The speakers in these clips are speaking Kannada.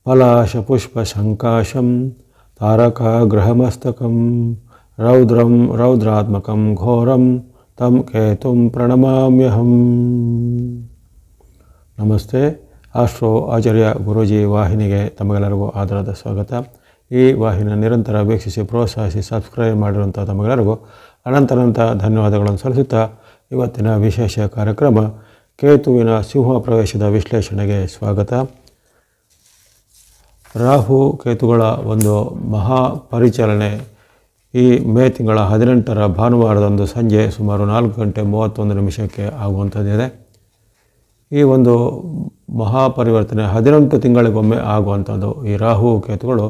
ಪಲಾಶಪುಷ್ಪಶಂಕಾಶಂ ತಾರಕಾಗ್ರಹಮಸ್ತಕಂ ರೌದ್ರಂ ರೌದ್ರಾತ್ಮಕಂ ಘೋರಂ ತಂ ಕೇತುಂ ಪ್ರಣಮಾಮ್ಯಹಂ. ನಮಸ್ತೆ. ಆಸ್ಟ್ರೋ ಆಚಾರ್ಯ ಗುರೂಜಿ ವಾಹಿನಿಗೆ ತಮಗೆಲ್ಲರಿಗೂ ಆದರದ ಸ್ವಾಗತ. ಈ ವಾಹಿನಿಯ ನಿರಂತರ ವೀಕ್ಷಿಸಿ ಪ್ರೋತ್ಸಾಹಿಸಿ ಸಬ್ಸ್ಕ್ರೈಬ್ ಮಾಡಿರುವಂಥ ತಮಗೆಲ್ಲರಿಗೂ ಅನಂತ ಧನ್ಯವಾದಗಳನ್ನು ಸಲ್ಲಿಸುತ್ತಾ ಇವತ್ತಿನ ವಿಶೇಷ ಕಾರ್ಯಕ್ರಮ ಕೇತುವಿನ ಸಿಂಹ ಪ್ರವೇಶದ ವಿಶ್ಲೇಷಣೆಗೆ ಸ್ವಾಗತ. ರಾಹು ಕೇತುಗಳ ಒಂದು ಮಹಾ ಪರಿಚಾಲನೆ ಈ ಮೇ ತಿಂಗಳ 18ರ ಭಾನುವಾರದಂದು ಸಂಜೆ ಸುಮಾರು 4:31 ಆಗುವಂಥದ್ದಿದೆ. ಈ ಒಂದು ಮಹಾಪರಿವರ್ತನೆ 18 ತಿಂಗಳಿಗೊಮ್ಮೆ ಆಗುವಂಥದ್ದು. ಈ ರಾಹು ಕೇತುಗಳು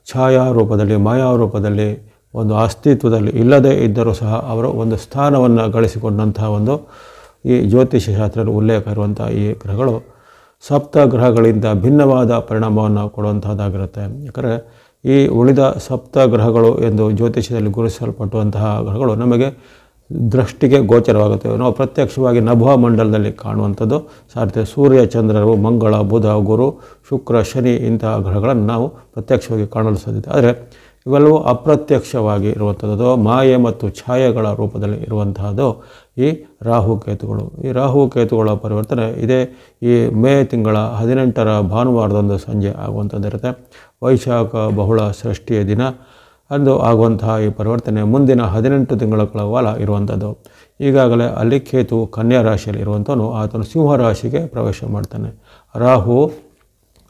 ಛಾಯಾ ರೂಪದಲ್ಲಿ ಮಾಯಾ ರೂಪದಲ್ಲಿ ಒಂದು ಅಸ್ತಿತ್ವದಲ್ಲಿ ಇಲ್ಲದೇ ಇದ್ದರೂ ಸಹ ಅವರು ಒಂದು ಸ್ಥಾನವನ್ನು ಗಳಿಸಿಕೊಂಡಂತಹ ಒಂದು ಈ ಜ್ಯೋತಿಷ್ಯ ಶಾಸ್ತ್ರದ ಉಲ್ಲೇಖ ಇರುವಂಥ ಈ ಗ್ರಹಗಳು ಸಪ್ತ ಗ್ರಹಗಳಿಂದ ಭಿನ್ನವಾದ ಪರಿಣಾಮವನ್ನು ಕೊಡುವಂಥದ್ದಾಗಿರುತ್ತೆ. ಯಾಕಂದರೆ ಈ ಉಳಿದ ಸಪ್ತ ಗ್ರಹಗಳು ಎಂದು ಜ್ಯೋತಿಷ್ಯದಲ್ಲಿ ಗುರುತಿಸಲ್ಪಟ್ಟುವಂತಹ ಗ್ರಹಗಳು ನಮಗೆ ದೃಷ್ಟಿಗೆ ಗೋಚರವಾಗುತ್ತವೆ. ನಾವು ಪ್ರತ್ಯಕ್ಷವಾಗಿ ನಭ ಮಂಡಲದಲ್ಲಿ ಕಾಣುವಂಥದ್ದು ಸಾಧ್ಯ. ಸೂರ್ಯ, ಚಂದ್ರರು, ಮಂಗಳ, ಬುಧ, ಗುರು, ಶುಕ್ರ, ಶನಿ ಇಂತಹ ಗ್ರಹಗಳನ್ನು ನಾವು ಪ್ರತ್ಯಕ್ಷವಾಗಿ ಕಾಣಲು ಸಾಧ್ಯತೆ. ಆದರೆ ಇವೆಲ್ಲವೂ ಅಪ್ರತ್ಯಕ್ಷವಾಗಿ ಇರುವಂಥದ್ದು ಮಾಯೆ ಮತ್ತು ಛಾಯೆಗಳ ರೂಪದಲ್ಲಿ ಇರುವಂತಹದ್ದು ಈ ರಾಹುಕೇತುಗಳು. ಈ ರಾಹುಕೇತುಗಳ ಪರಿವರ್ತನೆ ಇದೇ ಈ ಮೇ ತಿಂಗಳ 18ರ ಭಾನುವಾರದಂದು ಸಂಜೆ ಆಗುವಂಥದ್ದಿರುತ್ತೆ. ವೈಶಾಖ ಬಹುಳ ಷಷ್ಠಿಯ ದಿನ ಅಂದು ಆಗುವಂತಹ ಈ ಪರಿವರ್ತನೆ ಮುಂದಿನ 18 ತಿಂಗಳ ಕಾಲ ಇರುವಂಥದ್ದು. ಈಗಾಗಲೇ ಅಲ್ಲಿ ಕೇತು ಕನ್ಯಾ ರಾಶಿಯಲ್ಲಿ ಇರುವಂಥವನು ಆತನು ಸಿಂಹ ರಾಶಿಗೆ ಪ್ರವೇಶ ಮಾಡ್ತಾನೆ. ರಾಹು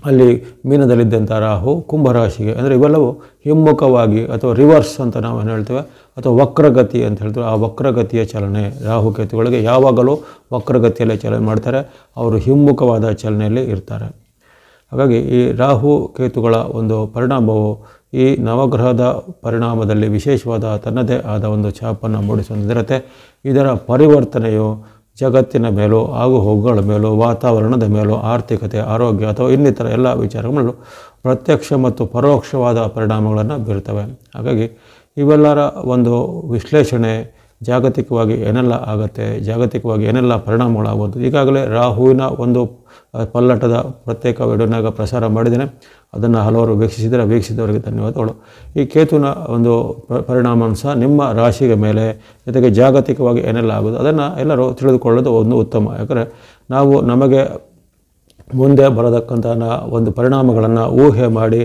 ಅಲ್ಲಿ ಮೀನದಲ್ಲಿದ್ದಂಥ ರಾಹು ಕುಂಭರಾಶಿಗೆ, ಅಂದರೆ ಇವೆಲ್ಲವೂ ಹಿಮ್ಮುಖವಾಗಿ ಅಥವಾ ರಿವರ್ಸ್ ಅಂತ ನಾವು ಏನು ಹೇಳ್ತೇವೆ ಅಥವಾ ವಕ್ರಗತಿ ಅಂತ ಹೇಳ್ತೇವೆ. ಆ ವಕ್ರಗತಿಯ ಚಲನೆ ರಾಹುಕೇತುಗಳಿಗೆ ಯಾವಾಗಲೂ ವಕ್ರಗತಿಯಲ್ಲೇ ಚಲನೆ ಮಾಡ್ತಾರೆ. ಅವರು ಹಿಮ್ಮುಖವಾದ ಚಲನೆಯಲ್ಲಿ ಇರ್ತಾರೆ. ಹಾಗಾಗಿ ಈ ರಾಹು ಕೇತುಗಳ ಒಂದು ಪರಿಣಾಮವು ಈ ನವಗ್ರಹದ ಪರಿಣಾಮದಲ್ಲಿ ವಿಶೇಷವಾದ ತನ್ನದೇ ಆದ ಒಂದು ಛಾಪನ್ನು ಮೂಡಿಸುವಂತಿರುತ್ತೆ. ಇದರ ಪರಿವರ್ತನೆಯು ಜಗತ್ತಿನ ಮೇಲೂ ಆಗು ಹೋಗುಗಳ ಮೇಲೂ ವಾತಾವರಣದ ಮೇಲೂ ಆರ್ಥಿಕತೆ, ಆರೋಗ್ಯ ಅಥವಾ ಇನ್ನಿತರ ಎಲ್ಲ ವಿಚಾರಗಳಲ್ಲೂ ಪ್ರತ್ಯಕ್ಷ ಮತ್ತು ಪರೋಕ್ಷವಾದ ಪರಿಣಾಮಗಳನ್ನು ಬೀರ್ತವೆ. ಹಾಗಾಗಿ ಇವೆಲ್ಲರ ಒಂದು ವಿಶ್ಲೇಷಣೆ ಜಾಗತಿಕವಾಗಿ ಏನೆಲ್ಲ ಆಗುತ್ತೆ, ಜಾಗತಿಕವಾಗಿ ಏನೆಲ್ಲ ಪರಿಣಾಮಗಳಾಗುವುದು ಈಗಾಗಲೇ ರಾಹುವಿನ ಒಂದು ಪಲ್ಲಟದ ಪ್ರತ್ಯೇಕ ವಿಡಿಯೋನಾಗ ಪ್ರಸಾರ ಮಾಡಿದ್ದೇನೆ. ಅದನ್ನು ಹಲವರು ವೀಕ್ಷಿಸಿದವರಿಗೆ ಧನ್ಯವಾದಗಳು. ಈ ಕೇತುವಿನ ಒಂದು ಪರಿಣಾಮ ಸಹ ನಿಮ್ಮ ರಾಶಿಯ ಮೇಲೆ ಜೊತೆಗೆ ಜಾಗತಿಕವಾಗಿ ಏನೆಲ್ಲ ಆಗೋದು ಅದನ್ನು ಎಲ್ಲರೂ ತಿಳಿದುಕೊಳ್ಳೋದು ಒಂದು ಉತ್ತಮ. ಯಾಕಂದರೆ ನಾವು ನಮಗೆ ಮುಂದೆ ಬರತಕ್ಕಂಥ ಒಂದು ಪರಿಣಾಮಗಳನ್ನು ಊಹೆ ಮಾಡಿ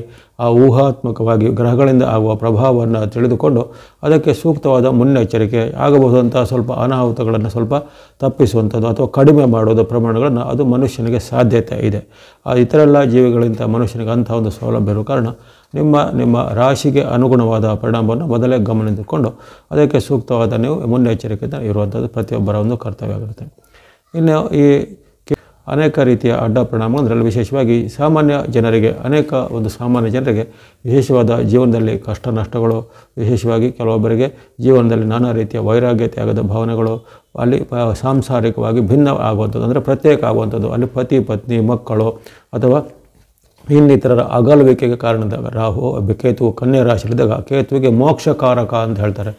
ಆ ಊಹಾತ್ಮಕವಾಗಿ ಗ್ರಹಗಳಿಂದ ಆಗುವ ಪ್ರಭಾವವನ್ನು ತಿಳಿದುಕೊಂಡು ಅದಕ್ಕೆ ಸೂಕ್ತವಾದ ಮುನ್ನೆಚ್ಚರಿಕೆ ಆಗಬಹುದಂಥ ಸ್ವಲ್ಪ ಅನಾಹುತಗಳನ್ನು ಸ್ವಲ್ಪ ತಪ್ಪಿಸುವಂಥದ್ದು ಅಥವಾ ಕಡಿಮೆ ಮಾಡೋದು ಪ್ರಮಾಣಗಳನ್ನು ಅದು ಮನುಷ್ಯನಿಗೆ ಸಾಧ್ಯತೆ ಇದೆ. ಇತರ ಎಲ್ಲ ಜೀವಿಗಳಿಂದ ಮನುಷ್ಯನಿಗೆ ಅಂಥ ಒಂದು ಸೌಲಭ್ಯ ಇರುವ ಕಾರಣ ನಿಮ್ಮ ರಾಶಿಗೆ ಅನುಗುಣವಾದ ಪರಿಣಾಮವನ್ನು ಮೊದಲೇ ಗಮನಿಸಿಕೊಂಡು ಅದಕ್ಕೆ ಸೂಕ್ತವಾದ ನೀವು ಮುನ್ನೆಚ್ಚರಿಕೆಯಿಂದ ಇರುವಂಥದ್ದು ಪ್ರತಿಯೊಬ್ಬರ ಒಂದು ಕರ್ತವ್ಯ ಆಗಿರುತ್ತೆ. ಇನ್ನು ಈ ಅನೇಕ ರೀತಿಯ ಅಡ್ಡ ಪರಿಣಾಮ ಅದರಲ್ಲಿ ವಿಶೇಷವಾಗಿ ಸಾಮಾನ್ಯ ಜನರಿಗೆ ವಿಶೇಷವಾದ ಜೀವನದಲ್ಲಿ ಕಷ್ಟ ನಷ್ಟಗಳು, ವಿಶೇಷವಾಗಿ ಕೆಲವೊಬ್ಬರಿಗೆ ಜೀವನದಲ್ಲಿ ನಾನಾ ರೀತಿಯ ವೈರಾಗ್ಯ ತ್ಯಾಗದ ಭಾವನೆಗಳು, ಅಲ್ಲಿ ಸಾಂಸಾರಿಕವಾಗಿ ಭಿನ್ನ ಆಗುವಂಥದ್ದು ಅಂದರೆ ಪ್ರತ್ಯೇಕ ಆಗುವಂಥದ್ದು, ಅಲ್ಲಿ ಪತಿ ಪತ್ನಿ ಮಕ್ಕಳು ಅಥವಾ ಇನ್ನಿತರರ ಅಗಲುವಿಕೆಗೆ ಕಾರಣದಾಗ ರಾಹು ಕೇತು ಕನ್ಯಾ ರಾಶಿಯಲ್ಲಿದ್ದಾಗ ಕೇತುವಿಗೆ ಮೋಕ್ಷಕಾರಕ ಅಂತ ಹೇಳ್ತಾರೆ.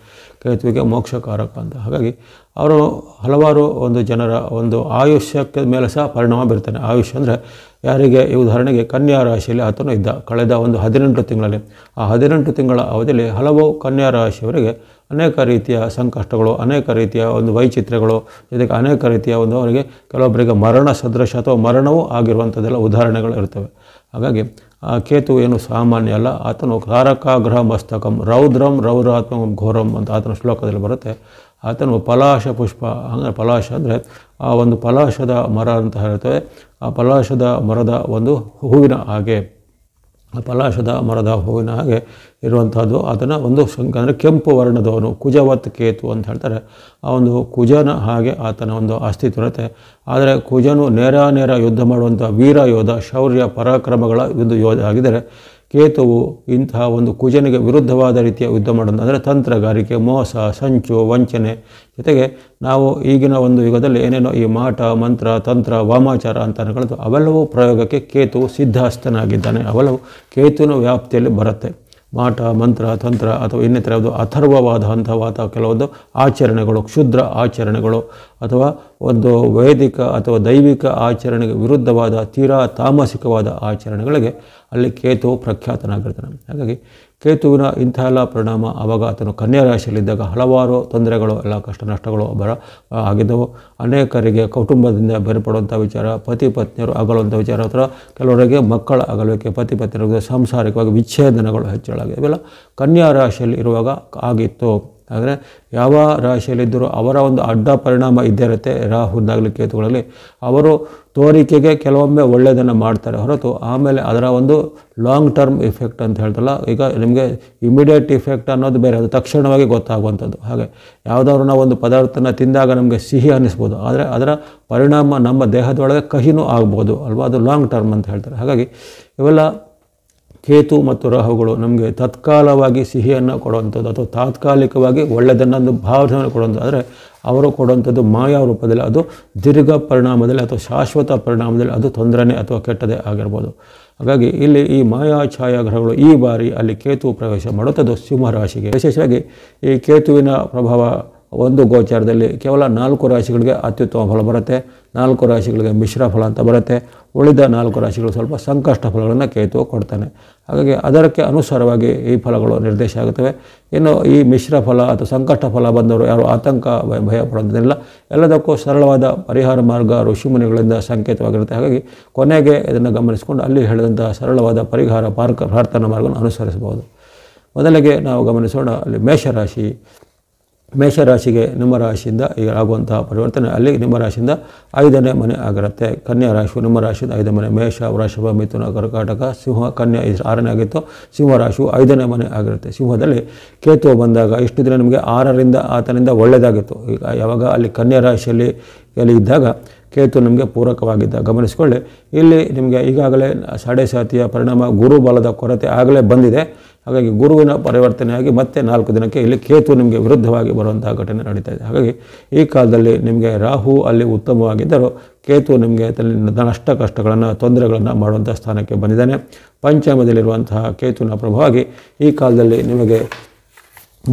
ಕೇತುವಿಗೆ ಮೋಕ್ಷಕಾರಕ ಅಂತ. ಹಾಗಾಗಿ ಅವರು ಹಲವಾರು ಒಂದು ಜನರ ಒಂದು ಆಯುಷ್ಯಕ್ಕೆ ಮೇಲೆ ಸಹ ಪರಿಣಾಮ ಬೀರ್ತಾನೆ. ಆಯುಷ್ಯ ಅಂದರೆ ಯಾರಿಗೆ ಈ ಉದಾಹರಣೆಗೆ ಕನ್ಯಾ ರಾಶಿಯಲ್ಲಿ ಆತನು ಇದ್ದ ಕಳೆದ ಒಂದು 18 ತಿಂಗಳಲ್ಲಿ, ಆ 18 ತಿಂಗಳ ಅವಧಿಯಲ್ಲಿ ಹಲವು ಕನ್ಯಾ ರಾಶಿಯವರಿಗೆ ಅನೇಕ ರೀತಿಯ ಸಂಕಷ್ಟಗಳು, ಅನೇಕ ರೀತಿಯ ಒಂದು ವೈಚಿತ್ರ್ಯಗಳು, ಜೊತೆಗೆ ಅನೇಕ ರೀತಿಯ ಒಂದು ಅವರಿಗೆ ಕೆಲವೊಬ್ಬರಿಗೆ ಮರಣ ಸದೃಶ ಅಥವಾ ಮರಣವೂ ಆಗಿರುವಂಥದ್ದೆಲ್ಲ ಉದಾಹರಣೆಗಳು ಇರ್ತವೆ. ಹಾಗಾಗಿ ಆ ಕೇತು ಏನು ಸಾಮಾನ್ಯ ಅಲ್ಲ. ಆತನು ಕಾರಕಾಗ್ರಹ ಮಸ್ತಕಂ ರೌದ್ರಂ ರೌದ್ರಾತ್ಮಕಂ ಘೋರಂ ಅಂತ ಆತನ ಶ್ಲೋಕದಲ್ಲಿ ಬರುತ್ತೆ. ಆತನು ಪಲಾಶ ಪುಷ್ಪ, ಅಂದರೆ ಪಲಾಶ ಅಂದರೆ ಆ ಒಂದು ಪಲಾಶದ ಮರ ಅಂತ ಹೇಳ್ತೇವೆ. ಆ ಪಲಾಶದ ಮರದ ಒಂದು ಹೂವಿನ ಹಾಗೆ, ಆ ಪಲಾಶದ ಮರದ ಹೂವಿನ ಹಾಗೆ ಇರುವಂಥದ್ದು ಆತನ ಒಂದು ಅಂದರೆ ಕೆಂಪು ವರ್ಣದವನು ಕುಜವತ್ ಕೇತು ಅಂತ ಹೇಳ್ತಾರೆ. ಆ ಒಂದು ಕುಜನ ಹಾಗೆ ಆತನ ಒಂದು ಅಸ್ತಿತ್ವ ಇರುತ್ತೆ. ಆದರೆ ಕುಜನು ನೇರ ಯುದ್ಧ ಮಾಡುವಂಥ ವೀರ ಯೋಧ, ಶೌರ್ಯ ಪರಾಕ್ರಮಗಳ ಒಂದು ಯೋಧ ಆಗಿದ್ದರೆ ಕೇತುವು ಇಂತಹ ಒಂದು ಕುಜನಿಗೆ ವಿರುದ್ಧವಾದ ರೀತಿಯ ಯುದ್ಧ ಮಾಡೋದು ಅಂದರೆ ತಂತ್ರಗಾರಿಕೆ, ಮೋಸ, ಸಂಚು, ವಂಚನೆ, ಜೊತೆಗೆ ನಾವು ಈಗಿನ ಒಂದು ಯುಗದಲ್ಲಿ ಏನೇನೋ ಈ ಮಾಟ, ಮಂತ್ರ, ತಂತ್ರ, ವಾಮಾಚಾರ ಅಂತ ಅನ್ಕೊಳ್ಳೋದು ಅವೆಲ್ಲವೂ ಪ್ರಯೋಗಕ್ಕೆ ಕೇತುವು ಸಿದ್ಧಹಸ್ತನಾಗಿದ್ದಾನೆ. ಅವೆಲ್ಲವೂ ಕೇತುವಿನ ವ್ಯಾಪ್ತಿಯಲ್ಲಿ ಬರುತ್ತೆ. ಮಾಟ, ಮಂತ್ರ, ತಂತ್ರ ಅಥವಾ ಇನ್ನಿತರ ಯಾವುದು ಅಥರ್ವವಾದ ಹಂತವಾದ ಕೆಲವೊಂದು ಆಚರಣೆಗಳು, ಕ್ಷುದ್ರ ಆಚರಣೆಗಳು ಅಥವಾ ಒಂದು ವೈದಿಕ ಅಥವಾ ದೈವಿಕ ಆಚರಣೆಗೆ ವಿರುದ್ಧವಾದ ತೀರಾ ತಾಮಸಿಕವಾದ ಆಚರಣೆಗಳಿಗೆ ಅಲ್ಲಿ ಕೇತು ಪ್ರಖ್ಯಾತನಾಗಿರ್ತಾನೆ. ಹಾಗಾಗಿ ಕೇತುವಿನ ಇಂಥ ಎಲ್ಲ ಪರಿಣಾಮ ಆವಾಗ ಆತನು ಕನ್ಯಾ ರಾಶಿಯಲ್ಲಿದ್ದಾಗ ಹಲವಾರು ತೊಂದರೆಗಳು, ಎಲ್ಲ ಕಷ್ಟ ನಷ್ಟಗಳು ಆಗಿದ್ದವು. ಅನೇಕರಿಗೆ ಕುಟುಂಬದಿಂದ ಬೇರ್ಪಡುವಂಥ ವಿಚಾರ, ಪತಿ ಪತ್ನಿಯರು ಆಗಲುವಂಥ ವಿಚಾರ, ಅಥವಾ ಕೆಲವರಿಗೆ ಮಕ್ಕಳ ಆಗಲಿಕ್ಕೆ, ಪತಿ ಪತ್ನಿಯರಿಗೆ ಸಾಂಸಾರಿಕವಾಗಿ ವಿಚ್ಛೇದನಗಳು ಹೆಚ್ಚಳಾಗಿದೆ. ಇವೆಲ್ಲ ಕನ್ಯಾ ರಾಶಿಯಲ್ಲಿ ಇರುವಾಗ ಆಗಿತ್ತು. ಆದರೆ ಯಾವ ರಾಶಿಯಲ್ಲಿದ್ದರೂ ಅವರ ಒಂದು ಅಡ್ಡ ಪರಿಣಾಮ ಇದ್ದೇ ಇರುತ್ತೆ. ರಾಹುವಿನಾಗಲಿ ಕೇತುಗಳಲ್ಲಿ ಅವರು ತೋರಿಕೆಗೆ ಕೆಲವೊಮ್ಮೆ ಒಳ್ಳೆಯದನ್ನು ಮಾಡ್ತಾರೆ ಹೊರತು ಆಮೇಲೆ ಅದರ ಒಂದು ಲಾಂಗ್ ಟರ್ಮ್ ಇಫೆಕ್ಟ್ ಅಂತ ಹೇಳ್ತಲ್ಲ, ಈಗ ನಿಮಗೆ ಇಮಿಡಿಯೇಟ್ ಇಫೆಕ್ಟ್ ಅನ್ನೋದು ಬೇರೆ, ಅದು ತಕ್ಷಣವಾಗಿ ಗೊತ್ತಾಗುವಂಥದ್ದು. ಹಾಗೆ ಯಾವುದಾದ್ರು ನಾವು ಒಂದು ಪದಾರ್ಥನ ತಿಂದಾಗ ನಮಗೆ ಸಿಹಿ ಅನ್ನಿಸ್ಬೋದು, ಆದರೆ ಅದರ ಪರಿಣಾಮ ನಮ್ಮ ದೇಹದೊಳಗೆ ಕಹಿನೂ ಆಗ್ಬೋದು ಅಲ್ವಾ, ಅದು ಲಾಂಗ್ ಟರ್ಮ್ ಅಂತ ಹೇಳ್ತಾರೆ. ಹಾಗಾಗಿ ಇವೆಲ್ಲ ಕೇತು ಮತ್ತು ರಾಹುಗಳು ನಮಗೆ ತತ್ಕಾಲವಾಗಿ ಸಿಹಿಯನ್ನು ಕೊಡುವಂಥದ್ದು ಅಥವಾ ತಾತ್ಕಾಲಿಕವಾಗಿ ಒಳ್ಳೆಯದನ್ನೊಂದು ಭಾವನೆಯನ್ನು ಕೊಡುವಂಥದ್ದು. ಆದರೆ ಅವರು ಕೊಡುವಂಥದ್ದು ಮಾಯಾ ರೂಪದಲ್ಲಿ, ಅದು ದೀರ್ಘ ಪರಿಣಾಮದಲ್ಲಿ ಅಥವಾ ಶಾಶ್ವತ ಪರಿಣಾಮದಲ್ಲಿ ಅದು ತೊಂದರೆನೇ ಅಥವಾ ಕೆಟ್ಟದೇ ಆಗಿರ್ಬೋದು. ಹಾಗಾಗಿ ಇಲ್ಲಿ ಈ ಮಾಯಾ ಛಾಯಾಗ್ರಹಗಳು ಈ ಬಾರಿ ಅಲ್ಲಿ ಕೇತು ಪ್ರವೇಶ ಮಾಡುತ್ತದೆ ಸಿಂಹರಾಶಿಗೆ. ವಿಶೇಷವಾಗಿ ಈ ಕೇತುವಿನ ಪ್ರಭಾವ ಒಂದು ಗೋಚಾರದಲ್ಲಿ ಕೇವಲ 4 ರಾಶಿಗಳಿಗೆ ಅತ್ಯುತ್ತಮ ಫಲ ಬರುತ್ತೆ, 4 ರಾಶಿಗಳಿಗೆ ಮಿಶ್ರ ಫಲ ಅಂತ ಬರುತ್ತೆ, ಉಳಿದ 4 ರಾಶಿಗಳು ಸ್ವಲ್ಪ ಸಂಕಷ್ಟ ಫಲಗಳನ್ನು ಕೇತು ಕೊಡ್ತಾನೆ. ಹಾಗಾಗಿ ಅದಕ್ಕೆ ಅನುಸಾರವಾಗಿ ಈ ಫಲಗಳು ನಿರ್ದೇಶ ಆಗುತ್ತವೆ. ಇನ್ನು ಈ ಮಿಶ್ರ ಫಲ ಅಥವಾ ಸಂಕಷ್ಟ ಫಲ ಬಂದವರು ಯಾರು ಆತಂಕ ಭಯ ಪಡೋದಿಲ್ಲ, ಎಲ್ಲದಕ್ಕೂ ಸರಳವಾದ ಪರಿಹಾರ ಮಾರ್ಗ ಋಷಿಮುನಿಗಳಿಂದ ಸಂಕೇತವಾಗಿರುತ್ತೆ. ಹಾಗಾಗಿ ಕೊನೆಗೆ ಇದನ್ನು ಗಮನಿಸಿಕೊಂಡು ಅಲ್ಲಿ ಹೇಳಿದಂಥ ಸರಳವಾದ ಪರಿಹಾರ ಪ್ರಾರ್ಥನಾ ಮಾರ್ಗವನ್ನು ಅನುಸರಿಸಬಹುದು. ಮೊದಲಿಗೆ ನಾವು ಗಮನಿಸೋಣ ಅಲ್ಲಿ ಮೇಷರಾಶಿಗೆ ನಿಮ್ಮ ರಾಶಿಯಿಂದ ಈಗ ಆಗುವಂತಹ ಪರಿವರ್ತನೆ. ಅಲ್ಲಿ ನಿಮ್ಮ ರಾಶಿಯಿಂದ 5ನೇ ಮನೆ ಆಗಿರುತ್ತೆ. ಕನ್ಯಾ ರಾಶಿಯು ನಿಮ್ಮ ರಾಶಿಯಿಂದ 5ನೇ ಮನೆ, ಮೇಷ, ವೃಷಭ, ಮಿಥುನ, ಕರ್ಕಾಟಕ, ಸಿಂಹ, ಕನ್ಯಾ 6ನೇ ಆಗಿತ್ತು. ಸಿಂಹರಾಶಿಯು 5ನೇ ಮನೆ ಆಗಿರುತ್ತೆ. ಸಿಂಹದಲ್ಲಿ ಕೇತು ಬಂದಾಗ ಇಷ್ಟು ದಿನ ನಿಮಗೆ 6ರಿಂದ ಆತನಿಂದ ಒಳ್ಳೆಯದಾಗಿತ್ತು. ಈಗ ಯಾವಾಗ ಅಲ್ಲಿ ಕನ್ಯಾ ರಾಶಿಯಲ್ಲಿ ಇದ್ದಾಗ ಕೇತು ನಿಮಗೆ ಪೂರಕವಾಗಿದ್ದ ಗಮನಿಸಿಕೊಳ್ಳಿ. ಇಲ್ಲಿ ನಿಮಗೆ ಈಗಾಗಲೇ ಸಾಡೆಸಾತಿಯ ಪರಿಣಾಮ, ಗುರು ಬಲದ ಕೊರತೆ ಆಗಲೇ ಬಂದಿದೆ. ಹಾಗಾಗಿ ಗುರುವಿನ ಪರಿವರ್ತನೆಯಾಗಿ ಮತ್ತೆ 4 ದಿನಕ್ಕೆ ಇಲ್ಲಿ ಕೇತು ನಿಮಗೆ ವಿರುದ್ಧವಾಗಿ ಬರುವಂತಹ ಘಟನೆ ನಡೀತಾ ಇದೆ. ಹಾಗಾಗಿ ಈ ಕಾಲದಲ್ಲಿ ನಿಮಗೆ ರಾಹು ಅಲ್ಲಿ ಉತ್ತಮವಾಗಿದ್ದರೂ ಕೇತು ನಿಮಗೆ ನಷ್ಟ ಕಷ್ಟಗಳನ್ನು ತೊಂದರೆಗಳನ್ನು ಮಾಡುವಂಥ ಸ್ಥಾನಕ್ಕೆ ಬಂದಿದ್ದಾನೆ. ಪಂಚಮದಲ್ಲಿರುವಂತಹ ಕೇತುವಿನ ಪ್ರಭಾವವಾಗಿ ಈ ಕಾಲದಲ್ಲಿ ನಿಮಗೆ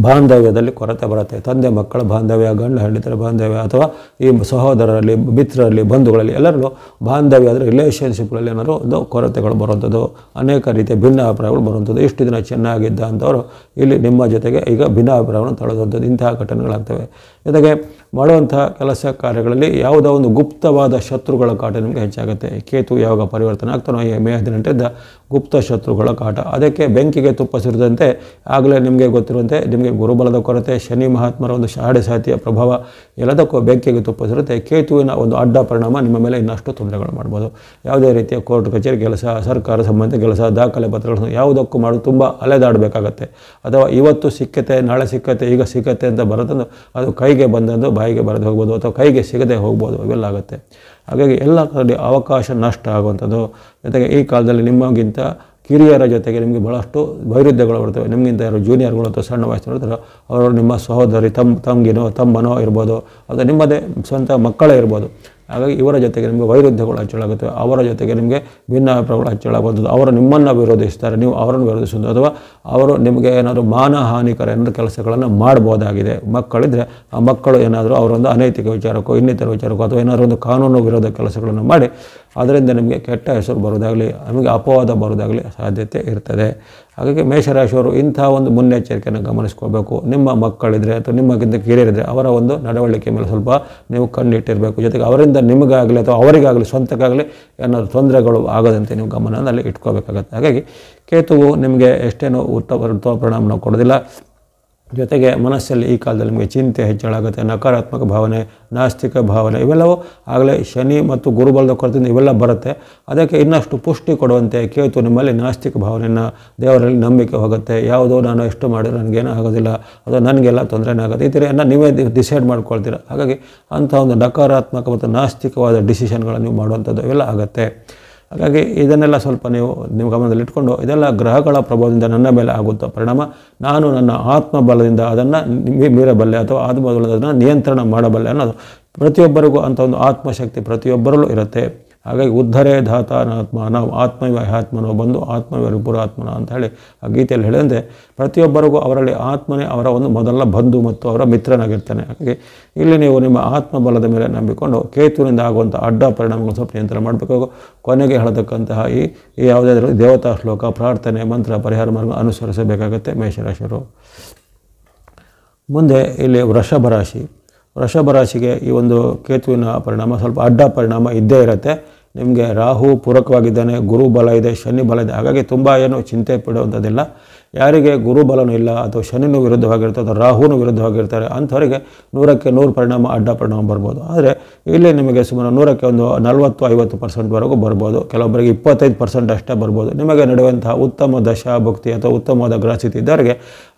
ಬಾಂಧವ್ಯದಲ್ಲಿ ಕೊರತೆ ಬರುತ್ತೆ. ತಂದೆ ಮಕ್ಕಳ ಬಾಂಧವ್ಯ, ಗಂಡ ಹೆಂಡತಿಯರ ಬಾಂಧವ್ಯ, ಅಥವಾ ಈ ಸಹೋದರರಲ್ಲಿ, ಮಿತ್ರರಲ್ಲಿ, ಬಂಧುಗಳಲ್ಲಿ ಎಲ್ಲರಲ್ಲೂ ಬಾಂಧವ್ಯ ಅಂದರೆ ರಿಲೇಷನ್ಶಿಪ್ಗಳಲ್ಲಿ ಏನಾದರೂ ಒಂದು ಕೊರತೆಗಳು ಬರುವಂಥದ್ದು, ಅನೇಕ ರೀತಿಯ ಭಿನ್ನಾಭಿಪ್ರಾಯಗಳು ಬರುವಂಥದ್ದು. ಇಷ್ಟು ದಿನ ಚೆನ್ನಾಗಿದ್ದ ಅಂಥವರು ಇಲ್ಲಿ ನಿಮ್ಮ ಜೊತೆಗೆ ಈಗ ಭಿನ್ನಾಭಿಪ್ರಾಯವನ್ನು ತಳೆದುವಂಥದ್ದು, ಇಂತಹ ಘಟನೆಗಳಾಗ್ತವೆ. ಜೊತೆಗೆ ಮಾಡುವಂತಹ ಕೆಲಸ ಕಾರ್ಯಗಳಲ್ಲಿ ಯಾವುದೋ ಒಂದು ಗುಪ್ತವಾದ ಶತ್ರುಗಳ ಕಾಟ ನಿಮಗೆ ಹೆಚ್ಚಾಗುತ್ತೆ. ಕೇತು ಯಾವಾಗ ಪರಿವರ್ತನೆ ಆಗ್ತಾನೋ ಮೇ 18ರಿಂದ ಗುಪ್ತ ಶತ್ರುಗಳ ಕಾಟ, ಅದಕ್ಕೆ ಬೆಂಕಿಗೆ ತುಪ್ಪ ಸುರಿದಂತೆ ಆಗಲೇ ನಿಮಗೆ ಗೊತ್ತಿರುವಂತೆ ನಿಮಗೆ ಗುರುಬಲದ ಕೊರತೆ, ಶನಿ ಮಹಾತ್ಮರ ಒಂದು ಸಾಡೆಸಾತಿಯ ಪ್ರಭಾವ, ಎಲ್ಲದಕ್ಕೂ ಬೆಂಕಿಗೆ ತುಪ್ಪ ಸುರುತ್ತೆ. ಕೇತುವಿನ ಒಂದು ಅಡ್ಡ ಪರಿಣಾಮ ನಿಮ್ಮ ಮೇಲೆ ಇನ್ನಷ್ಟು ತೊಂದರೆಗಳು ಮಾಡ್ಬೋದು. ಯಾವುದೇ ರೀತಿಯ ಕೋರ್ಟ್ ಕಚೇರಿ ಕೆಲಸ, ಸರ್ಕಾರ ಸಂಬಂಧಿತ ಕೆಲಸ, ದಾಖಲೆ ಪತ್ರಗಳನ್ನು ಯಾವುದಕ್ಕೂ ಮಾಡೋದು ತುಂಬ ಅಲೆದಾಡಬೇಕಾಗತ್ತೆ. ಅಥವಾ ಇವತ್ತು ಸಿಕ್ಕತ್ತೆ, ನಾಳೆ ಸಿಕ್ಕತ್ತೆ, ಈಗ ಸಿಕ್ಕತ್ತೆ ಅಂತ ಬರೋದನ್ನು ಅದು ಕೈಗೆ ಬಂದಂದು ಬಾಯಿಗೆ ಬರೆದು ಹೋಗ್ಬೋದು, ಅಥವಾ ಕೈಗೆ ಸಿಗದೆ ಹೋಗ್ಬೋದು, ಇವೆಲ್ಲ ಆಗುತ್ತೆ. ಹಾಗಾಗಿ ಎಲ್ಲ ಕಡೆ ಅವಕಾಶ ನಷ್ಟ ಆಗುವಂಥದ್ದು. ಜೊತೆಗೆ ಈ ಕಾಲದಲ್ಲಿ ನಿಮಗಿಂತ ಕಿರಿಯರ ಜೊತೆಗೆ ನಿಮಗೆ ಭಾಳಷ್ಟು ವೈರುಧ್ಯಗಳು ಬರ್ತವೆ. ನಿಮಗಿಂತ ಯಾರು ಜೂನಿಯರ್ಗಳು ಅಥವಾ ಸಣ್ಣ ವಯಸ್ಸಿನ ಇರ್ತಾರೋ ಅವರು ನಿಮ್ಮ ಸಹೋದರಿ, ತಂಗಿನೋ ತಮ್ಮನೋ ಇರ್ಬೋದು, ಅಥವಾ ನಿಮ್ಮದೇ ಸ್ವಂತ ಮಕ್ಕಳೇ ಇರ್ಬೋದು. ಹಾಗಾಗಿ ಇವರ ಜೊತೆಗೆ ನಿಮಗೆ ವೈರುಧ್ಯಗಳು ಹೆಚ್ಚಳಾಗುತ್ತವೆ. ಅವರ ಜೊತೆಗೆ ನಿಮಗೆ ಭಿನ್ನಾಭಿಪ್ರಾಯಗಳು ಹೆಚ್ಚಳಾಗುವಂಥದ್ದು. ಅವರು ನಿಮ್ಮನ್ನು ವಿರೋಧಿಸ್ತಾರೆ, ನೀವು ಅವರನ್ನು ವಿರೋಧಿಸುವುದು, ಅಥವಾ ಅವರು ನಿಮಗೆ ಏನಾದರೂ ಮಾನಹಾನಿಕರ ಏನಾದರೂ ಕೆಲಸಗಳನ್ನು ಮಾಡ್ಬೋದಾಗಿದೆ. ಮಕ್ಕಳಿದ್ದರೆ ಆ ಮಕ್ಕಳು ಏನಾದರೂ ಅವರೊಂದು ಅನೈತಿಕ ವಿಚಾರಕ್ಕೋ ಇನ್ನಿತರ ವಿಚಾರಕ್ಕೋ ಅಥವಾ ಏನಾದರೂ ಒಂದು ಕಾನೂನು ವಿರೋಧ ಕೆಲಸಗಳನ್ನು ಮಾಡಿ ಅದರಿಂದ ನಿಮಗೆ ಕೆಟ್ಟ ಹೆಸರು ಬರೋದಾಗಲಿ, ನಮಗೆ ಅಪವಾದ ಬರೋದಾಗಲಿ ಸಾಧ್ಯತೆ ಇರ್ತದೆ. ಹಾಗಾಗಿ ಮೇಷರಾಶಿಯವರು ಇಂಥ ಒಂದು ಮುನ್ನೆಚ್ಚರಿಕೆಯನ್ನು ಗಮನಿಸ್ಕೋಬೇಕು. ನಿಮ್ಮ ಮಕ್ಕಳಿದ್ರೆ ಅಥವಾ ನಿಮಗಿಂತ ಕಿರಿಯರಿದ್ದರೆ ಅವರ ಒಂದು ನಡವಳಿಕೆ ಮೇಲೆ ಸ್ವಲ್ಪ ನೀವು ಕಣ್ಣಿಟ್ಟಿರಬೇಕು. ಜೊತೆಗೆ ಅವರಿಂದ ನಿಮಗಾಗಲಿ ಅಥವಾ ಅವರಿಗಾಗಲಿ ಸ್ವಂತಕ್ಕಾಗಲಿ ಏನಾದರೂ ತೊಂದರೆಗಳು ಆಗದಂತೆ ನೀವು ಗಮನದಲ್ಲಿ ಇಟ್ಕೋಬೇಕಾಗತ್ತೆ. ಹಾಗಾಗಿ ಕೇತುವು ನಿಮಗೆ ಎಷ್ಟೇನೋ ಉತ್ತಮ ಪರಿಣಾಮ ಕೊಡೋದಿಲ್ಲ. ಜೊತೆಗೆ ಮನಸ್ಸಲ್ಲಿ ಈ ಕಾಲದಲ್ಲಿ ನಿಮಗೆ ಚಿಂತೆ ಹೆಚ್ಚಳಾಗುತ್ತೆ, ನಕಾರಾತ್ಮಕ ಭಾವನೆ, ನಾಸ್ತಿಕ ಭಾವನೆ, ಇವೆಲ್ಲವೂ ಆಗಲೇ ಶನಿ ಮತ್ತು ಗುರುಬಲದ ಕೊರತೆಯಿಂದ ಇವೆಲ್ಲ ಬರುತ್ತೆ. ಅದಕ್ಕೆ ಇನ್ನಷ್ಟು ಪುಷ್ಟಿ ಕೊಡುವಂತೆ ಕೇತು ನಿಮ್ಮಲ್ಲಿ ನಾಸ್ತಿಕ ಭಾವನೆಯನ್ನು, ದೇವರಲ್ಲಿ ನಂಬಿಕೆ ಹೋಗುತ್ತೆ. ಯಾವುದೋ ನಾನು ಎಷ್ಟು ಮಾಡಿದ್ರೆ ನನಗೇನೂ ಆಗೋದಿಲ್ಲ, ಅಥವಾ ನನಗೆಲ್ಲ ತೊಂದರೆನೇ ಆಗುತ್ತೆ, ಈ ಥರ ನೀವೇ ಡಿಸೈಡ್ ಮಾಡ್ಕೊಳ್ತೀರ. ಹಾಗಾಗಿ ಅಂಥ ಒಂದು ನಕಾರಾತ್ಮಕ ಮತ್ತು ನಾಸ್ತಿಕವಾದ ಡಿಸಿಷನ್ಗಳನ್ನು ನೀವು ಮಾಡುವಂಥದ್ದು ಇವೆಲ್ಲ ಆಗುತ್ತೆ. ಹಾಗಾಗಿ ಇದನ್ನೆಲ್ಲ ಸ್ವಲ್ಪ ನೀವು ಗಮನದಲ್ಲಿಟ್ಕೊಂಡು, ಇದೆಲ್ಲ ಗ್ರಹಗಳ ಪ್ರಭಾವದಿಂದ ನನ್ನ ಮೇಲೆ ಆಗುತ್ತಾ ಪರಿಣಾಮ, ನಾನು ನನ್ನ ಆತ್ಮಬಲದಿಂದ ಅದನ್ನು ಮೀರಬಲ್ಲೆ ಅಥವಾ ಆತ್ಮಬಲದಿಂದ ಅದನ್ನು ನಿಯಂತ್ರಣ ಮಾಡಬಲ್ಲೆ ಅನ್ನೋದು ಪ್ರತಿಯೊಬ್ಬರಿಗೂ ಅಂಥ ಒಂದು ಆತ್ಮಶಕ್ತಿ ಪ್ರತಿಯೊಬ್ಬರಲ್ಲೂ ಇರುತ್ತೆ. ಹಾಗಾಗಿ ಉದ್ಧರೇ ಧಾತಾನಾತ್ಮ, ನಾವು ಆತ್ಮವ ಆತ್ಮನೋ ಬಂದು ಆತ್ಮವ ರಿಪುರಾತ್ಮನ ಅಂತ ಹೇಳಿ ಆ ಗೀತೆಯಲ್ಲಿ ಹೇಳಿದಂತೆ ಪ್ರತಿಯೊಬ್ಬರಿಗೂ ಅವರಲ್ಲಿ ಆತ್ಮನೇ ಅವರ ಒಂದು ಮೊದಲ ಬಂಧು ಮತ್ತು ಅವರ ಮಿತ್ರನಾಗಿರ್ತಾನೆ. ಹಾಗಾಗಿ ಇಲ್ಲಿ ನೀವು ನಿಮ್ಮ ಆತ್ಮಬಲದ ಮೇಲೆ ನಂಬಿಕೊಂಡು ಕೇತುವಿನಿಂದ ಆಗುವಂಥ ಅಡ್ಡ ಪರಿಣಾಮಗಳು ಸ್ವಲ್ಪ ನಿಯಂತ್ರಣ ಮಾಡಬೇಕು. ಕೊನೆಗೆ ಹೇಳತಕ್ಕಂತಹ ಈ ಯಾವುದಾದ್ರೂ ದೇವತಾ ಶ್ಲೋಕ, ಪ್ರಾರ್ಥನೆ, ಮಂತ್ರ, ಪರಿಹಾರ ಮಾರ್ಗ ಅನುಸರಿಸಬೇಕಾಗತ್ತೆ ಮೇಷರಾಶಿಯವರು. ಮುಂದೆ ಇಲ್ಲಿ ವೃಷಭ ರಾಶಿಗೆ ಈ ಒಂದು ಕೇತುವಿನ ಪರಿಣಾಮ ಸ್ವಲ್ಪ ಅಡ್ಡ ಪರಿಣಾಮ ಇದ್ದೇ ಇರುತ್ತೆ. ನಿಮಗೆ ರಾಹು ಪೂರಕವಾಗಿದ್ದಾನೆ, ಗುರು ಬಲ ಇದೆ, ಶನಿ ಬಲ ಇದೆ. ಹಾಗಾಗಿ ತುಂಬ ಏನು ಚಿಂತೆ ಪಡುವಂಥದ್ದಿಲ್ಲ. ಯಾರಿಗೆ ಗುರುಬಲನೂ ಇಲ್ಲ ಅಥವಾ ಶನಿನೂ ವಿರುದ್ಧವಾಗಿರ್ತಾರೆ ಅಥವಾ ರಾಹುನೂ ವಿರುದ್ಧವಾಗಿರ್ತಾರೆ ಅಂಥವರಿಗೆ 100ಕ್ಕೆ 100 ಪರಿಣಾಮ ಅಡ್ಡ ಪರಿಣಾಮ ಬರ್ಬೋದು. ಆದರೆ ಇಲ್ಲಿ ನಿಮಗೆ ಸುಮಾರು 100ಕ್ಕೆ ಒಂದು 40-50% ಬರ್ಬೋದು. ಕೆಲವೊಬ್ಬರಿಗೆ 25% ಅಷ್ಟೇ ಬರ್ಬೋದು. ನಿಮಗೆ ನಡೆಯುವಂತಹ ಉತ್ತಮ ದಶಾ ಭಕ್ತಿ ಅಥವಾ ಉತ್ತಮವಾದ ಗ್ರಹಸ್ಥಿತಿ ಇದ್ದವರಿಗೆ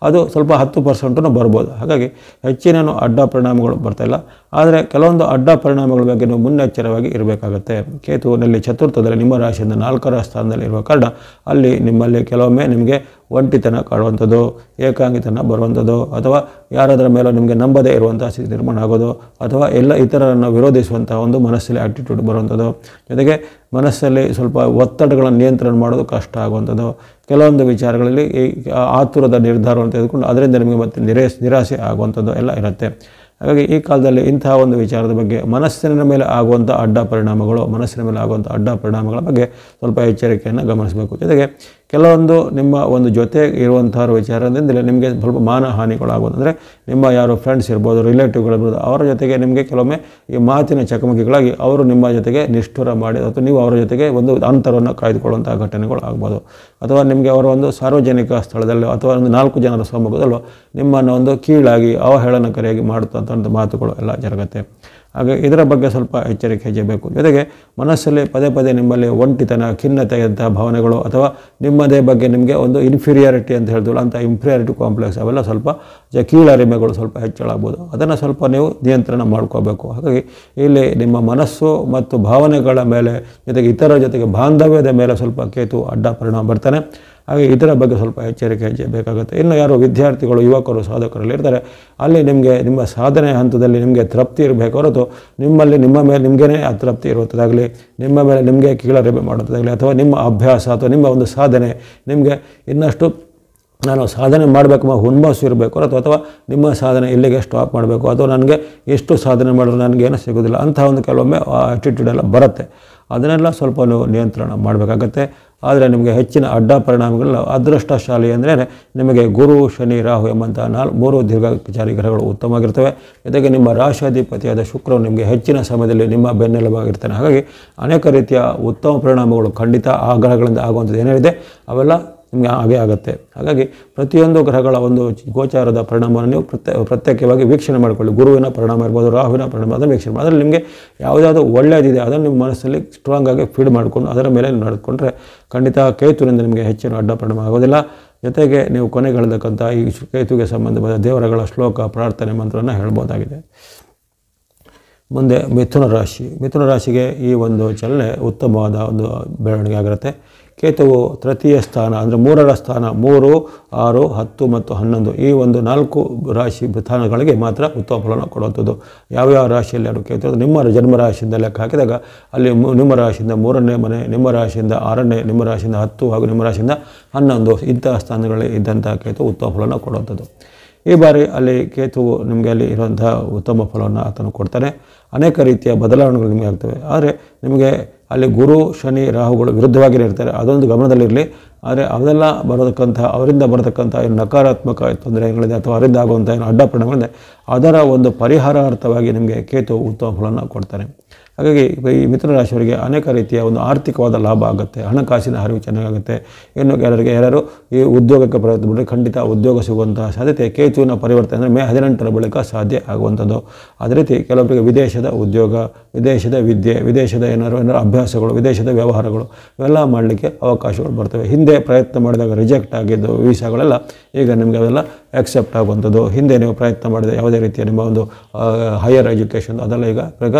ಅದು ಸ್ವಲ್ಪ 10% ಬರ್ಬೋದು. ಹಾಗಾಗಿ ಹೆಚ್ಚಿನ ಅಡ್ಡ ಪರಿಣಾಮಗಳು ಬರ್ತಾಯಿಲ್ಲ. ಆದರೆ ಕೆಲವೊಂದು ಅಡ್ಡ ಪರಿಣಾಮಗಳ ಬಗ್ಗೆ ನೀವು ಮುನ್ನೆಚ್ಚರವಾಗಿ ಇರಬೇಕಾಗತ್ತೆ. ಕೇತುವಿನಲ್ಲಿ ಚತುರ್ಥದಲ್ಲಿ ನಿಮ್ಮ ರಾಶಿಯಿಂದ 4ರ ಸ್ಥಾನದಲ್ಲಿ ಇರುವ ಕಾರಣ ಅಲ್ಲಿ ನಿಮ್ಮಲ್ಲಿ ಕೆಲವೊಮ್ಮೆ ನಿಮಗೆ ಒಂಟಿತನ ಕಾಡುವಂಥದ್ದು, ಏಕಾಂಗಿತನ ಬರುವಂಥದ್ದು, ಅಥವಾ ಯಾರಾದರ ಮೇಲೆ ನಿಮಗೆ ನಂಬದೇ ಇರುವಂಥ ಸ್ಥಿತಿ ನಿರ್ಮಾಣ ಆಗೋದು, ಅಥವಾ ಎಲ್ಲ ಇತರರನ್ನು ವಿರೋಧಿಸುವಂಥ ಒಂದು ಮನಸ್ಸಲ್ಲಿ ಆ್ಯಟಿಟ್ಯೂಡ್ ಬರುವಂಥದ್ದು, ಜೊತೆಗೆ ಮನಸ್ಸಲ್ಲಿ ಸ್ವಲ್ಪ ಒತ್ತಡಗಳನ್ನು ನಿಯಂತ್ರಣ ಮಾಡೋದು ಕಷ್ಟ ಆಗುವಂಥದ್ದು, ಕೆಲವೊಂದು ವಿಚಾರಗಳಲ್ಲಿ ಈ ಆತುರದ ನಿರ್ಧಾರವನ್ನು ತೆಗೆದುಕೊಂಡು ಅದರಿಂದ ನಿಮಗೆ ಮತ್ತೆ ನಿರಾಸೆ ಆಗುವಂಥದ್ದು ಎಲ್ಲ ಇರುತ್ತೆ. ಹಾಗಾಗಿ ಈ ಕಾಲದಲ್ಲಿ ಇಂತಹ ಒಂದು ವಿಚಾರದ ಬಗ್ಗೆ ಮನಸ್ಸಿನ ಮೇಲೆ ಆಗುವಂಥ ಅಡ್ಡ ಪರಿಣಾಮಗಳ ಬಗ್ಗೆ ಸ್ವಲ್ಪ ಎಚ್ಚರಿಕೆಯನ್ನು ಗಮನಿಸಬೇಕು. ಜೊತೆಗೆ ಕೆಲವೊಂದು ನಿಮ್ಮ ಒಂದು ಜೊತೆ ಇರುವಂಥ ವಿಚಾರದಿಂದಲೇ ನಿಮಗೆ ಸ್ವಲ್ಪ ಮಾನಹಾನಿಗಳಾಗೋದು. ಅಂದರೆ ನಿಮ್ಮ ಯಾರು ಫ್ರೆಂಡ್ಸ್ ಇರ್ಬೋದು, ರಿಲೇಟಿವ್ಗಳಿರ್ಬೋದು, ಅವರ ಜೊತೆಗೆ ನಿಮಗೆ ಕೆಲವೊಮ್ಮೆ ಈ ಮಾತಿನ ಚಕಮಕಿಗಳಾಗಿ ಅವರು ನಿಮ್ಮ ಜೊತೆಗೆ ನಿಷ್ಠುರ ಮಾಡಿ ಅಥವಾ ನೀವು ಅವರ ಜೊತೆಗೆ ಒಂದು ಅಂತರವನ್ನು ಕಾಯ್ದುಕೊಳ್ಳುವಂಥ ಘಟನೆಗಳು ಆಗ್ಬೋದು. ಅಥವಾ ನಿಮಗೆ ಅವರ ಒಂದು ಸಾರ್ವಜನಿಕ ಸ್ಥಳದಲ್ಲೋ ಅಥವಾ ಒಂದು 4 ಜನರ ಸಮ್ಮುಖದಲ್ಲೋ ನಿಮ್ಮನ್ನು ಒಂದು ಕೀಳಾಗಿ ಅವಹೇಳನಕಾರಿಯಾಗಿ ಮಾಡುತ್ತಂಥ ಮಾತುಗಳು ಎಲ್ಲ ಜರುಗುತ್ತೆ. ಹಾಗೆ ಇದರ ಬಗ್ಗೆ ಸ್ವಲ್ಪ ಎಚ್ಚರಿಕೆ ಹೆಜ್ಜೆಬೇಕು. ಜೊತೆಗೆ ಮನಸ್ಸಲ್ಲಿ ಪದೇ ಪದೇ ನಿಮ್ಮಲ್ಲಿ ಒಂಟಿತನ, ಖಿನ್ನತೆಯಂತಹ ಭಾವನೆಗಳು ಅಥವಾ ನಿಮ್ಮದೇ ಬಗ್ಗೆ ನಿಮಗೆ ಒಂದು ಇನ್ಫೀರಿಯಾರಿಟಿ ಅಂತ ಹೇಳ್ತೀವಲ್ಲ ಅಂಥ ಇನ್ಫೀರಿಯಾರಿಟಿ ಕಾಂಪ್ಲೆಕ್ಸ್ ಅವೆಲ್ಲ ಸ್ವಲ್ಪ ಕೀಳರಿಮೆಗಳು ಸ್ವಲ್ಪ ಹೆಚ್ಚಳಾಗ್ಬೋದು. ಅದನ್ನು ಸ್ವಲ್ಪ ನೀವು ನಿಯಂತ್ರಣ ಮಾಡ್ಕೋಬೇಕು. ಹಾಗಾಗಿ ಇಲ್ಲಿ ನಿಮ್ಮ ಮನಸ್ಸು ಮತ್ತು ಭಾವನೆಗಳ ಮೇಲೆ ಜೊತೆಗೆ ಇತರರ ಜೊತೆಗೆ ಬಾಂಧವ್ಯದ ಮೇಲೆ ಸ್ವಲ್ಪ ಕೇತು ಅಡ್ಡ ಪರಿಣಾಮ ಬರ್ತಾನೆ. ಹಾಗೆ ಇದರ ಬಗ್ಗೆ ಸ್ವಲ್ಪ ಎಚ್ಚರಿಕೆ ಹೆಜ್ಜೆ ಬೇಕಾಗುತ್ತೆ. ಇನ್ನು ಯಾರು ವಿದ್ಯಾರ್ಥಿಗಳು, ಯುವಕರು, ಸಾಧಕರಲ್ಲಿ ಇರ್ತಾರೆ ಅಲ್ಲಿ ನಿಮಗೆ ನಿಮ್ಮ ಸಾಧನೆ ಹಂತದಲ್ಲಿ ನಿಮಗೆ ತೃಪ್ತಿ ಇರಬೇಕು ಹೊರತು ನಿಮ್ಮ ಮೇಲೆ ನಿಮಗೇ ಅತೃಪ್ತಿ ಇರುವಂಥದ್ದಾಗಲಿ, ನಿಮ್ಮ ಮೇಲೆ ನಿಮಗೆ ಕೀಳರಿಮೆ ಮಾಡುವಂಥದ್ದಾಗಲಿ, ಅಥವಾ ನಿಮ್ಮ ಅಭ್ಯಾಸ ಅಥವಾ ನಿಮ್ಮ ಒಂದು ಸಾಧನೆ ನಿಮಗೆ ಇನ್ನಷ್ಟು ನಾನು ಸಾಧನೆ ಮಾಡಬೇಕು ಹುಮ್ಮಸ್ಸು ಇರಬೇಕು ಅಥವಾ ನಿಮ್ಮ ಸಾಧನೆ ಇಲ್ಲಿಗೆ ಸ್ಟಾಪ್ ಮಾಡಬೇಕು ಅಥವಾ ನನಗೆ ಎಷ್ಟು ಸಾಧನೆ ಮಾಡಿದ್ರೆ ನನಗೇನು ಸಿಗೋದಿಲ್ಲ ಅಂಥ ಒಂದು ಕೆಲವೊಮ್ಮೆ ಆ್ಯಟಿಟ್ಯೂಡ್ ಎಲ್ಲ ಬರುತ್ತೆ. ಅದನ್ನೆಲ್ಲ ಸ್ವಲ್ಪ ನೀವು ನಿಯಂತ್ರಣ ಮಾಡಬೇಕಾಗತ್ತೆ. ಆದರೆ ನಿಮಗೆ ಹೆಚ್ಚಿನ ಅಡ್ಡ ಪರಿಣಾಮಗಳು ಅದೃಷ್ಟಶಾಲಿ ಅಂದರೆ ನಿಮಗೆ ಗುರು, ಶನಿ, ರಾಹು ಎಂಬಂಥ 3 ದೀರ್ಘಚಾರಿ ಗ್ರಹಗಳು ಉತ್ತಮವಾಗಿರ್ತವೆ. ಜೊತೆಗೆ ನಿಮ್ಮ ರಾಶಿಯಾಧಿಪತಿಯಾದ ಶುಕ್ರನು ನಿಮಗೆ ಹೆಚ್ಚಿನ ಸಮಯದಲ್ಲಿ ನಿಮ್ಮ ಬೆನ್ನೆಲುಬಾಗಿರ್ತಾನೆ. ಹಾಗಾಗಿ ಅನೇಕ ರೀತಿಯ ಉತ್ತಮ ಪರಿಣಾಮಗಳು ಖಂಡಿತ ಆ ಗ್ರಹಗಳಿಂದ ಆಗುವಂಥದ್ದು ಏನೇನಿದೆ ಅವೆಲ್ಲ ನಿಮಗೆ ಹಾಗೆ ಆಗುತ್ತೆ. ಹಾಗಾಗಿ ಪ್ರತಿಯೊಂದು ಗ್ರಹಗಳ ಒಂದು ಗೋಚಾರದ ಪರಿಣಾಮವನ್ನು ನೀವು ಪ್ರತ್ಯೇಕವಾಗಿ ವೀಕ್ಷಣೆ ಮಾಡಿಕೊಳ್ಳಿ. ಗುರುವಿನ ಪರಿಣಾಮ ಇರ್ಬೋದು, ರಾಹುವಿನ ಪರಿಣಾಮ, ಅದನ್ನು ವೀಕ್ಷಣೆ ಮಾಡಿ ಅದರಲ್ಲಿ ನಿಮಗೆ ಯಾವುದಾದ್ರು ಒಳ್ಳೆಯದಿದೆ ಅದನ್ನು ನಿಮ್ಮ ಮನಸ್ಸಲ್ಲಿ ಸ್ಟ್ರಾಂಗಾಗಿ ಫೀಡ್ ಮಾಡಿಕೊಂಡು ಅದರ ಮೇಲೆ ನಡೆದುಕೊಂಡ್ರೆ ಖಂಡಿತ ಕೇತುವಿನಿಂದ ನಿಮಗೆ ಹೆಚ್ಚಿನ ಅಡ್ಡ ಪರಿಣಾಮ ಆಗೋದಿಲ್ಲ. ಜೊತೆಗೆ ನೀವು ಕೊನೆಗೆ ಹೇಳತಕ್ಕಂಥ ಈ ಕೇತುವಿಗೆ ಸಂಬಂಧವಾದ ದೇವರುಗಳ ಶ್ಲೋಕ, ಪ್ರಾರ್ಥನೆ, ಮಂತ್ರವನ್ನು ಹೇಳ್ಬೋದಾಗಿದೆ. ಮುಂದೆ ಮಿಥುನ ರಾಶಿಗೆ ಈ ಒಂದು ಚಲನೆ ಉತ್ತಮವಾದ ಒಂದು ಬೆಳವಣಿಗೆ ಆಗಿರುತ್ತೆ. ಕೇತುವು ತೃತೀಯ ಸ್ಥಾನ ಅಂದರೆ 3ರ ಸ್ಥಾನ 3, 6, 10 ಮತ್ತು 11 ಈ ಒಂದು 4 ರಾಶಿ ಸ್ಥಾನಗಳಿಗೆ ಮಾತ್ರ ಉತ್ತಮ ಫಲವನ್ನು ಕೊಡುವಂಥದ್ದು. ಯಾವ್ಯಾವ ರಾಶಿಯಲ್ಲಿ ಅದು ಕೇತು ನಿಮ್ಮ ಜನ್ಮ ರಾಶಿಯಿಂದ ಲೆಕ್ಕ ಹಾಕಿದಾಗ ಅಲ್ಲಿ ನಿಮ್ಮ ರಾಶಿಯಿಂದ 3ನೇ ಮನೆ, ನಿಮ್ಮ ರಾಶಿಯಿಂದ 6ನೇ, ನಿಮ್ಮ ರಾಶಿಯಿಂದ 10 ಹಾಗೂ ನಿಮ್ಮ ರಾಶಿಯಿಂದ 11 ಇಂತಹ ಸ್ಥಾನಗಳಲ್ಲಿ ಇದ್ದಂಥ ಕೇತು ಉತ್ತಮ ಫಲವನ್ನು ಕೊಡುವಂಥದ್ದು. ಈ ಬಾರಿ ಅಲ್ಲಿ ಕೇತುವು ನಿಮಗೆ ಅಲ್ಲಿ ಇರುವಂತಹ ಉತ್ತಮ ಫಲವನ್ನು ಆತನು ಕೊಡ್ತಾನೆ. ಅನೇಕ ರೀತಿಯ ಬದಲಾವಣೆಗಳು ನಿಮಗೆ ಆಗ್ತವೆ. ಆದರೆ ನಿಮಗೆ ಅಲ್ಲಿ ಗುರು, ಶನಿ, ರಾಹುಗಳು ವಿರುದ್ಧವಾಗಿಯೇ ಇರ್ತಾರೆ, ಅದೊಂದು ಗಮನದಲ್ಲಿರಲಿ. ಆದರೆ ಅವೆಲ್ಲ ಅವರಿಂದ ಬರತಕ್ಕಂಥ ಏನು ನಕಾರಾತ್ಮಕ ತೊಂದರೆಗಳಿದೆ ಅಥವಾ ಅವರಿಂದ ಆಗುವಂಥ ಏನು ಅಡ್ಡ ಪರಿಣಾಮಗಳಿದೆ ಅದರ ಒಂದು ಪರಿಹಾರಾರ್ಥವಾಗಿ ನಿಮಗೆ ಕೇತು ಉತ್ತಮ ಫಲವನ್ನು ಕೊಡ್ತಾನೆ. ಹಾಗಾಗಿ ಈ ಮಿಥುನ ರಾಶಿಯವರಿಗೆ ಅನೇಕ ರೀತಿಯ ಒಂದು ಆರ್ಥಿಕವಾದ ಲಾಭ ಆಗುತ್ತೆ, ಹಣಕಾಸಿನ ಹರಿವು ಚೆನ್ನಾಗುತ್ತೆ. ಇನ್ನು ಯಾರು ಈ ಉದ್ಯೋಗಕ್ಕೆ ಪ್ರಯತ್ನ ಬಿಟ್ಟರೆ ಖಂಡಿತ ಉದ್ಯೋಗ ಸಿಗುವಂತಹ ಸಾಧ್ಯತೆ ಕೇತುವಿನ ಪರಿವರ್ತನೆ ಅಂದರೆ ಮೇ 18ರ ಬಳಿಕ ಸಾಧ್ಯ ಆಗುವಂಥದ್ದು. ಅದೇ ರೀತಿ ಕೆಲವೊಬ್ಬರಿಗೆ ವಿದೇಶದ ಉದ್ಯೋಗ, ವಿದೇಶದ ವಿದ್ಯೆ, ವಿದೇಶದ ಏನಾರು ಅಭ್ಯಾಸಗಳು, ವಿದೇಶದ ವ್ಯವಹಾರಗಳು ಇವೆಲ್ಲ ಮಾಡಲಿಕ್ಕೆ ಅವಕಾಶಗಳು ಬರ್ತವೆ. ಹಿಂದೆ ಪ್ರಯತ್ನ ಮಾಡಿದಾಗ ರಿಜೆಕ್ಟ್ ಆಗಿದ್ದು ವೀಸಾಗಳೆಲ್ಲ ಈಗ ನಿಮಗೆ ಅವೆಲ್ಲ ಆಕ್ಸೆಪ್ಟ್ ಆಗುವಂಥದ್ದು. ಹಿಂದೆ ನೀವು ಪ್ರಯತ್ನ ಮಾಡಿದ ಯಾವುದೇ ರೀತಿಯ ನಿಮ್ಮ ಒಂದು ಹೈಯರ್ ಎಜುಕೇಷನ್ ಅದೆಲ್ಲ ಈಗ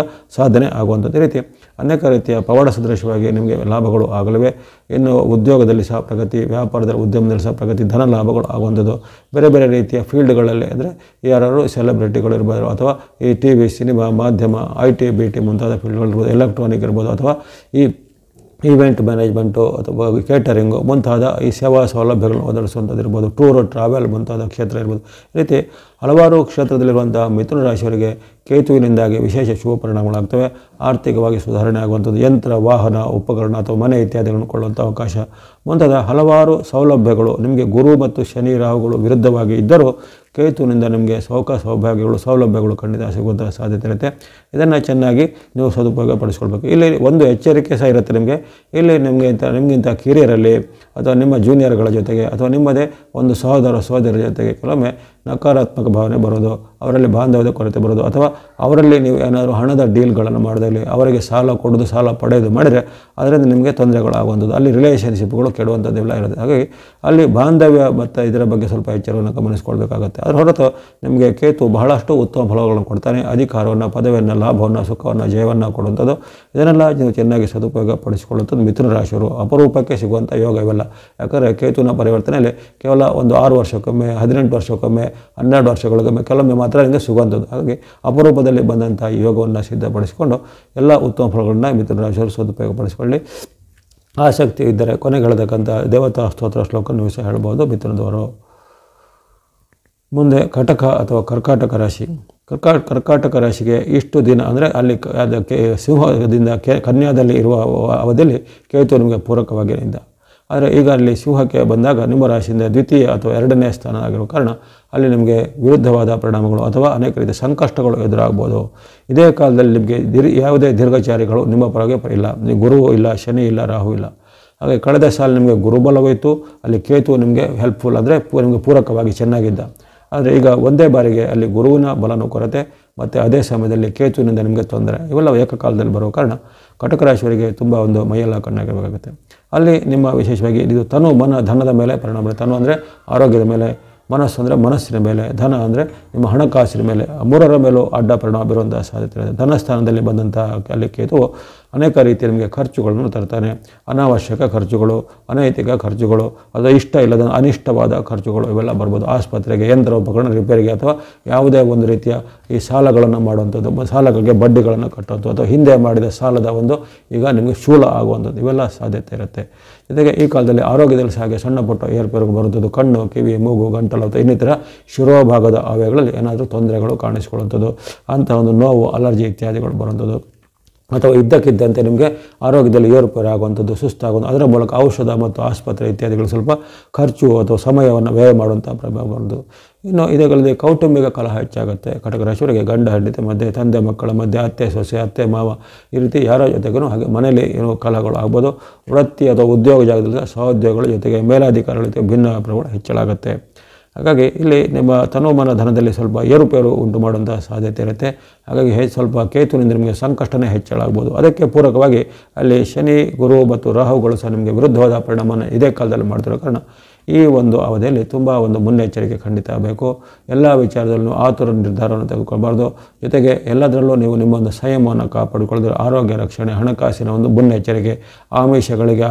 ಸಾಧನೆ ಆಗುವಂಥದ್ದು. ಆಗುವಂಥದ್ದು. ಈ ರೀತಿ ಅನೇಕ ರೀತಿಯ ಪವಾಡ ಸದೃಶವಾಗಿ ನಿಮಗೆ ಲಾಭಗಳು ಆಗಲಿವೆ. ಇನ್ನು ಉದ್ಯೋಗದಲ್ಲಿ ಸಹ ಪ್ರಗತಿ, ವ್ಯಾಪಾರದಲ್ಲಿ ಉದ್ಯಮದಲ್ಲಿ ಸಹ ಪ್ರಗತಿ, ಧನ ಲಾಭಗಳು ಆಗುವಂಥದ್ದು. ಬೇರೆ ಬೇರೆ ರೀತಿಯ ಫೀಲ್ಡ್ಗಳಲ್ಲಿ ಅಂದರೆ ಯಾರು ಸೆಲೆಬ್ರಿಟಿಗಳು ಇರ್ಬೋದು, ಅಥವಾ ಈ TV, ಸಿನಿಮಾ, ಮಾಧ್ಯಮ, IT, BT ಮುಂತಾದ ಫೀಲ್ಡ್ಗಳು ಇರ್ಬೋದು, ಎಲೆಕ್ಟ್ರಾನಿಕ್ ಇರ್ಬೋದು, ಅಥವಾ ಈ ಈವೆಂಟ್ ಮ್ಯಾನೇಜ್ಮೆಂಟು ಅಥವಾ ಕೇಟರಿಂಗು ಮುಂತಾದ ಈ ಸೇವಾ ಸೌಲಭ್ಯಗಳನ್ನು ಒದಗಿಸುವಂಥದ್ದು ಇರ್ಬೋದು, ಟೂರು ಟ್ರಾವೆಲ್ ಮುಂತಾದ ಕ್ಷೇತ್ರ ಇರ್ಬೋದು. ಈ ರೀತಿ ಹಲವಾರು ಕ್ಷೇತ್ರದಲ್ಲಿರುವಂಥ ಮಿಥುನ ರಾಶಿಯವರಿಗೆ ಕೇತುವಿನಿಂದಾಗಿ ವಿಶೇಷ ಶುಭ ಪರಿಣಾಮಗಳಾಗ್ತವೆ. ಆರ್ಥಿಕವಾಗಿ ಸುಧಾರಣೆ ಆಗುವಂಥದ್ದು, ಯಂತ್ರ, ವಾಹನ, ಉಪಕರಣ ಅಥವಾ ಮನೆ ಇತ್ಯಾದಿಗಳನ್ನು ಕೊಳ್ಳುವಂಥ ಅವಕಾಶ ಮುಂತಾದ ಹಲವಾರು ಸೌಲಭ್ಯಗಳು ನಿಮಗೆ ಗುರು ಮತ್ತು ಶನಿ ರಾಹುಗಳು ವಿರುದ್ಧವಾಗಿ ಇದ್ದರೂ ಕೇತುವಿನಿಂದ ನಿಮಗೆ ಸೌಭಾಗ್ಯಗಳು, ಸೌಲಭ್ಯಗಳು ಖಂಡಿತ ಸಿಗುವಂಥ ಸಾಧ್ಯತೆ ಇರುತ್ತೆ. ಇದನ್ನು ಚೆನ್ನಾಗಿ ನೀವು ಸದುಪಯೋಗ ಪಡಿಸ್ಕೊಳ್ಬೇಕು. ಇಲ್ಲಿ ಒಂದು ಎಚ್ಚರಿಕೆ ಸಹ ಇರುತ್ತೆ ನಿಮಗೆ. ಇಲ್ಲಿ ನಿಮಗಿಂತ ಕಿರಿಯರಲ್ಲಿ ಅಥವಾ ನಿಮ್ಮ ಜೂನಿಯರ್ಗಳ ಜೊತೆಗೆ ಅಥವಾ ನಿಮ್ಮದೇ ಒಂದು ಸಹೋದರರ ಜೊತೆಗೆ ಕೆಲವೊಮ್ಮೆ ನಕಾರಾತ್ಮಕ ಭಾವನೆ ಬರೋದು, ಅವರಲ್ಲಿ ಬಾಂಧವ್ಯದ ಕೊರತೆ ಬರೋದು, ಅಥವಾ ಅವರಲ್ಲಿ ನೀವು ಏನಾದರೂ ಹಣದ ಡೀಲ್ಗಳನ್ನು ಮಾಡೋದಲ್ಲಿ ಅವರಿಗೆ ಸಾಲ ಕೊಡೋದು, ಸಾಲ ಪಡೆಯೋದು ಮಾಡಿದರೆ ಅದರಿಂದ ನಿಮಗೆ ತೊಂದರೆಗಳಾಗುವಂಥದ್ದು, ಅಲ್ಲಿ ರಿಲೇಷನ್ಶಿಪ್ಗಳು ಕೆಡುವಂಥದ್ದೆಲ್ಲ ಇರುತ್ತೆ. ಹಾಗಾಗಿ ಅಲ್ಲಿ ಬಾಂಧವ್ಯ ಮತ್ತು ಇದರ ಬಗ್ಗೆ ಸ್ವಲ್ಪ ಎಚ್ಚರವನ್ನು ಗಮನಿಸ್ಕೊಳ್ಬೇಕಾಗುತ್ತೆ. ಅದರ ಹೊರತು ನಿಮಗೆ ಕೇತು ಬಹಳಷ್ಟು ಉತ್ತಮ ಫಲಗಳನ್ನು ಕೊಡ್ತಾನೆ. ಅಧಿಕಾರವನ್ನು, ಪದವಿಯನ್ನು, ಲಾಭವನ್ನು, ಸುಖವನ್ನು, ಜಯವನ್ನು ಕೊಡುವಂಥದ್ದು. ಇದನ್ನೆಲ್ಲ ನೀವು ಚೆನ್ನಾಗಿ ಸದುಪಯೋಗ ಪಡಿಸಿಕೊಳ್ಳುವಂಥದ್ದು ಮಿಥುನ ರಾಶಿಯವರು. ಅಪರೂಪಕ್ಕೆ ಸಿಗುವಂಥ ಯೋಗ ಇವೆಲ್ಲ. ಯಾಕಂದರೆ ಕೇತುವಿನ ಪರಿವರ್ತನೆಯಲ್ಲಿ ಕೇವಲ ಒಂದು 6 ವರ್ಷಕ್ಕೊಮ್ಮೆ, 18 ವರ್ಷಕ್ಕೊಮ್ಮೆ, 12 ವರ್ಷಗಳಿಗೊಮ್ಮೆ ಕೆಲವೊಮ್ಮೆ ಮಾತ್ರ ನಿಮಗೆ ಸಿಗುವಂಥದ್ದು. ಹಾಗಾಗಿ ಅಪರೂಪದಲ್ಲಿ ಬಂದಂಥ ಯೋಗವನ್ನು ಸಿದ್ಧಪಡಿಸಿಕೊಂಡು ಎಲ್ಲ ಉತ್ತಮ ಫಲಗಳನ್ನು ಮಿಥುನ ರಾಶಿಯವರು ಸದುಪಯೋಗ ಪಡಿಸಿಕೊಳ್ಳಿ. ಆಸಕ್ತಿ ಇದ್ದರೆ ಕೊನೆಗೆ ಹೇಳತಕ್ಕಂಥ ದೇವತಾ ಸ್ತೋತ್ರ ಶ್ಲೋಕ ನೀವು ಸಹ ಹೇಳ್ಬೋದು ಮಿಥುನದವರು. ಮುಂದೆ ಕಟಕ ಅಥವಾ ಕರ್ಕಾಟಕ ರಾಶಿ. ಕರ್ಕಾಟಕ ರಾಶಿಗೆ ಇಷ್ಟು ದಿನ ಅಂದರೆ ಅಲ್ಲಿ ಅದಕ್ಕೆ ಸಿಂಹದಿಂದ ಕನ್ಯಾದಲ್ಲಿ ಇರುವ ಅವಧಿಯಲ್ಲಿ ಕೇತು ನಿಮಗೆ ಪೂರಕವಾಗಿರಿಂದ. ಆದರೆ ಈಗ ಅಲ್ಲಿ ಸಿಂಹಕ್ಕೆ ಬಂದಾಗ ನಿಮ್ಮ ರಾಶಿಯಿಂದ ದ್ವಿತೀಯ ಅಥವಾ 2ನೇ ಸ್ಥಾನ ಆಗಿರುವ ಕಾರಣ ಅಲ್ಲಿ ನಿಮಗೆ ವಿರುದ್ಧವಾದ ಪರಿಣಾಮಗಳು ಅಥವಾ ಅನೇಕ ರೀತಿಯ ಸಂಕಷ್ಟಗಳು ಎದುರಾಗ್ಬೋದು. ಇದೇ ಕಾಲದಲ್ಲಿ ನಿಮಗೆ ಯಾವುದೇ ದೀರ್ಘಚಾರಿಗಳು ನಿಮ್ಮ ಪರವಾಗಿ ಇಲ್ಲ. ಗುರು ಇಲ್ಲ, ಶನಿ ಇಲ್ಲ, ರಾಹು ಇಲ್ಲ. ಹಾಗೆ ಕಳೆದ ಸಾಲ ನಿಮಗೆ ಗುರುಬಲವಿತ್ತು, ಅಲ್ಲಿ ಕೇತು ನಿಮಗೆ ಹೆಲ್ಪ್ಫುಲ್ ಅಂದರೆ ನಿಮಗೆ ಪೂರಕವಾಗಿ ಚೆನ್ನಾಗಿದ್ದ. ಆದರೆ ಈಗ ಒಂದೇ ಬಾರಿಗೆ ಅಲ್ಲಿ ಗುರುವಿನ ಬಲನ ಕೊರತೆ ಮತ್ತು ಅದೇ ಸಮಯದಲ್ಲಿ ಕೇತುವಿನಿಂದ ನಿಮಗೆ ತೊಂದರೆ, ಇವೆಲ್ಲ ಏಕಕಾಲದಲ್ಲಿ ಬರುವ ಕಾರಣ ಕಟಕ ರಾಶಿಯವರಿಗೆ ತುಂಬ ಒಂದು ಮೈಯೆಲ್ಲ ಕಣ್ಣಾಗಿರಬೇಕಾಗುತ್ತೆ. ಅಲ್ಲಿ ನಿಮ್ಮ ವಿಶೇಷವಾಗಿ ಇದು ತನು, ಮನ, ಧನದ ಮೇಲೆ ಪರಿಣಾಮ. ತನು ಅಂದರೆ ಆರೋಗ್ಯದ ಮೇಲೆ, ಮನಸ್ಸು ಅಂದರೆ ಮನಸ್ಸಿನ ಮೇಲೆ, ಧನ ಅಂದರೆ ನಿಮ್ಮ ಹಣಕಾಸಿನ ಮೇಲೆ, 3ರ ಮೇಲೂ ಅಡ್ಡ ಪರಿಣಾಮ ಬೀರುವಂಥ ಸಾಧ್ಯತೆ ಇದೆ. ಧನಸ್ಥಾನದಲ್ಲಿ ಬಂದಂಥ ಅಲ್ಲಿ ಕೇತು ಅನೇಕ ರೀತಿಯ ನಿಮಗೆ ಖರ್ಚುಗಳನ್ನು ತರ್ತಾನೆ. ಅನಾವಶ್ಯಕ ಖರ್ಚುಗಳು, ಅನೈತಿಕ ಖರ್ಚುಗಳು, ಅದು ಇಷ್ಟ ಇಲ್ಲದ ಅನಿಷ್ಟವಾದ ಖರ್ಚುಗಳು ಇವೆಲ್ಲ ಬರ್ಬೋದು. ಆಸ್ಪತ್ರೆಗೆ, ಯಂತ್ರ ಉಪಕರಣ ರಿಪೇರಿಗೆ, ಅಥವಾ ಯಾವುದೇ ಒಂದು ರೀತಿಯ ಈ ಸಾಲಗಳನ್ನು ಮಾಡುವಂಥದ್ದು, ಸಾಲಗಳಿಗೆ ಬಡ್ಡಿಗಳನ್ನು ಕಟ್ಟುವಂಥದ್ದು, ಅಥವಾ ಹಿಂದೆ ಮಾಡಿದ ಸಾಲದ ಒಂದು ಈಗ ನಿಮಗೆ ಶೂಲ ಆಗುವಂಥದ್ದು, ಇವೆಲ್ಲ ಸಾಧ್ಯತೆ ಇರುತ್ತೆ. ಜೊತೆಗೆ ಈ ಕಾಲದಲ್ಲಿ ಆರೋಗ್ಯದಲ್ಲಿ ಸಹ ಹಾಗೆ ಸಣ್ಣ ಪುಟ್ಟ ಏರ್ಪೇರುಗಳು ಬರುವಂಥದ್ದು, ಕಣ್ಣು, ಕಿವಿ, ಮೂಗು, ಗಂಟಲು ಅಥವಾ ಇನ್ನಿತರ ಶಿರೋಭಾಗದ ಅವಯಗಳಲ್ಲಿ ಏನಾದರೂ ತೊಂದರೆಗಳು ಕಾಣಿಸಿಕೊಳ್ಳುವಂಥದ್ದು, ಅಂಥ ಒಂದು ನೋವು, ಅಲರ್ಜಿ ಇತ್ಯಾದಿಗಳು ಬರುವಂಥದ್ದು, ಅಥವಾ ಇದ್ದಕ್ಕಿದ್ದಂತೆ ನಿಮಗೆ ಆರೋಗ್ಯದಲ್ಲಿ ಏರುಪೇರು ಆಗುವಂಥದ್ದು, ಸುಸ್ತಾಗುವಂಥ, ಅದರ ಮೂಲಕ ಔಷಧ ಮತ್ತು ಆಸ್ಪತ್ರೆ ಇತ್ಯಾದಿಗಳು ಸ್ವಲ್ಪ ಖರ್ಚು ಅಥವಾ ಸಮಯವನ್ನು ವ್ಯಯ ಮಾಡುವಂಥ ಪ್ರಭಾವ ಬರೋದು. ಇನ್ನು ಇದಲ್ಲದೆ ಕೌಟುಂಬಿಕ ಕಲಹ ಹೆಚ್ಚಾಗುತ್ತೆ. ಕಟಕ ರಾಶಿಯವರಿಗೆ ಗಂಡ ಹೆಂಡತಿ ಮಧ್ಯೆ, ತಂದೆ ಮಕ್ಕಳ ಮಧ್ಯೆ, ಅತ್ತೆ ಸೊಸೆ, ಅತ್ತೆ ಮಾವ, ಈ ರೀತಿ ಯಾರ ಜೊತೆಗೂ ಹಾಗೆ ಮನೆಯಲ್ಲಿ ಏನೋ ಕಲಹಗಳು ಆಗ್ಬೋದು. ವೃತ್ತಿ ಅಥವಾ ಉದ್ಯೋಗ ಜಾಗದಲ್ಲಿ ಸಹೋದ್ಯೋಗಿಗಳ ಜೊತೆಗೆ ಮೇಲಾಧಿಕಾರಿಗಳ ಜೊತೆಗೆ ಭಿನ್ನಾಭಿಪ್ರಾಯಗಳು ಹೆಚ್ಚಳಾಗುತ್ತೆ. ಹಾಗಾಗಿ ಇಲ್ಲಿ ನಿಮ್ಮ ತನುಮನ ಧನದಲ್ಲಿ ಸ್ವಲ್ಪ ಏರುಪೇರು ಉಂಟು ಮಾಡುವಂಥ ಸಾಧ್ಯತೆ ಇರುತ್ತೆ. ಹಾಗಾಗಿ ಸ್ವಲ್ಪ ಕೇತುವಿನಿಂದ ನಿಮಗೆ ಸಂಕಷ್ಟನೇ ಹೆಚ್ಚಳಾಗ್ಬೋದು. ಅದಕ್ಕೆ ಪೂರಕವಾಗಿ ಅಲ್ಲಿ ಶನಿ, ಗುರು ಮತ್ತು ರಾಹುಗಳು ಸಹ ನಿಮಗೆ ವಿರುದ್ಧವಾದ ಪರಿಣಾಮವನ್ನು ಇದೇ ಕಾಲದಲ್ಲಿ ಮಾಡ್ತಿರೋ ಕಾರಣ ಈ ಒಂದು ಅವಧಿಯಲ್ಲಿ ತುಂಬ ಒಂದು ಮುನ್ನೆಚ್ಚರಿಕೆ ಖಂಡಿತ ಬೇಕು. ಎಲ್ಲ ವಿಚಾರದಲ್ಲೂ ಆತುರ ನಿರ್ಧಾರವನ್ನು ತೆಗೆದುಕೊಳ್ಬಾರ್ದು. ಜೊತೆಗೆ ಎಲ್ಲದರಲ್ಲೂ ನೀವು ನಿಮ್ಮ ಒಂದು ಸಂಯಮವನ್ನು ಕಾಪಾಡಿಕೊಳ್ಳೋದ್ರ ಆರೋಗ್ಯ ರಕ್ಷಣೆ, ಹಣಕಾಸಿನ ಒಂದು ಮುನ್ನೆಚ್ಚರಿಕೆ, ಆಮಿಷಗಳಿಗೆ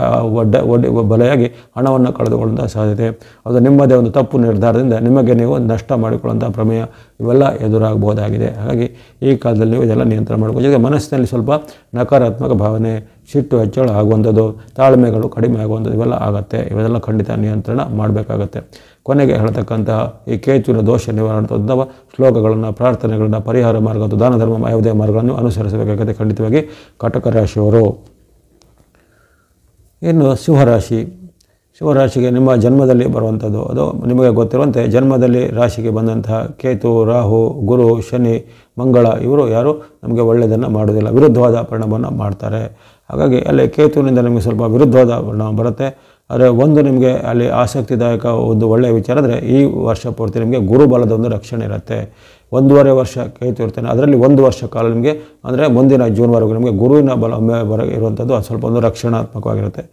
ಒಡ್ಡಿ ಬಲೆಯಾಗಿ ಹಣವನ್ನು ಕಳೆದುಕೊಳ್ಳುವಂಥ ಸಾಧ್ಯತೆ, ಅದು ನಿಮ್ಮದೇ ಒಂದು ತಪ್ಪು ನಿರ್ಧಾರದಿಂದ ನಿಮಗೆ ನೀವು ನಷ್ಟ ಮಾಡಿಕೊಳ್ಳುವಂಥ ಪ್ರಮೇಯ ಇವೆಲ್ಲ ಎದುರಾಗಬಹುದಾಗಿದೆ. ಹಾಗಾಗಿ ಈ ಕಾಲದಲ್ಲಿ ನೀವು ಇದೆಲ್ಲ ನಿಯಂತ್ರಣ ಮಾಡ್ಬೋದು. ಜೊತೆಗೆ ಮನಸ್ಸಿನಲ್ಲಿ ಸ್ವಲ್ಪ ನಕಾರಾತ್ಮಕ ಭಾವನೆ, ಸಿಟ್ಟು ಹೆಚ್ಚಳ ಆಗುವಂಥದ್ದು, ತಾಳ್ಮೆಗಳು ಕಡಿಮೆ ಆಗುವಂಥದ್ದು ಇವೆಲ್ಲ ಆಗುತ್ತೆ. ಇವೆಲ್ಲ ಖಂಡಿತ ನಿಯಂತ್ರಣ ಮಾಡಬೇಕಾಗತ್ತೆ. ಕೊನೆಗೆ ಹೇಳ್ತಕ್ಕಂತಹ ಈ ಕೇತುವಿನ ದೋಷ ನಿವಾರಣೆ ಶ್ಲೋಕಗಳನ್ನು, ಪ್ರಾರ್ಥನೆಗಳನ್ನು, ಪರಿಹಾರ ಮಾರ್ಗ ಮತ್ತು ದಾನ ಧರ್ಮ ಯಾವುದೇ ಮಾರ್ಗಗಳನ್ನು ಅನುಸರಿಸಬೇಕಾಗುತ್ತೆ ಖಂಡಿತವಾಗಿ ಕಟಕ ರಾಶಿಯವರು. ಇನ್ನು ಸಿಂಹರಾಶಿಗೆ ನಿಮ್ಮ ಜನ್ಮದಲ್ಲಿ ಬರುವಂಥದ್ದು, ಅದು ನಿಮಗೆ ಗೊತ್ತಿರುವಂತೆ ಜನ್ಮದಲ್ಲಿ ರಾಶಿಗೆ ಬಂದಂತಹ ಕೇತು, ರಾಹು, ಗುರು, ಶನಿ, ಮಂಗಳ ಇವರು ಯಾರು ನಮಗೆ ಒಳ್ಳೆಯದನ್ನು ಮಾಡೋದಿಲ್ಲ, ವಿರುದ್ಧವಾದ ಪರಿಣಾಮವನ್ನು ಮಾಡ್ತಾರೆ. ಹಾಗಾಗಿ ಅಲ್ಲಿ ಕೇತುವಿನಿಂದ ನಿಮಗೆ ಸ್ವಲ್ಪ ವಿರುದ್ಧವಾದ ಪರಿಣಾಮ ಬರುತ್ತೆ. ಆದರೆ ಒಂದು ನಿಮಗೆ ಅಲ್ಲಿ ಆಸಕ್ತಿದಾಯಕ ಒಂದು ಒಳ್ಳೆಯ ವಿಚಾರ ಅಂದರೆ ಈ ವರ್ಷ ಪೂರ್ತಿ ನಿಮಗೆ ಗುರುಬಲದ ಒಂದು ರಕ್ಷಣೆ ಇರುತ್ತೆ. 1.5 ವರ್ಷ ಕೇತು ಇರ್ತಾನೆ, ಅದರಲ್ಲಿ 1 ವರ್ಷ ಕಾಲ ನಿಮಗೆ ಅಂದರೆ ಮುಂದಿನ ಜೂನ್ವರೆಗೂ ನಿಮಗೆ ಗುರುವಿನ ಬಲ ಇರುವಂಥದ್ದು ಅದು ಸ್ವಲ್ಪ ಒಂದು ರಕ್ಷಣಾತ್ಮಕವಾಗಿರುತ್ತೆ.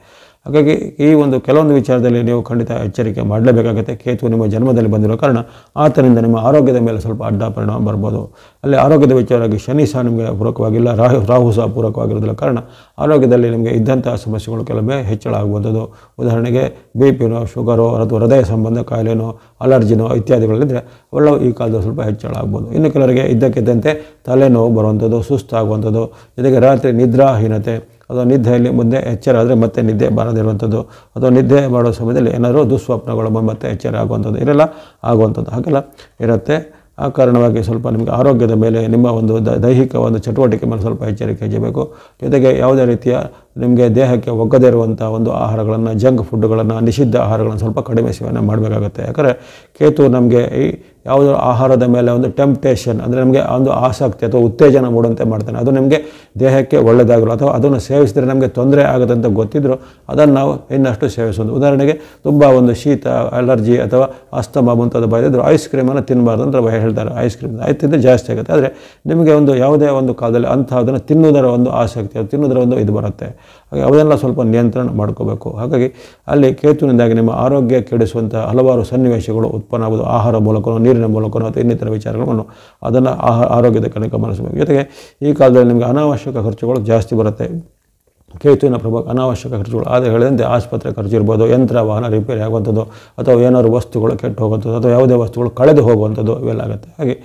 ಹಾಗಾಗಿ ಈ ಒಂದು ಕೆಲವೊಂದು ವಿಚಾರದಲ್ಲಿ ನೀವು ಖಂಡಿತ ಎಚ್ಚರಿಕೆ ಮಾಡಲೇಬೇಕಾಗುತ್ತೆ. ಕೇತು ನಿಮ್ಮ ಜನ್ಮದಲ್ಲಿ ಬಂದಿರೋ ಕಾರಣ ಆತನಿಂದ ನಿಮ್ಮ ಆರೋಗ್ಯದ ಮೇಲೆ ಸ್ವಲ್ಪ ಅಡ್ಡ ಪರಿಣಾಮ ಬರ್ಬೋದು. ಅಲ್ಲಿ ಆರೋಗ್ಯದ ವಿಚಾರವಾಗಿ ಶನಿ ಸಹ ನಿಮಗೆ ಪೂರಕವಾಗಿಲ್ಲ, ರಾಹು ಸಹ ಪೂರಕವಾಗಿರೋದಿಲ್ಲ ಕಾರಣ ಆರೋಗ್ಯದಲ್ಲಿ ನಿಮಗೆ ಇದ್ದಂತಹ ಸಮಸ್ಯೆಗಳು ಕೆಲವೊಮ್ಮೆ ಹೆಚ್ಚಳ ಆಗುವಂಥದ್ದು. ಉದಾಹರಣೆಗೆ BP-ನೋ, ಶುಗರೋ ಅಥವಾ ಹೃದಯ ಸಂಬಂಧ ಕಾಯಿಲೆನೋ, ಅಲರ್ಜಿನೋ ಇತ್ಯಾದಿಗಳಿದ್ದರೆ ಅವೆಲ್ಲವೂ ಈ ಕಾಲದಲ್ಲಿ ಸ್ವಲ್ಪ ಹೆಚ್ಚಳ ಆಗ್ಬೋದು. ಇನ್ನು ಕೆಲವರಿಗೆ ಇದ್ದಕ್ಕಿದ್ದಂತೆ ತಲೆನೋವು ಬರುವಂಥದ್ದು, ಸುಸ್ತಾಗುವಂಥದ್ದು, ಜೊತೆಗೆ ರಾತ್ರಿ ನಿದ್ರಾಹೀನತೆ ಅಥವಾ ನಿದ್ದೆಯಲ್ಲಿ ಮುಂದೆ ಎಚ್ಚರ ಆದರೆ ಮತ್ತೆ ನಿದ್ದೆ ಬರದಿರುವಂಥದ್ದು, ಅಥವಾ ನಿದ್ದೆ ಮಾಡೋ ಸಮಯದಲ್ಲಿ ಏನಾದರೂ ದುಸ್ವಪ್ನಗಳು ಮತ್ತೆ ಎಚ್ಚರ ಆಗುವಂಥದ್ದು, ಇದೆಲ್ಲ ಆಗುವಂಥದ್ದು ಹಾಗೆಲ್ಲ ಇರುತ್ತೆ. ಆ ಕಾರಣವಾಗಿ ಸ್ವಲ್ಪ ನಿಮಗೆ ಆರೋಗ್ಯದ ಮೇಲೆ, ನಿಮ್ಮ ಒಂದು ದೈಹಿಕ ಒಂದು ಚಟುವಟಿಕೆ ಮೇಲೆ ಸ್ವಲ್ಪ ಎಚ್ಚರಿಕೆ ವಹಿಸಬೇಕು. ಜೊತೆಗೆ ಯಾವುದೇ ರೀತಿಯ ನಿಮಗೆ ದೇಹಕ್ಕೆ ಒಗ್ಗದೇ ಇರುವಂಥ ಒಂದು ಆಹಾರಗಳನ್ನು, ಜಂಕ್ ಫುಡ್ಗಳನ್ನು, ನಿಷಿದ್ಧ ಆಹಾರಗಳನ್ನು ಸ್ವಲ್ಪ ಕಡಿಮೆ ಸೇವನೆ ಮಾಡಬೇಕಾಗುತ್ತೆ. ಯಾಕಂದರೆ ಕೇತು ನಮಗೆ ಈ ಯಾವುದೋ ಆಹಾರದ ಮೇಲೆ ಒಂದು ಟೆಂಪ್ಟೇಷನ್ ಅಂದರೆ ನಮಗೆ ಒಂದು ಆಸಕ್ತಿ ಅಥವಾ ಉತ್ತೇಜನ ಮೂಡುವಂತೆ ಮಾಡ್ತಾನೆ. ಅದು ನಿಮಗೆ ದೇಹಕ್ಕೆ ಒಳ್ಳೆಯದಾಗಲು ಅಥವಾ ಅದನ್ನು ಸೇವಿಸಿದರೆ ನಮಗೆ ತೊಂದರೆ ಆಗುತ್ತೆ ಅಂತ ಗೊತ್ತಿದ್ದರೂ ಅದನ್ನು ನಾವು ಇನ್ನಷ್ಟು ಸೇವಿಸೋದು. ಉದಾಹರಣೆಗೆ ತುಂಬ ಒಂದು ಶೀತ, ಅಲರ್ಜಿ ಅಥವಾ ಅಸ್ತಮ ಮುಂತಾದ ಬಾಯಿದ್ರು ಐಸ್ ಕ್ರೀಮನ್ನು ತಿನ್ನಬಾರ್ದು ಅಂತ ಹೇಳ್ತಾರೆ. ಐಸ್ ಕ್ರೀಮ್ ತಿಂದರೆ ಜಾಸ್ತಿ ಆಗುತ್ತೆ. ಆದರೆ ನಿಮಗೆ ಒಂದು ಯಾವುದೇ ಒಂದು ಕಾಲದಲ್ಲಿ ಅಂಥದನ್ನು ತಿನ್ನುವುದರ ಒಂದು ಆಸಕ್ತಿ, ಅದು ತಿನ್ನುವುದರ ಒಂದು ಇದು ಬರುತ್ತೆ. ಹಾಗೆ ಅವೆಲ್ಲ ಸ್ವಲ್ಪ ನಿಯಂತ್ರಣ ಮಾಡ್ಕೋಬೇಕು. ಹಾಗಾಗಿ ಅಲ್ಲಿ ಕೇತುವಿನಿಂದಾಗಿ ನಿಮ್ಮ ಆರೋಗ್ಯ ಕೆಡಿಸುವಂಥ ಹಲವಾರು ಸನ್ನಿವೇಶಗಳು ಉತ್ಪನ್ನ ಆಗೋದು, ಆಹಾರ ಮೂಲಕನೋ, ನೀರಿನ ಮೂಲಕನೋ ಅಥವಾ ಇನ್ನಿತರ ವಿಚಾರಗಳನ್ನು ಅದನ್ನು ಆರೋಗ್ಯದ ಕಡೆ ಗಮನಿಸಬೇಕು. ಜೊತೆಗೆ ಈ ಕಾಲದಲ್ಲಿ ನಿಮಗೆ ಅನಾವಶ್ಯಕ ಖರ್ಚುಗಳು ಜಾಸ್ತಿ ಬರುತ್ತೆ. ಕೇತುವಿನ ಪ್ರಭಾವ ಅನಾವಶ್ಯಕ ಖರ್ಚುಗಳು ಆದರೆ ಹೇಳಿದಂತೆ ಆಸ್ಪತ್ರೆ ಖರ್ಚು ಇರ್ಬೋದು, ಯಂತ್ರ ವಾಹನ ರಿಪೇರಿ ಆಗುವಂಥದ್ದು, ಅಥವಾ ಏನಾದರೂ ವಸ್ತುಗಳು ಕೆಟ್ಟು ಹೋಗುವಂಥದ್ದು, ಅಥವಾ ಯಾವುದೇ ವಸ್ತುಗಳು ಕಳೆದು ಹೋಗುವಂಥದ್ದು ಇವೆಲ್ಲ ಆಗುತ್ತೆ. ಹಾಗೆ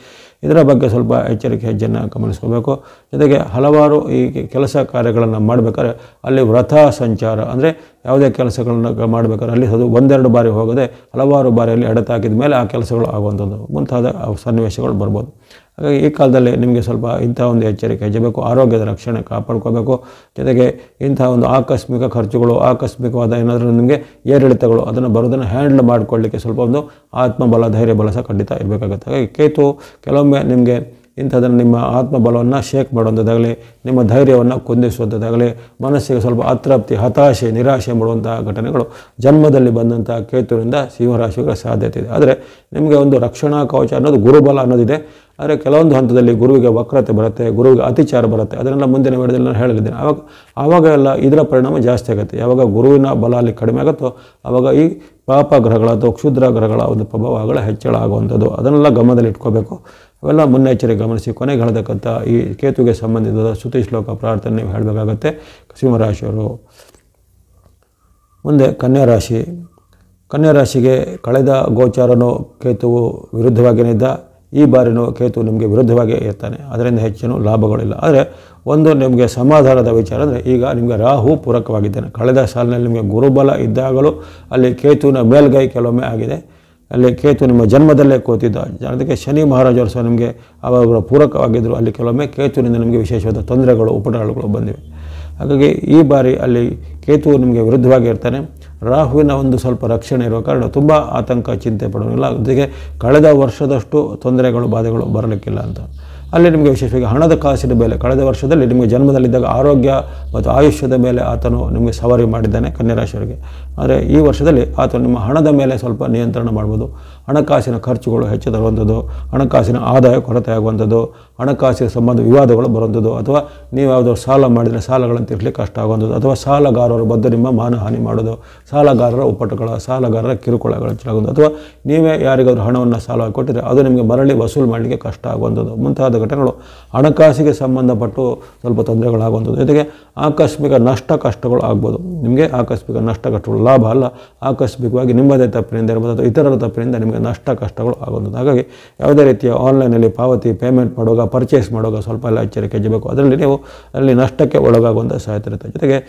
ಇದರ ಬಗ್ಗೆ ಸ್ವಲ್ಪ ಎಚ್ಚರಿಕೆ ಹೆಜ್ಜೆಯನ್ನು ಗಮನಿಸ್ಕೋಬೇಕು. ಜೊತೆಗೆ ಹಲವಾರು ಈ ಕೆಲಸ ಕಾರ್ಯಗಳನ್ನು ಮಾಡಬೇಕಾದ್ರೆ ಅಲ್ಲಿ ವ್ರತ ಸಂಚಾರ ಅಂದರೆ ಯಾವುದೇ ಕೆಲಸಗಳನ್ನು ಮಾಡಬೇಕಾದ್ರೆ ಅಲ್ಲಿ ಅದು ಒಂದೆರಡು ಬಾರಿ ಹೋಗದೆ ಹಲವಾರು ಬಾರಿಯಲ್ಲಿ ಎಡತಾಕಿದ ಮೇಲೆ ಆ ಕೆಲಸಗಳು ಆಗುವಂಥದ್ದು ಮುಂತಾದ ಸನ್ನಿವೇಶಗಳು ಬರ್ಬೋದು. ಹಾಗಾಗಿ ಈ ಕಾಲದಲ್ಲಿ ನಿಮಗೆ ಸ್ವಲ್ಪ ಇಂಥ ಒಂದು ಎಚ್ಚರಿಕೆ ಹೆಜ್ಜಬೇಕು. ಆರೋಗ್ಯದ ರಕ್ಷಣೆ ಕಾಪಾಡ್ಕೋಬೇಕು. ಜೊತೆಗೆ ಇಂಥ ಒಂದು ಆಕಸ್ಮಿಕ ಖರ್ಚುಗಳು, ಆಕಸ್ಮಿಕವಾದ ಏನಾದರೂ ನಿಮಗೆ ಏರಿಳಿತಗಳು ಅದನ್ನು ಬರೋದನ್ನು ಹ್ಯಾಂಡಲ್ ಮಾಡಿಕೊಳ್ಳಲಿಕ್ಕೆ ಸ್ವಲ್ಪ ಒಂದು ಆತ್ಮಬಲ, ಧೈರ್ಯ ಬಲ ಸಹ ಖಂಡಿತ ಇರಬೇಕಾಗುತ್ತೆ. ಹಾಗಾಗಿ ಕೇತು ಕೆಲವೊಮ್ಮೆ ನಿಮಗೆ ಇಂಥದನ್ನು ನಿಮ್ಮ ಆತ್ಮಬಲವನ್ನು ಶೇಕ್ ಮಾಡುವಂಥದ್ದಾಗಲಿ, ನಿಮ್ಮ ಧೈರ್ಯವನ್ನು ಕುಂದಿಸುವಂಥದ್ದಾಗಲಿ, ಮನಸ್ಸಿಗೆ ಸ್ವಲ್ಪ ಅತೃಪ್ತಿ, ಹತಾಶೆ, ನಿರಾಶೆ ಮಾಡುವಂಥ ಘಟನೆಗಳು ಜನ್ಮದಲ್ಲಿ ಬಂದಂಥ ಕೇತುವಿನಿಂದ ಸಿಂಹರಾಶಿಗೆ ಸಾಧ್ಯತೆ ಇದೆ. ಆದರೆ ನಿಮಗೆ ಒಂದು ರಕ್ಷಣಾ ಕವಚ ಅನ್ನೋದು ಗುರುಬಲ ಅನ್ನೋದಿದೆ. ಆದರೆ ಕೆಲವೊಂದು ಹಂತದಲ್ಲಿ ಗುರುವಿಗೆ ವಕ್ರತೆ ಬರುತ್ತೆ, ಗುರುವಿಗೆ ಅತಿಚಾರ ಬರುತ್ತೆ. ಅದನ್ನೆಲ್ಲ ಮುಂದಿನ ವಿಡಿಯೋದಲ್ಲಿ ನಾನು ಹೇಳಲಿದ್ದೇನೆ. ಆವಾಗ ಎಲ್ಲ ಇದರ ಪರಿಣಾಮ ಜಾಸ್ತಿ ಆಗುತ್ತೆ. ಯಾವಾಗ ಗುರುವಿನ ಬಲ ಅಲ್ಲಿ ಕಡಿಮೆ ಆಗುತ್ತೋ ಆವಾಗ ಈ ಪಾಪ ಗ್ರಹಗಳ ಅಥವಾ ಕ್ಷುದ್ರ ಗ್ರಹಗಳ ಒಂದು ಪ್ರಭಾವಗಳ ಹೆಚ್ಚಳ ಆಗುವಂಥದ್ದು ಅದನ್ನೆಲ್ಲ ಗಮನದಲ್ಲಿ ಇಟ್ಕೋಬೇಕು. ಅವೆಲ್ಲ ಮುನ್ನೆಚ್ಚರಿಕೆ ಗಮನಿಸಿ ಕೊನೆಗೆ ಹೇಳತಕ್ಕಂಥ ಈ ಕೇತುವಿಗೆ ಸಂಬಂಧಿಸಿದ ಸ್ತುತಿ ಶ್ಲೋಕ ಪ್ರಾರ್ಥನೆ ನೀವು ಹೇಳಬೇಕಾಗತ್ತೆ ಸಿಂಹರಾಶಿಯವರು. ಮುಂದೆ ಕನ್ಯಾ ರಾಶಿ. ಕನ್ಯಾ ರಾಶಿಗೆ ಕಳೆದ ಗೋಚಾರನೂ ಕೇತುವು ವಿರುದ್ಧವಾಗಿಯೇ ಇದ್ದ. ಈ ಬಾರಿನೂ ಕೇತು ನಿಮಗೆ ವಿರುದ್ಧವಾಗಿ ಇರ್ತಾನೆ. ಅದರಿಂದ ಹೆಚ್ಚಿನ ಲಾಭಗಳಿಲ್ಲ. ಆದರೆ ಒಂದು ನಿಮಗೆ ಸಮಾಧಾನದ ವಿಚಾರ ಅಂದರೆ ಈಗ ನಿಮಗೆ ರಾಹು ಪೂರಕವಾಗಿದ್ದಾನೆ. ಕಳೆದ ಸಾಲಿನಲ್ಲಿ ನಿಮಗೆ ಗುರುಬಲ ಇದ್ದಾಗಲೂ ಅಲ್ಲಿ ಕೇತುವಿನ ಮೇಲ್ಗೈ ಕೆಲವೊಮ್ಮೆ ಆಗಿದೆ. ಅಲ್ಲಿ ಕೇತು ನಿಮ್ಮ ಜನ್ಮದಲ್ಲೇ ಕೂತಿದ್ದ. ಅದಕ್ಕೆ ಶನಿ ಮಹಾರಾಜರು ಸಹ ನಿಮಗೆ ಅವಾಗ ಪೂರಕವಾಗಿದ್ದರು. ಅಲ್ಲಿ ಕೆಲವೊಮ್ಮೆ ಕೇತುವಿನಿಂದ ನಿಮಗೆ ವಿಶೇಷವಾದ ತೊಂದರೆಗಳು, ಉಪಟಳಗಳು ಬಂದಿವೆ. ಹಾಗಾಗಿ ಈ ಬಾರಿ ಅಲ್ಲಿ ಕೇತು ನಿಮಗೆ ವಿರುದ್ಧವಾಗಿ ಇರ್ತಾನೆ. ರಾಹುವಿನ ಒಂದು ಸ್ವಲ್ಪ ರಕ್ಷಣೆ ಇರುವ ಕಾರಣ ತುಂಬ ಆತಂಕ, ಚಿಂತೆ ಪಡೋದಿಲ್ಲ. ಜೊತೆಗೆ ಕಳೆದ ವರ್ಷದಷ್ಟು ತೊಂದರೆಗಳು, ಬಾಧೆಗಳು ಬರಲಿಕ್ಕಿಲ್ಲ ಅಂತ. ಅಲ್ಲಿ ನಿಮಗೆ ವಿಶೇಷವಾಗಿ ಹಣದ ಕಾಸಿನ ಬೆಲೆ ಕಳೆದ ವರ್ಷದಲ್ಲಿ ನಿಮಗೆ ಜನ್ಮದಲ್ಲಿದ್ದಾಗ ಆರೋಗ್ಯ ಮತ್ತು ಆಯುಷ್ಯದ ಮೇಲೆ ಆತನು ನಿಮಗೆ ಸವಾರಿ ಮಾಡಿದ್ದಾನೆ ಕನ್ಯಾ ರಾಶಿಯವರಿಗೆ. ಆದರೆ ಈ ವರ್ಷದಲ್ಲಿ ಆತನು ನಿಮ್ಮ ಹಣದ ಮೇಲೆ ಸ್ವಲ್ಪ ನಿಯಂತ್ರಣ ಮಾಡ್ಬೋದು. ಹಣಕಾಸಿನ ಖರ್ಚುಗಳು ಹೆಚ್ಚು ತರುವಂಥದ್ದು, ಹಣಕಾಸಿನ ಆದಾಯ ಕೊರತೆ ಆಗುವಂಥದ್ದು, ಹಣಕಾಸಿನ ಸಂಬಂಧ ವಿವಾದಗಳು ಬರುವಂಥದ್ದು, ಅಥವಾ ನೀವು ಯಾವುದಾದ್ರು ಸಾಲ ಮಾಡಿದರೆ ಸಾಲಗಳನ್ನು ತೀರ್ಸಲಿಕ್ಕೆ ಕಷ್ಟ ಆಗುವಂಥದ್ದು, ಅಥವಾ ಸಾಲಗಾರರು ಬಂದು ನಿಮ್ಮ ಮಾನಹಾನಿ ಮಾಡೋದು, ಸಾಲಗಾರರ ಉಪ್ಪಟಗಳ, ಸಾಲಗಾರರ ಕಿರುಕುಳಗಳು ಹೆಚ್ಚಾಗುವುದು, ಅಥವಾ ನೀವೇ ಯಾರಿಗಾದ್ರೂ ಹಣವನ್ನು ಸಾಲ ಕೊಟ್ಟಿದ್ರೆ ಅದು ನಿಮಗೆ ಮರಳಿ ವಸೂಲು ಮಾಡಲಿಕ್ಕೆ ಕಷ್ಟ ಆಗುವಂಥದ್ದು ಮುಂತಾದ ಘಟನೆಗಳು ಹಣಕಾಸಿಗೆ ಸಂಬಂಧಪಟ್ಟು ಸ್ವಲ್ಪ ತೊಂದರೆಗಳಾಗುವಂಥದ್ದು. ಜೊತೆಗೆ ಆಕಸ್ಮಿಕ ನಷ್ಟ ಕಷ್ಟಗಳು ಆಗ್ಬೋದು. ನಿಮಗೆ ಆಕಸ್ಮಿಕ ನಷ್ಟ ಕಷ್ಟಗಳು, ಲಾಭ ಅಲ್ಲ, ಆಕಸ್ಮಿಕವಾಗಿ ನಿಮ್ಮದೇ ತಪ್ಪಿನಿಂದ ಇರ್ಬೋದು ಅಥವಾ ಇತರರ ತಪ್ಪಿನಿಂದ ನಿಮಗೆ ನಷ್ಟ ಕಷ್ಟಗಳು ಆಗುವಂಥದ್ದು. ಹಾಗಾಗಿ ಯಾವುದೇ ರೀತಿಯ ಆನ್ಲೈನಲ್ಲಿ ಪಾವತಿ, ಪೇಮೆಂಟ್ ಮಾಡುವಾಗ, ಪರ್ಚೇಸ್ ಮಾಡುವಾಗ ಸ್ವಲ್ಪ ಎಲ್ಲ ಎಚ್ಚರಿಕೆ ಇರಬೇಕು. ಅದರಲ್ಲಿ ನೀವು ಅಲ್ಲಿ ನಷ್ಟಕ್ಕೆ ಒಳಗಾಗುವಂಥ ಸಾಧ್ಯತೆ ಇರುತ್ತೆ. ಜೊತೆಗೆ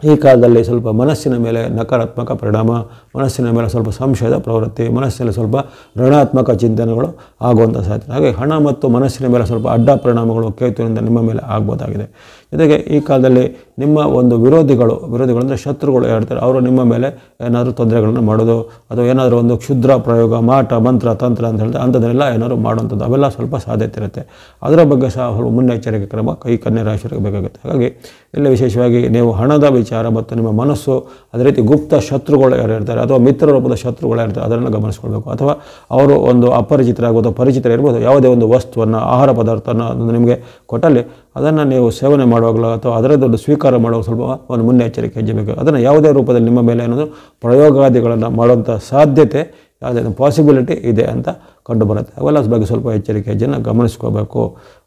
ಈ ಕಾಲದಲ್ಲಿ ಸ್ವಲ್ಪ ಮನಸ್ಸಿನ ಮೇಲೆ ನಕಾರಾತ್ಮಕ ಪರಿಣಾಮ, ಮನಸ್ಸಿನ ಮೇಲೆ ಸ್ವಲ್ಪ ಸಂಶಯದ ಪ್ರವೃತ್ತಿ, ಮನಸ್ಸಿನಲ್ಲಿ ಸ್ವಲ್ಪ ಋಣಾತ್ಮಕ ಚಿಂತನೆಗಳು ಆಗುವಂಥ ಸಾಧ್ಯತೆ. ಹಾಗೆ ಹಣ ಮತ್ತು ಮನಸ್ಸಿನ ಮೇಲೆ ಸ್ವಲ್ಪ ಅಡ್ಡ ಪರಿಣಾಮಗಳು ಕೇತುವಿನಿಂದ ನಿಮ್ಮ ಮೇಲೆ ಆಗ್ಬೋದಾಗಿದೆ. ಜೊತೆಗೆ ಈ ಕಾಲದಲ್ಲಿ ನಿಮ್ಮ ಒಂದು ವಿರೋಧಿಗಳು ಅಂದರೆ ಶತ್ರುಗಳು ಹೇಳ್ತಾರೆ, ಅವರು ನಿಮ್ಮ ಮೇಲೆ ಏನಾದರೂ ತೊಂದರೆಗಳನ್ನು ಮಾಡೋದು, ಅಥವಾ ಏನಾದರೂ ಒಂದು ಕ್ಷುದ್ರ ಪ್ರಯೋಗ, ಮಾಟ, ಮಂತ್ರ, ತಂತ್ರ ಅಂತ ಹೇಳ್ತಾರೆ, ಅಂಥದ್ದನ್ನೆಲ್ಲ ಏನಾದರೂ ಮಾಡುವಂಥದ್ದು ಅವೆಲ್ಲ ಸ್ವಲ್ಪ ಸಾಧ್ಯತೆ ಇರುತ್ತೆ. ಅದರ ಬಗ್ಗೆ ಸಹ ಮುನ್ನೆಚ್ಚರಿಕೆ ಕ್ರಮ ಈ ಕನ್ಯಾ ರಾಶಿಯವರಿಗೆ ಬೇಕಾಗುತ್ತೆ. ಹಾಗಾಗಿ ಇಲ್ಲಿ ವಿಶೇಷವಾಗಿ ನೀವು ಹಣದ ವಿಚಾರ ಮತ್ತು ನಿಮ್ಮ ಮನಸ್ಸು, ಅದೇ ರೀತಿ ಗುಪ್ತ ಶತ್ರುಗಳು ಯಾರು ಇರ್ತಾರೆ ಅಥವಾ ಮಿತ್ರ ರೂಪದ ಶತ್ರುಗಳು ಯಾರಿರ್ತಾರೆ ಅದನ್ನು ಗಮನಿಸ್ಕೊಳ್ಬೇಕು. ಅಥವಾ ಅವರು ಒಂದು ಅಪರಿಚಿತರಾಗ್ಬೋದು, ಪರಿಚಿತರಿರ್ಬೋದು, ಯಾವುದೇ ಒಂದು ವಸ್ತುವನ್ನು, ಆಹಾರ ಪದಾರ್ಥವನ್ನು ನಿಮಗೆ ಕೊಟ್ಟಲ್ಲಿ ಅದನ್ನು ನೀವು ಸೇವನೆ ಮಾಡುವಾಗಲೂ ಅಥವಾ ಅದರದ್ದು ಸ್ವೀಕಾರ ಮಾಡುವಾಗ ಸ್ವಲ್ಪ ಒಂದು ಮುನ್ನೆಚ್ಚರಿಕೆ ಹೆಜ್ಜೆ ಬೇಕು. ಅದನ್ನು ಯಾವುದೇ ರೂಪದಲ್ಲಿ ನಿಮ್ಮ ಮೇಲೆ ಏನಾದರೂ ಪ್ರಯೋಗಾದಿಗಳನ್ನು ಮಾಡುವಂಥ ಸಾಧ್ಯತೆ, ಯಾವುದೇ ಪಾಸಿಬಿಲಿಟಿ ಇದೆ ಅಂತ ಕಂಡುಬರುತ್ತೆ. ಅವೆಲ್ಲ ಬಗ್ಗೆ ಸ್ವಲ್ಪ ಎಚ್ಚರಿಕೆ ಹೆಜ್ಜೆಯನ್ನು ಗಮನಿಸ್ಕೋಬೇಕು.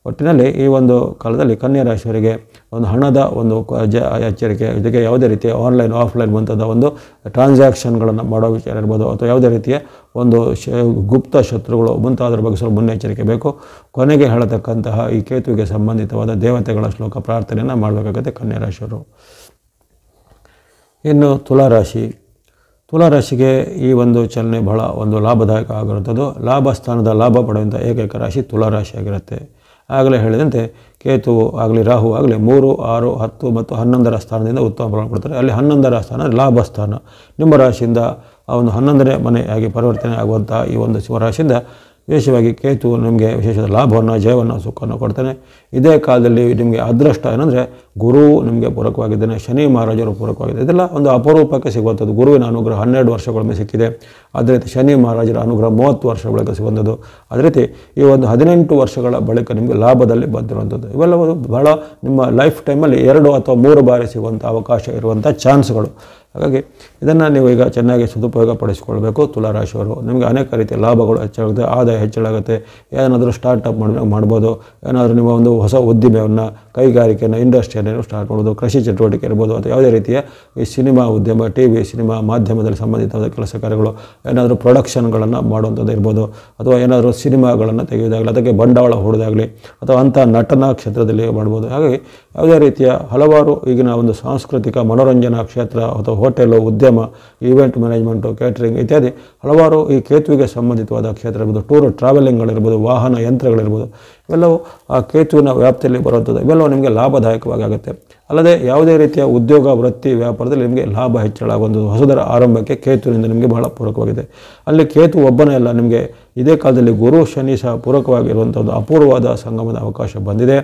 ಒಟ್ಟಿನಲ್ಲಿ ಈ ಒಂದು ಕಾಲದಲ್ಲಿ ಕನ್ಯಾ ರಾಶಿಯವರಿಗೆ ಒಂದು ಹಣದ ಒಂದು ಎಚ್ಚರಿಕೆ, ಇದಕ್ಕೆ ಯಾವುದೇ ರೀತಿಯ ಆನ್ಲೈನ್ ಆಫ್ಲೈನ್ ಮುಂತಾದ ಒಂದು ಟ್ರಾನ್ಸಾಕ್ಷನ್ಗಳನ್ನು ಮಾಡೋ ವಿಚಾರ ಇರ್ಬೋದು ಅಥವಾ ಯಾವುದೇ ರೀತಿಯ ಒಂದು ಗುಪ್ತ ಶತ್ರುಗಳು ಮುಂತಾದ್ರ ಬಗ್ಗೆ ಸ್ವಲ್ಪ ಮುನ್ನೆಚ್ಚರಿಕೆ ಬೇಕು. ಕೊನೆಗೆ ಹೇಳತಕ್ಕಂತಹ ಈ ಕೇತುವಿಗೆ ಸಂಬಂಧಿತವಾದ ದೇವತೆಗಳ ಶ್ಲೋಕ ಪ್ರಾರ್ಥನೆಯನ್ನು ಮಾಡಬೇಕಾಗುತ್ತೆ ಕನ್ಯಾ ರಾಶಿಯವರು. ಇನ್ನು ತುಲಾರಾಶಿಗೆ ಈ ಒಂದು ಚಲನೆ ಬಹಳ ಒಂದು ಲಾಭದಾಯಕ ಆಗಿರುತ್ತದೆ. ಲಾಭ ಸ್ಥಾನದ ಲಾಭ ಪಡೆಯುವಂಥ ಏಕೈಕ ರಾಶಿ ತುಲಾರಾಶಿ ಆಗಿರುತ್ತೆ. ಆಗಲೇ ಹೇಳಿದಂತೆ ಕೇತುವು ಆಗಲಿ ರಾಹು ಆಗಲಿ 3, 6, 10 ಮತ್ತು 11ರ ಸ್ಥಾನದಿಂದ ಉತ್ತಮ ಫಲ ಕೊಡ್ತಾರೆ. ಅಲ್ಲಿ 11ರ ಸ್ಥಾನ ಲಾಭ ಸ್ಥಾನ. ನಿಮ್ಮ ರಾಶಿಯಿಂದ ಆ ಒಂದು 11ನೇ ಮನೆಯಾಗಿ ಪರಿವರ್ತನೆ ಆಗುವಂಥ ಈ ಒಂದು ಶಿವರಾಶಿಯಿಂದ ವಿಶೇಷವಾಗಿ ಕೇತು ನಿಮಗೆ ವಿಶೇಷವಾದ ಲಾಭವನ್ನು, ಜಯವನ್ನು, ಸುಖವನ್ನು ಕೊಡ್ತಾನೆ. ಇದೇ ಕಾಲದಲ್ಲಿ ನಿಮಗೆ ಅದೃಷ್ಟ ಏನಂದರೆ ಗುರು ನಿಮಗೆ ಪೂರಕವಾಗಿದ್ದಾನೆ, ಶನಿ ಮಹಾರಾಜರು ಪೂರಕವಾಗಿದೆ. ಇದೆಲ್ಲ ಒಂದು ಅಪರೂಪಕ್ಕೆ ಸಿಗುವಂಥದ್ದು. ಗುರುವಿನ ಅನುಗ್ರಹ 12 ವರ್ಷಗಳೊಮ್ಮೆ ಸಿಕ್ಕಿದೆ. ಅದೇ ರೀತಿ ಶನಿ ಮಹಾರಾಜರ ಅನುಗ್ರಹ 30 ವರ್ಷಗಳ ಬಳಿಕ ಸಿಗುವಂಥದ್ದು. ಅದೇ ರೀತಿ ಈ ಒಂದು 18 ವರ್ಷಗಳ ಬಳಿಕ ನಿಮಗೆ ಲಾಭದಲ್ಲಿ ಬಂದಿರುವಂಥದ್ದು. ಇವೆಲ್ಲವೂ ಬಹಳ ನಿಮ್ಮ ಲೈಫ್ ಟೈಮಲ್ಲಿ 2 ಅಥವಾ 3 ಬಾರಿ ಸಿಗುವಂಥ ಅವಕಾಶ ಇರುವಂಥ ಚಾನ್ಸ್ಗಳು. ಹಾಗಾಗಿ ಇದನ್ನು ನೀವು ಈಗ ಚೆನ್ನಾಗಿ ಸದುಪಯೋಗ ಪಡಿಸಿಕೊಳ್ಬೇಕು. ತುಲಾರಾಶಿಯವರು ನಿಮಗೆ ಅನೇಕ ರೀತಿಯ ಲಾಭಗಳು ಹೆಚ್ಚಾಗುತ್ತೆ, ಆದಾಯ ಹೆಚ್ಚಳಾಗುತ್ತೆ. ಏನಾದರೂ ಸ್ಟಾರ್ಟಪ್ ಮಾಡ್ಬೋದು, ಏನಾದರೂ ನಿಮ್ಮ ಒಂದು ಹೊಸ ಉದ್ದಿಮೆಯನ್ನು, ಕೈಗಾರಿಕೆಯನ್ನು, ಇಂಡಸ್ಟ್ರಿಯನ್ನು ಸ್ಟಾರ್ಟ್ ಮಾಡ್ಬೋದು, ಕೃಷಿ ಚಟುವಟಿಕೆ ಇರ್ಬೋದು ಅಥವಾ ಯಾವುದೇ ರೀತಿಯ ಈ ಸಿನಿಮಾ ಉದ್ಯಮ, TV, ಸಿನಿಮಾ ಮಾಧ್ಯಮದಲ್ಲಿ ಸಂಬಂಧಿತವಾದ ಕೆಲಸ ಕಾರ್ಯಗಳು, ಏನಾದರೂ ಪ್ರೊಡಕ್ಷನ್ಗಳನ್ನು ಮಾಡುವಂಥದ್ದು ಇರ್ಬೋದು ಅಥವಾ ಏನಾದರೂ ಸಿನಿಮಾಗಳನ್ನು ತೆಗೆಯೋದಾಗಲಿ, ಅದಕ್ಕೆ ಬಂಡವಾಳ ಹೂಡೋದಾಗಲಿ ಅಥವಾ ಅಂಥ ನಟನಾ ಕ್ಷೇತ್ರದಲ್ಲಿ ಮಾಡ್ಬೋದು. ಹಾಗಾಗಿ ಯಾವುದೇ ರೀತಿಯ ಹಲವಾರು ಈಗಿನ ಒಂದು ಸಾಂಸ್ಕೃತಿಕ ಮನೋರಂಜನಾ ಕ್ಷೇತ್ರ ಅಥವಾ ಹೋಟೆಲು, ಉದ್ಯಮ, ಈವೆಂಟ್ ಮ್ಯಾನೇಜ್ಮೆಂಟು, ಕೇಟ್ರಿಂಗ್ ಇತ್ಯಾದಿ ಹಲವಾರು ಈ ಕೇತುವಿಗೆ ಸಂಬಂಧಿತವಾದ ಕ್ಷೇತ್ರ ಇರ್ಬೋದು. ಟೂರ್ ಟ್ರಾವೆಲಿಂಗ್ಗಳಿರ್ಬೋದು, ವಾಹನ ಯಂತ್ರಗಳಿರ್ಬೋದು, ಇವೆಲ್ಲವೂ ಆ ಕೇತುವಿನ ವ್ಯಾಪ್ತಿಯಲ್ಲಿ ಬರುವಂಥದ್ದು. ಇವೆಲ್ಲವೂ ನಿಮಗೆ ಲಾಭದಾಯಕವಾಗಿ ಆಗುತ್ತೆ. ಅಲ್ಲದೆ ಯಾವುದೇ ರೀತಿಯ ಉದ್ಯೋಗ, ವೃತ್ತಿ, ವ್ಯಾಪಾರದಲ್ಲಿ ನಿಮಗೆ ಲಾಭ ಹೆಚ್ಚಳ ಆಗುವಂಥದ್ದು. ಹೊಸದರ ಆರಂಭಕ್ಕೆ ಕೇತುವಿನಿಂದ ನಿಮಗೆ ಬಹಳ ಪೂರಕವಾಗಿದೆ. ಅಲ್ಲಿ ಕೇತು ಒಬ್ಬನೇ ಅಲ್ಲ, ನಿಮಗೆ ಇದೇ ಕಾಲದಲ್ಲಿ ಗುರು ಶನಿ ಸಹ ಪೂರಕವಾಗಿರುವಂಥ ಒಂದು ಅಪೂರ್ವವಾದ ಸಂಗಮದ ಅವಕಾಶ ಬಂದಿದೆ.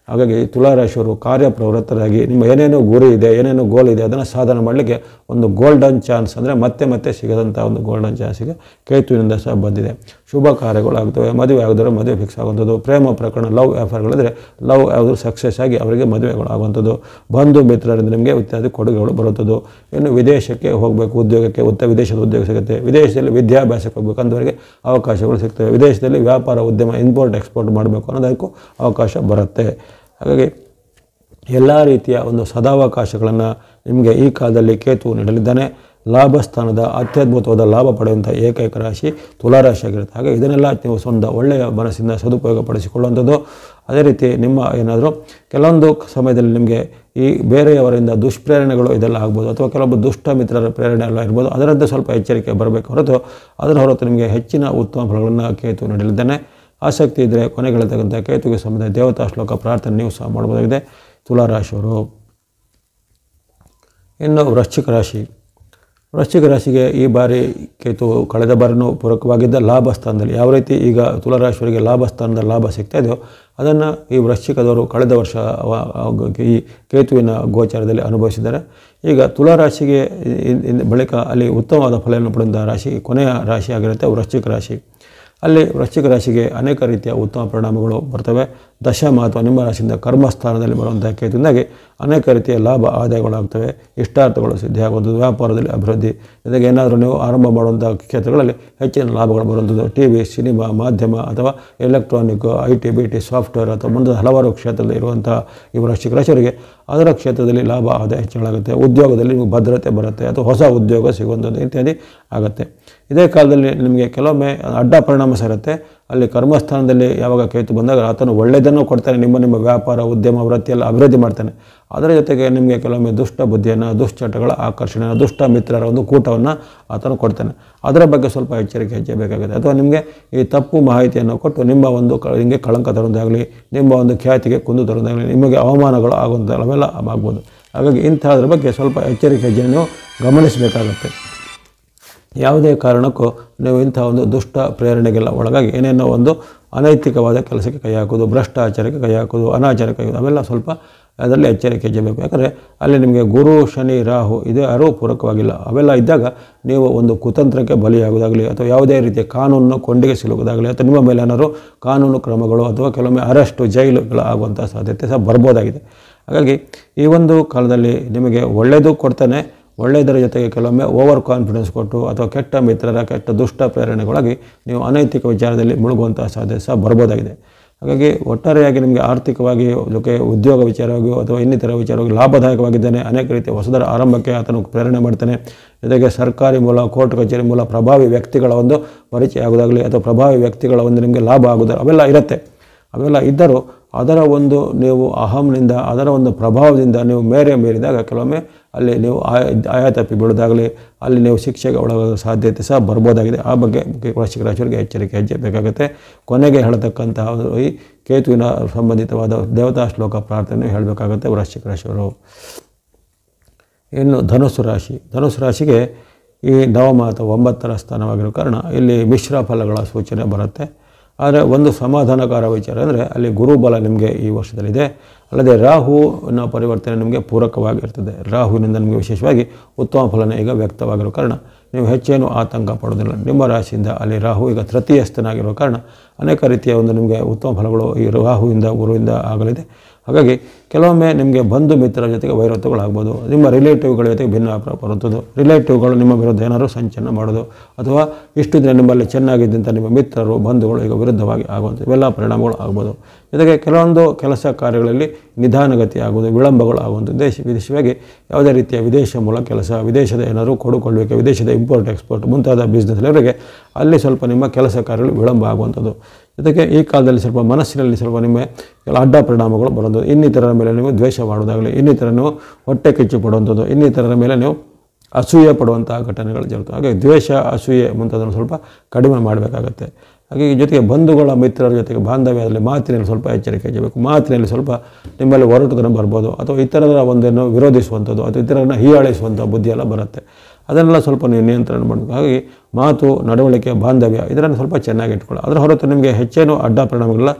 ಹಾಗಾಗಿ ತುಲಾರಾಶಿಯವರು ಕಾರ್ಯಪ್ರವೃತ್ತರಾಗಿ ನಿಮ್ಮ ಏನೇನೋ ಗುರಿ ಇದೆ, ಏನೇನೋ ಗೋಲ್ ಇದೆ ಅದನ್ನು ಸಾಧನೆ ಮಾಡಲಿಕ್ಕೆ ಒಂದು ಗೋಲ್ಡನ್ ಚಾನ್ಸ್, ಅಂದರೆ ಮತ್ತೆ ಸಿಗದಂಥ ಒಂದು ಗೋಲ್ಡನ್ ಚಾನ್ಸಿಗೆ ಕೇತುವಿನಿಂದ ಸಹ ಬಂದಿದೆ. ಶುಭ ಕಾರ್ಯಗಳಾಗ್ತವೆ, ಮದುವೆ ಆಗಿದ್ರೆ ಮದುವೆ ಫಿಕ್ಸ್ ಆಗುವಂಥದ್ದು, ಪ್ರೇಮ ಪ್ರಕರಣ, ಲವ್ ಅಫೇರ್ಗಳಿದ್ರೆ ಲವ್ ಯಾವುದು ಸಕ್ಸಸ್ ಆಗಿ ಅವರಿಗೆ ಮದುವೆಗಳು ಆಗುವಂಥದ್ದು, ಬಂಧು ಮಿತ್ರರಿಂದ ನಿಮಗೆ ಇತ್ಯಾದಿ ಕೊಡುಗೆಗಳು ಬರುವಂಥದ್ದು. ಇನ್ನು ವಿದೇಶಕ್ಕೆ ಹೋಗಬೇಕು, ಉದ್ಯೋಗಕ್ಕೆ ವಿದೇಶದ ಉದ್ಯೋಗ ಸಿಗುತ್ತೆ, ವಿದೇಶದಲ್ಲಿ ವಿದ್ಯಾಭ್ಯಾಸಕ್ಕೆ ಹೋಗಬೇಕು ಅಂಥವರಿಗೆ ಅವಕಾಶಗಳು ಸಿಗ್ತವೆ, ವಿದೇಶದಲ್ಲಿ ವ್ಯಾಪಾರ ಉದ್ಯಮ ಇಂಪೋರ್ಟ್ ಎಕ್ಸ್ಪೋರ್ಟ್ ಮಾಡಬೇಕು ಅನ್ನೋದಕ್ಕೂ ಅವಕಾಶ ಬರುತ್ತೆ. ಹಾಗಾಗಿ ಎಲ್ಲ ರೀತಿಯ ಒಂದು ಸದಾವಕಾಶಗಳನ್ನು ನಿಮಗೆ ಈ ಕಾಲದಲ್ಲಿ ಕೇತು ನೀಡಲಿದ್ದಾನೆ. ಲಾಭಸ್ಥಾನದ ಅತ್ಯದ್ಭುತವಾದ ಲಾಭ ಪಡೆಯುವಂಥ ಏಕೈಕ ರಾಶಿ ತುಲಾರಾಶಿ ಆಗಿರುತ್ತೆ. ಹಾಗೆ ಇದನ್ನೆಲ್ಲ ನೀವು ಸ್ವಂತ ಒಳ್ಳೆಯ ಮನಸ್ಸಿಂದ ಸದುಪಯೋಗ ಪಡಿಸಿಕೊಳ್ಳುವಂಥದ್ದು. ಅದೇ ರೀತಿ ನಿಮ್ಮ ಏನಾದರೂ ಕೆಲವೊಂದು ಸಮಯದಲ್ಲಿ ನಿಮಗೆ ಈ ಬೇರೆಯವರಿಂದ ದುಷ್ಪ್ರೇರಣೆಗಳು ಇದೆಲ್ಲ ಆಗ್ಬೋದು ಅಥವಾ ಕೆಲವೊಬ್ಬರು ದುಷ್ಟ ಮಿತ್ರರ ಪ್ರೇರಣೆ ಎಲ್ಲ ಇರ್ಬೋದು. ಅದರಂತೆ ಸ್ವಲ್ಪ ಎಚ್ಚರಿಕೆ ಬರಬೇಕು ಹೊರತು ಅದರ ಹೊರತು ನಿಮಗೆ ಹೆಚ್ಚಿನ ಉತ್ತಮ ಫಲಗಳನ್ನು ಕೇತು ನೀಡಲಿದ್ದಾನೆ. ಆಸಕ್ತಿ ಇದ್ದರೆ ಕೊನೆಗೆಳತಕ್ಕಂಥ ಕೇತುವಿಗೆ ಸಂಬಂಧ ದೇವತಾ ಶ್ಲೋಕ ಪ್ರಾರ್ಥನೆ ನೀವು ಸಹ ಮಾಡಬಹುದಾಗಿದೆ ತುಲಾರಾಶಿಯವರು. ಇನ್ನು ವೃಶ್ಚಿಕ ರಾಶಿಗೆ ಈ ಬಾರಿ ಕೇತು ಕಳೆದ ಬಾರಿನೂ ಪೂರಕವಾಗಿದ್ದ ಲಾಭ ಸ್ಥಾನದಲ್ಲಿ ಯಾವ ರೀತಿ ಈಗ ತುಲಾರಾಶಿಯವರಿಗೆ ಲಾಭ ಸ್ಥಾನದ ಲಾಭ ಸಿಗ್ತಾ ಇದೆಯೋ ಅದನ್ನು ಈ ವೃಶ್ಚಿಕದವರು ಕಳೆದ ವರ್ಷ ಈ ಕೇತುವಿನ ಗೋಚಾರದಲ್ಲಿ ಅನುಭವಿಸಿದ್ದಾರೆ. ಈಗ ತುಲಾರಾಶಿಗೆ ಬಳಿಕ ಅಲ್ಲಿ ಉತ್ತಮವಾದ ಫಲವನ್ನು ಪಡೆದ ರಾಶಿ ಕೊನೆಯ ರಾಶಿ ಆಗಿರುತ್ತೆ ವೃಶ್ಚಿಕ ರಾಶಿ. ಅಲ್ಲಿ ವೃಶ್ಚಿಕ ರಾಶಿಗೆ ಅನೇಕ ರೀತಿಯ ಉತ್ತಮ ಪರಿಣಾಮಗಳು ಬರ್ತವೆ. ದಶಮ ಅಥವಾ ನಿಮ್ಮ ರಾಶಿಯಿಂದ ಕರ್ಮಸ್ಥಾನದಲ್ಲಿ ಬರುವಂಥ ಕೇತುವಿನಾಗಿ ಅನೇಕ ರೀತಿಯ ಲಾಭ ಆದಾಯಗಳಾಗ್ತವೆ, ಇಷ್ಟಾರ್ಥಗಳು ಸಿದ್ಧಿಯಾಗುವಂಥದ್ದು, ವ್ಯಾಪಾರದಲ್ಲಿ ಅಭಿವೃದ್ಧಿ, ಜೊತೆಗೆ ಏನಾದರೂ ನೀವು ಆರಂಭ ಮಾಡುವಂಥ ಕ್ಷೇತ್ರಗಳಲ್ಲಿ ಹೆಚ್ಚಿನ ಲಾಭಗಳು ಬರುವಂಥದ್ದು, TV, ಸಿನಿಮಾ, ಮಾಧ್ಯಮ ಅಥವಾ ಎಲೆಕ್ಟ್ರಾನಿಕ್, IT, BT, ಸಾಫ್ಟ್ವೇರ್ ಅಥವಾ ಮುಂದೆ ಹಲವಾರು ಕ್ಷೇತ್ರದಲ್ಲಿ ಇರುವಂಥ ಈ ವೃಶ್ಚಿಕ ರಾಶಿಯವರಿಗೆ ಅದರ ಕ್ಷೇತ್ರದಲ್ಲಿ ಲಾಭ ಆದಾಯ ಹೆಚ್ಚಳಾಗುತ್ತೆ, ಉದ್ಯೋಗದಲ್ಲಿ ನಿಮಗೆ ಭದ್ರತೆ ಬರುತ್ತೆ ಅಥವಾ ಹೊಸ ಉದ್ಯೋಗ ಸಿಗುವಂಥದ್ದು ಇತ್ಯಾದಿ ಆಗುತ್ತೆ. ಇದೇ ಕಾಲದಲ್ಲಿ ನಿಮಗೆ ಕೆಲವೊಮ್ಮೆ ಅಡ್ಡ ಪರಿಣಾಮ ಸೇರುತ್ತೆ. ಅಲ್ಲಿ ಕರ್ಮಸ್ಥಾನದಲ್ಲಿ ಯಾವಾಗ ಕೇತು ಬಂದಾಗ ಆತನು ಒಳ್ಳೆಯದನ್ನು ಕೊಡ್ತಾನೆ, ನಿಮ್ಮ ವ್ಯಾಪಾರ ಉದ್ಯಮ ವೃತ್ತಿಯೆಲ್ಲ ಅಭಿವೃದ್ಧಿ ಮಾಡ್ತಾನೆ. ಅದರ ಜೊತೆಗೆ ನಿಮಗೆ ಕೆಲವೊಮ್ಮೆ ದುಷ್ಟ ಬುದ್ಧಿಯನ್ನು, ದುಶ್ಚಟಗಳ ಆಕರ್ಷಣೆಯನ್ನು, ದುಷ್ಟ ಮಿತ್ರರ ಒಂದು ಕೂಟವನ್ನು ಆತನು ಕೊಡ್ತಾನೆ. ಅದರ ಬಗ್ಗೆ ಸ್ವಲ್ಪ ಎಚ್ಚರಿಕೆ ಹೆಚ್ಚಬೇಕಾಗುತ್ತೆ. ಅಥವಾ ನಿಮಗೆ ಈ ತಪ್ಪು ಮಾಹಿತಿಯನ್ನು ಕೊಟ್ಟು ನಿಮ್ಮ ಒಂದು ನಿಮಗೆ ಕಳಂಕ ತರೋದಾಗಲಿ, ನಿಮ್ಮ ಒಂದು ಖ್ಯಾತಿಗೆ ಕುಂದು ತರೋದಾಗಲಿ, ನಿಮಗೆ ಅವಮಾನಗಳು ಆಗುವಂಥ ಅವೆಲ್ಲ ಆಗ್ಬೋದು. ಹಾಗಾಗಿ ಇಂಥದ್ರ ಬಗ್ಗೆ ಸ್ವಲ್ಪ ಎಚ್ಚರಿಕೆ ಹೆಜ್ಜೆಯನ್ನು ಗಮನಿಸಬೇಕಾಗತ್ತೆ. ಯಾವುದೇ ಕಾರಣಕ್ಕೂ ನೀವು ಇಂಥ ಒಂದು ದುಷ್ಟ ಪ್ರೇರಣೆಗೆಲ್ಲ ಒಳಗಾಗಿ ಏನೇನೋ ಒಂದು ಅನೈತಿಕವಾದ ಕೆಲಸಕ್ಕೆ ಕೈ ಹಾಕೋದು, ಭ್ರಷ್ಟಾಚಾರಕ್ಕೆ ಕೈ ಹಾಕೋದು, ಅನಾಚಾರಕ್ಕೆ ಕೈ ಹಾಕೋದು ಅವೆಲ್ಲ ಸ್ವಲ್ಪ ಅದರಲ್ಲಿ ಎಚ್ಚರಿಕೆ ಹೆಜ್ಜಬೇಕು. ಯಾಕಂದರೆ ಅಲ್ಲಿ ನಿಮಗೆ ಗುರು ಶನಿ ರಾಹು ಇದು ಯಾರೂ ಪೂರಕವಾಗಿಲ್ಲ. ಅವೆಲ್ಲ ಇದ್ದಾಗ ನೀವು ಒಂದು ಕುತಂತ್ರಕ್ಕೆ ಬಲಿಯಾಗೋದಾಗಲಿ ಅಥವಾ ಯಾವುದೇ ರೀತಿಯ ಕಾನೂನು ಕೊಂಡಿಗೆ ಸಿಲುಕೋದಾಗಲಿ ಅಥವಾ ನಿಮ್ಮ ಮೇಲೆ ಏನಾದರೂ ಕಾನೂನು ಕ್ರಮಗಳು ಅಥವಾ ಕೆಲವೊಮ್ಮೆ ಅರೆಸ್ಟು ಜೈಲುಗಳು ಆಗುವಂಥ ಸಾಧ್ಯತೆ ಸಹ ಬರ್ಬೋದಾಗಿದೆ. ಹಾಗಾಗಿ ಈ ಒಂದು ಕಾಲದಲ್ಲಿ ನಿಮಗೆ ಒಳ್ಳೆಯದು ಕೊಡ್ತಾನೆ, ಒಳ್ಳೆಯದರ ಜೊತೆಗೆ ಕೆಲವೊಮ್ಮೆ ಓವರ್ ಕಾನ್ಫಿಡೆನ್ಸ್ ಕೊಟ್ಟು ಅಥವಾ ಕೆಟ್ಟ ಮಿತ್ರರ ಕೆಟ್ಟ ದುಷ್ಟ ಪ್ರೇರಣೆಗಳಾಗಿ ನೀವು ಅನೈತಿಕ ವಿಚಾರದಲ್ಲಿ ಮುಳುಗುವಂಥ ಸಾಧ್ಯತೆ ಸಹ ಬರ್ಬೋದಾಗಿದೆ. ಹಾಗಾಗಿ ಒಟ್ಟಾರೆಯಾಗಿ ನಿಮಗೆ ಆರ್ಥಿಕವಾಗಿ ಜೊತೆ ಉದ್ಯೋಗ ವಿಚಾರವಾಗಿಯೋ ಅಥವಾ ಇನ್ನಿತರ ವಿಚಾರವಾಗಿ ಲಾಭದಾಯಕವಾಗಿದ್ದಾನೆ. ಅನೇಕ ರೀತಿಯ ಹೊಸದರ ಆರಂಭಕ್ಕೆ ಆತನು ಪ್ರೇರಣೆ ಮಾಡ್ತಾನೆ. ಜೊತೆಗೆ ಸರ್ಕಾರಿ ಮೂಲ ಕೋರ್ಟ್ ಕಚೇರಿ ಮೂಲ ಪ್ರಭಾವಿ ವ್ಯಕ್ತಿಗಳ ಒಂದು ಪರಿಚಯ ಆಗೋದಾಗಲಿ ಅಥವಾ ಪ್ರಭಾವಿ ವ್ಯಕ್ತಿಗಳ ಒಂದು ನಿಮಗೆ ಲಾಭ ಆಗೋದು ಅವೆಲ್ಲ ಇರುತ್ತೆ. ಅವೆಲ್ಲ ಇದ್ದರೂ ಅದರ ಒಂದು ನೀವು ಅಹಂನಿಂದ ಅದರ ಒಂದು ಪ್ರಭಾವದಿಂದ ನೀವು ಮೀರಿದಾಗ ಕೆಲವೊಮ್ಮೆ ಅಲ್ಲಿ ನೀವು ಆಯ ತಪ್ಪಿ ಬೀಳೋದಾಗಲಿ ಅಲ್ಲಿ ನೀವು ಶಿಕ್ಷೆಗೆ ಒಳಗಾಗೋ ಸಾಧ್ಯತೆ ಸಹ ಬರ್ಬೋದಾಗಿದೆ. ಆ ಬಗ್ಗೆ ವೃಶ್ಚಿಕ ರಾಶಿಯವರಿಗೆ ಎಚ್ಚರಿಕೆ ಹೆಜ್ಜೆ ಬೇಕಾಗುತ್ತೆ. ಕೊನೆಗೆ ಹೇಳತಕ್ಕಂತಹ ಈ ಕೇತುವಿನ ಸಂಬಂಧಿತವಾದ ದೇವತಾ ಶ್ಲೋಕ ಪ್ರಾರ್ಥನೆ ಹೇಳಬೇಕಾಗುತ್ತೆ ವೃಶ್ಚಿಕ ರಾಶಿಯವರು. ಇನ್ನು ಧನುಸ್ಸು ರಾಶಿಗೆ ಈ ನವಮ ಅಥವಾ 9ರ ಸ್ಥಾನವಾಗಿರೋ ಕಾರಣ ಇಲ್ಲಿ ಮಿಶ್ರ ಫಲಗಳ ಸೂಚನೆ ಬರುತ್ತೆ. ಆದರೆ ಒಂದು ಸಮಾಧಾನಕಾರ ವಿಚಾರ ಅಂದರೆ ಅಲ್ಲಿ ಗುರುಬಲ ನಿಮಗೆ ಈ ವರ್ಷದಲ್ಲಿದೆ. ಅಲ್ಲದೆ ರಾಹುವಿನ ಪರಿವರ್ತನೆ ನಿಮಗೆ ಪೂರಕವಾಗಿರ್ತದೆ. ರಾಹುವಿನಿಂದ ನಿಮಗೆ ವಿಶೇಷವಾಗಿ ಉತ್ತಮ ಫಲನೇ ಈಗ ವ್ಯಕ್ತವಾಗಿರೋ ಕಾರಣ ನೀವು ಹೆಚ್ಚೇನು ಆತಂಕ ಪಡೋದಿಲ್ಲ. ನಿಮ್ಮ ರಾಶಿಯಿಂದ ಅಲ್ಲಿ ರಾಹು ಈಗ ತೃತೀಯಸ್ಥನಾಗಿರೋ ಕಾರಣ ಅನೇಕ ರೀತಿಯ ಒಂದು ನಿಮಗೆ ಉತ್ತಮ ಫಲಗಳು ಈ ರಾಹುವಿಂದ ಗುರುವಿಂದ ಆಗಲಿದೆ. ಹಾಗಾಗಿ ಕೆಲವೊಮ್ಮೆ ನಿಮಗೆ ಬಂಧು ಮಿತ್ರರ ಜೊತೆಗೆ ವೈರತ್ವಗಳಾಗ್ಬೋದು. ನಿಮ್ಮ ರಿಲೇಟಿವ್ಗಳ ಜೊತೆಗೆ ಭಿನ್ನಾಭಿಪ್ರಾಯ ಬರುತ್ತದೆ. ರಿಲೇಟಿವ್ಗಳು ನಿಮ್ಮ ವಿರುದ್ಧ ಏನಾದರೂ ಸಂಚಲನ ಮಾಡೋದು ಅಥವಾ ಇಷ್ಟು ದಿನ ನಿಮ್ಮಲ್ಲಿ ಚೆನ್ನಾಗಿದ್ದಂಥ ನಿಮ್ಮ ಮಿತ್ರರು ಬಂಧುಗಳು ಈಗ ವಿರುದ್ಧವಾಗಿ ಆಗುವಂಥ ಇವೆಲ್ಲ ಪರಿಣಾಮಗಳು ಆಗ್ಬೋದು. ಜೊತೆಗೆ ಕೆಲವೊಂದು ಕೆಲಸ ಕಾರ್ಯಗಳಲ್ಲಿ ನಿಧಾನಗತಿ ಆಗುವುದು, ವಿಳಂಬಗಳು ಆಗುವಂಥ ವಿದೇಶವಾಗಿ ಯಾವುದೇ ರೀತಿಯ ವಿದೇಶ ಮೂಲ ಕೆಲಸ, ವಿದೇಶದ ಏನಾದರೂ ಕೊಡುಕೊಳ್ಳುವಿಕೆ, ವಿದೇಶದ ಇಂಪೋರ್ಟ್ ಎಕ್ಸ್ಪೋರ್ಟ್ ಮುಂತಾದ ಬಿಸ್ನೆಸ್ವರೆಗೆ ಅಲ್ಲಿ ಸ್ವಲ್ಪ ನಿಮ್ಮ ಕೆಲಸ ಕಾರ್ಯಗಳು ವಿಳಂಬ ಆಗುವಂಥದ್ದು. ಜೊತೆಗೆ ಈ ಕಾಲದಲ್ಲಿ ಸ್ವಲ್ಪ ಮನಸ್ಸಿನಲ್ಲಿ ಸ್ವಲ್ಪ ನಿಮ್ಮ ಕೆಲ ಅಡ್ಡ ಪರಿಣಾಮಗಳು ಬರೋದು, ಇನ್ನಿತರರ ಮೇಲೆ ನೀವು ದ್ವೇಷ ಮಾಡೋದಾಗಲಿ, ಇನ್ನಿತರ ನೀವು ಹೊಟ್ಟೆ ಕಿಚ್ಚು ಪಡುವಂಥದ್ದು, ಇನ್ನಿತರರ ಮೇಲೆ ನೀವು ಅಸೂಯೆ ಪಡುವಂಥ ಘಟನೆಗಳು ಜరుగుತ್ತವೆ. ಹಾಗೆ ದ್ವೇಷ ಅಸೂಯೆ ಮುಂತಾದನ್ನು ಸ್ವಲ್ಪ ಕಡಿಮೆ ಮಾಡಬೇಕಾಗತ್ತೆ. ಹಾಗೆ ಈ ಜೊತೆಗೆ ಬಂಧುಗಳ ಮಿತ್ರರ ಜೊತೆಗೆ ಬಾಂಧವ್ಯದಲ್ಲಿ ಮಾತಿನಲ್ಲಿ ಸ್ವಲ್ಪ ಎಚ್ಚರಿಕೆ ಇರಬೇಕು. ಮಾತಿನಲ್ಲಿ ಸ್ವಲ್ಪ ನಿಮ್ಮಲ್ಲಿ ಹೊರಟುತನ ಬರ್ಬೋದು ಅಥವಾ ಇತರರ ಒಂದನ್ನು ವಿರೋಧಿಸುವಂಥದ್ದು ಅಥವಾ ಇತರರನ್ನು ಹೀಯಾಳಿಸುವಂಥ ಬುದ್ಧಿಯೆಲ್ಲ ಬರುತ್ತೆ. ಅದನ್ನೆಲ್ಲ ಸ್ವಲ್ಪ ನೀವು ನಿಯಂತ್ರಣ ಮಾಡಬೇಕು. ಹಾಗಾಗಿ ಮಾತು, ನಡವಳಿಕೆ, ಬಾಂಧವ್ಯ ಇದನ್ನು ಸ್ವಲ್ಪ ಚೆನ್ನಾಗಿ ಇಟ್ಕೊಳ್ಳಿ. ಅದರ ಹೊರತು ನಿಮಗೆ ಹೆಚ್ಚೇನು ಅಡ್ಡ ಪರಿಣಾಮಗಳಿಲ್ಲ.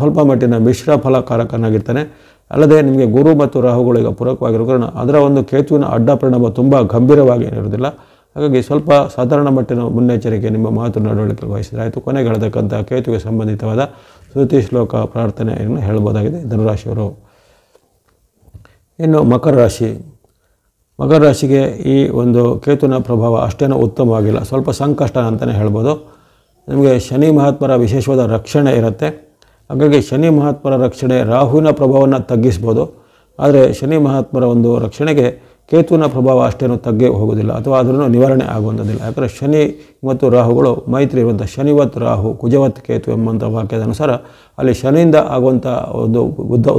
ಸ್ವಲ್ಪ ಮಟ್ಟಿನ ಮಿಶ್ರ ಫಲಕಾರಕನಾಗಿರ್ತಾನೆ. ಅಲ್ಲದೆ ನಿಮಗೆ ಗುರು ಮತ್ತು ರಾಹುಗಳು ಈಗ ಪೂರಕವಾಗಿರೋ ಕಾರಣ ಅದರ ಒಂದು ಕೇತುವಿನ ಅಡ್ಡ ಪರಿಣಾಮ ತುಂಬ ಗಂಭೀರವಾಗಿ ಏನಿರೋದಿಲ್ಲ. ಹಾಗಾಗಿ ಸ್ವಲ್ಪ ಸಾಧಾರಣ ಮಟ್ಟಿನ ಮುನ್ನೆಚ್ಚರಿಕೆ ನಿಮ್ಮ ಮಾತು ನಡವಳಿಕೆ ವಹಿಸಿದ್ರೆ ಆಯಿತು. ಕೊನೆಗೆ ಹೇಳತಕ್ಕಂಥ ಕೇತುವಿಗೆ ಸಂಬಂಧಿತವಾದ ಸ್ತುತಿ ಶ್ಲೋಕ ಪ್ರಾರ್ಥನೆಯನ್ನು ಹೇಳ್ಬೋದಾಗಿದೆ ಧನುರಾಶಿಯವರು. ಇನ್ನು ಮಕರ ರಾಶಿಗೆ ಈ ಒಂದು ಕೇತುವಿನ ಪ್ರಭಾವ ಅಷ್ಟೇನೂ ಉತ್ತಮವಾಗಿಲ್ಲ, ಸ್ವಲ್ಪ ಸಂಕಷ್ಟ ಅಂತಲೇ ಹೇಳ್ಬೋದು. ನಿಮಗೆ ಶನಿ ಮಹಾತ್ಮರ ವಿಶೇಷವಾದ ರಕ್ಷಣೆ ಇರುತ್ತೆ. ಹಾಗಾಗಿ ಶನಿ ಮಹಾತ್ಮರ ರಕ್ಷಣೆ ರಾಹುವಿನ ಪ್ರಭಾವವನ್ನು ತಗ್ಗಿಸ್ಬೋದು. ಆದರೆ ಶನಿ ಮಹಾತ್ಮರ ಒಂದು ರಕ್ಷಣೆಗೆ ಕೇತುವಿನ ಪ್ರಭಾವ ಅಷ್ಟೇನು ತಗ್ಗಿ ಹೋಗೋದಿಲ್ಲ ಅಥವಾ ಅದನ್ನು ನಿವಾರಣೆ ಆಗುವಂಥದ್ದಿಲ್ಲ. ಯಾಕಂದರೆ ಶನಿ ಮತ್ತು ರಾಹುಗಳು ಮೈತ್ರಿ ಇರುವಂಥ ಶನಿವತ್ ರಾಹು ಕುಜವತ್ ಕೇತು ಎಂಬಂಥ ವಾಕ್ಯದ ಅನುಸಾರ ಅಲ್ಲಿ ಶನಿಯಿಂದ ಆಗುವಂಥ ಒಂದು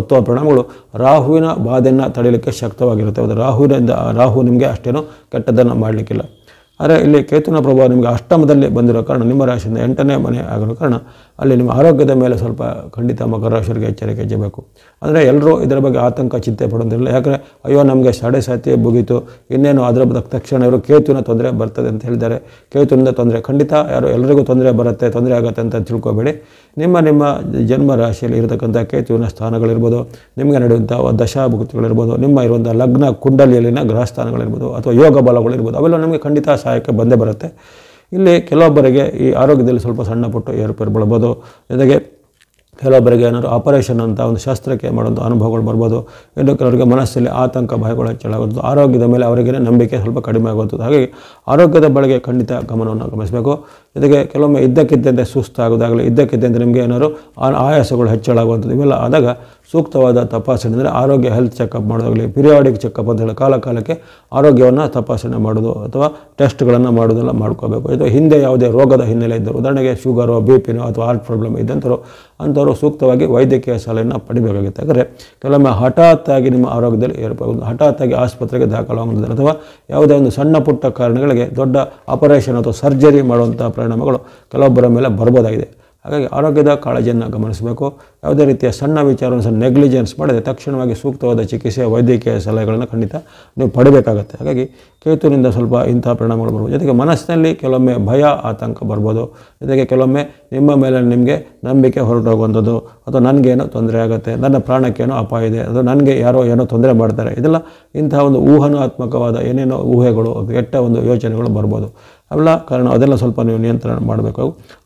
ಉತ್ತಮ ಪರಿಣಾಮಗಳು ರಾಹುವಿನ ಬಾಧೆಯನ್ನು ತಡೆಯಲಿಕ್ಕೆ ಶಕ್ತವಾಗಿರುತ್ತೆ. ಅದು ರಾಹು ನಿಮಗೆ ಅಷ್ಟೇನು ಕೆಟ್ಟದ್ದನ್ನು ಮಾಡಲಿಕ್ಕಿಲ್ಲ. ಆದರೆ ಇಲ್ಲಿ ಕೇತುವಿನ ಪ್ರಭಾವ ನಿಮಗೆ ಅಷ್ಟಮದಲ್ಲಿ ಬಂದಿರೋ ಕಾರಣ ನಿಮ್ಮ ರಾಶಿಯಿಂದ 8ನೇ ಮನೆ ಆಗಿರೋ ಕಾರಣ ಅಲ್ಲಿ ನಿಮ್ಮ ಆರೋಗ್ಯದ ಮೇಲೆ ಸ್ವಲ್ಪ ಖಂಡಿತ ಮಕರ ರಾಶಿಯವರಿಗೆ ಎಚ್ಚರಿಕೆ ಹೆಜ್ಜಬೇಕು. ಅಂದರೆ ಎಲ್ಲರೂ ಇದರ ಬಗ್ಗೆ ಆತಂಕ ಚಿಂತೆ ಪಡೋದಿಲ್ಲ. ಯಾಕಂದರೆ ಅಯ್ಯೋ ನಮಗೆ ಸಾಡೆ ಮುಗೀತು, ಇನ್ನೇನು ಅದರ ತಕ್ಷಣ ಇವರು ಕೇತುವಿನ ತೊಂದರೆ ಬರ್ತದೆ ಅಂತ ಹೇಳಿದ್ದಾರೆ. ಕೇತುವಿನಿಂದ ತೊಂದರೆ ಖಂಡಿತ ಎಲ್ಲರಿಗೂ ತೊಂದರೆ ಬರುತ್ತೆ, ತೊಂದರೆ ಆಗುತ್ತೆ ಅಂತ ತಿಳ್ಕೊಬೇಡಿ. ನಿಮ್ಮ ಜನ್ಮ ರಾಶಿಯಲ್ಲಿ ಇರತಕ್ಕಂಥ ಕೇತುವಿನ ಸ್ಥಾನಗಳಿರ್ಬೋದು, ನಿಮಗೆ ನಡೆಯುವಂಥ ದಶಾಭುಕ್ತಿಗಳಿರ್ಬೋದು, ನಿಮ್ಮ ಇರುವಂಥ ಲಗ್ನ ಕುಂಡಲಿಯಲ್ಲಿನ ಗ್ರಹಸ್ಥಾನಗಳಿರ್ಬೋದು ಅಥವಾ ಯೋಗ ಬಲಗಳಿರ್ಬೋದು, ಅವೆಲ್ಲ ನಮಗೆ ಖಂಡಿತ ಸಹಾಯಕ್ಕೆ ಬಂದೇ ಬರುತ್ತೆ. ಇಲ್ಲಿ ಕೆಲವೊಬ್ಬರಿಗೆ ಈ ಆರೋಗ್ಯದಲ್ಲಿ ಸ್ವಲ್ಪ ಸಣ್ಣ ಪುಟ್ಟ ಏರುಪೇರು ಬರ್ಬೋದು. ಜೊತೆಗೆ ಕೆಲವೊಬ್ಬರಿಗೆ ಏನಾದರೂ ಆಪರೇಷನ್ ಅಂತ ಒಂದು ಶಸ್ತ್ರಕ್ಕೆ ಮಾಡುವಂಥ ಅನುಭವಗಳು ಬರ್ಬೋದು. ಇನ್ನು ಕೆಲವರಿಗೆ ಮನಸ್ಸಲ್ಲಿ ಆತಂಕ ಭಯಗಳು ಹೆಚ್ಚಳಾಗುತ್ತದೆ. ಆರೋಗ್ಯದ ಮೇಲೆ ಅವರಿಗೆ ನಂಬಿಕೆ ಸ್ವಲ್ಪ ಕಡಿಮೆ ಆಗುತ್ತದೆ. ಹಾಗಾಗಿ ಆರೋಗ್ಯದ ಬಳಿಗೆ ಖಂಡಿತ ಗಮನವನ್ನು ಗಮನಿಸಬೇಕು. ಜೊತೆಗೆ ಕೆಲವೊಮ್ಮೆ ಇದ್ದಕ್ಕಿದ್ದಂತೆ ಸುಸ್ತಾಗೋದಾಗಲಿ, ಇದ್ದಕ್ಕಿದ್ದಂತೆ ನಿಮಗೆ ಏನಾದರೂ ಆಯಾಸಗಳು ಹೆಚ್ಚಳಾಗುವಂಥದ್ದು ಇವೆಲ್ಲ ಆದಾಗ ಸೂಕ್ತವಾದ ತಪಾಸಣೆ ಅಂದರೆ ಆರೋಗ್ಯ ಹೆಲ್ತ್ ಚೆಕಪ್ ಮಾಡೋದಾಗಲಿ, ಪಿರಿಯಾಡಿಕ್ ಚೆಕಪ್ ಅಂತ ಹೇಳಿ ಕಾಲಕ್ಕೆ ಆರೋಗ್ಯವನ್ನು ತಪಾಸಣೆ ಮಾಡೋದು ಅಥವಾ ಟೆಸ್ಟ್ಗಳನ್ನು ಮಾಡೋದೆಲ್ಲ ಮಾಡ್ಕೋಬೇಕು. ಅಥವಾ ಹಿಂದೆ ಯಾವುದೇ ರೋಗದ ಹಿನ್ನೆಲೆ ಇದ್ದರು, ಉದಾಹರಣೆಗೆ ಶುಗರೋ ಬಿ.ಪಿನೋ ಅಥವಾ ಹಾರ್ಟ್ ಪ್ರಾಬ್ಲಮ್ ಅಂಥವರು ಸೂಕ್ತವಾಗಿ ವೈದ್ಯಕೀಯ ಸಲಹೆಯನ್ನು ಪಡಿಬೇಕಾಗುತ್ತೆ. ಯಾಕಂದರೆ ಕೆಲವೊಮ್ಮೆ ಹಠಾತ್ತಾಗಿ ನಿಮ್ಮ ಆರೋಗ್ಯದಲ್ಲಿ ಹಠಾತ್ತಾಗಿ ಆಸ್ಪತ್ರೆಗೆ ದಾಖಲಾಗುತ್ತದೆ ಅಥವಾ ಯಾವುದೇ ಒಂದು ಸಣ್ಣ ಪುಟ್ಟ ಕಾರಣಗಳಿಗೆ ದೊಡ್ಡ ಆಪರೇಷನ್ ಅಥವಾ ಸರ್ಜರಿ ಮಾಡುವಂಥ ಪರಿಣಾಮಗಳು ಕೆಲವೊಬ್ಬರ ಮೇಲೆ ಬರ್ಬೋದಾಗಿದೆ. ಹಾಗಾಗಿ ಆರೋಗ್ಯದ ಕಾಳಜಿಯನ್ನು ಗಮನಿಸಬೇಕು. ಯಾವುದೇ ರೀತಿಯ ಸಣ್ಣ ವಿಚಾರವನ್ನು ಸಹ ನೆಗ್ಲಿಜೆನ್ಸ್ ಮಾಡದೆ ತಕ್ಷಣವಾಗಿ ಸೂಕ್ತವಾದ ಚಿಕಿತ್ಸೆ ವೈದ್ಯಕೀಯ ಸಲಹೆಗಳನ್ನು ಖಂಡಿತ ನೀವು ಪಡಬೇಕಾಗತ್ತೆ. ಹಾಗಾಗಿ ಕೇತುವಿನಿಂದ ಸ್ವಲ್ಪ ಇಂಥ ಪರಿಣಾಮಗಳು ಬರ್ಬೋದು. ಜೊತೆಗೆ ಮನಸ್ಸಿನಲ್ಲಿ ಕೆಲವೊಮ್ಮೆ ಭಯ ಆತಂಕ ಬರ್ಬೋದು. ಜೊತೆಗೆ ಕೆಲವೊಮ್ಮೆ ನಿಮ್ಮ ಮೇಲೆ ನಿಮಗೆ ನಂಬಿಕೆ ಹೊರಟೋಗುವಂಥದ್ದು, ಅಥವಾ ನನಗೇನೋ ತೊಂದರೆ ಆಗುತ್ತೆ, ನನ್ನ ಪ್ರಾಣಕ್ಕೇನೋ ಅಪಾಯ ಇದೆ, ಅಥವಾ ನನಗೆ ಯಾರೋ ಏನೋ ತೊಂದರೆ ಮಾಡ್ತಾರೆ, ಇದೆಲ್ಲ ಇಂತಹ ಒಂದು ಊಹಾತ್ಮಕವಾದ ಏನೇನೋ ಊಹೆಗಳು, ಕೆಟ್ಟ ಒಂದು ಯೋಚನೆಗಳು ಬರ್ಬೋದು. ಅವೆಲ್ಲ ಕಾರಣ ಅದೆಲ್ಲ ಸ್ವಲ್ಪ ನೀವು ನಿಯಂತ್ರಣ ಮಾಡಬೇಕು.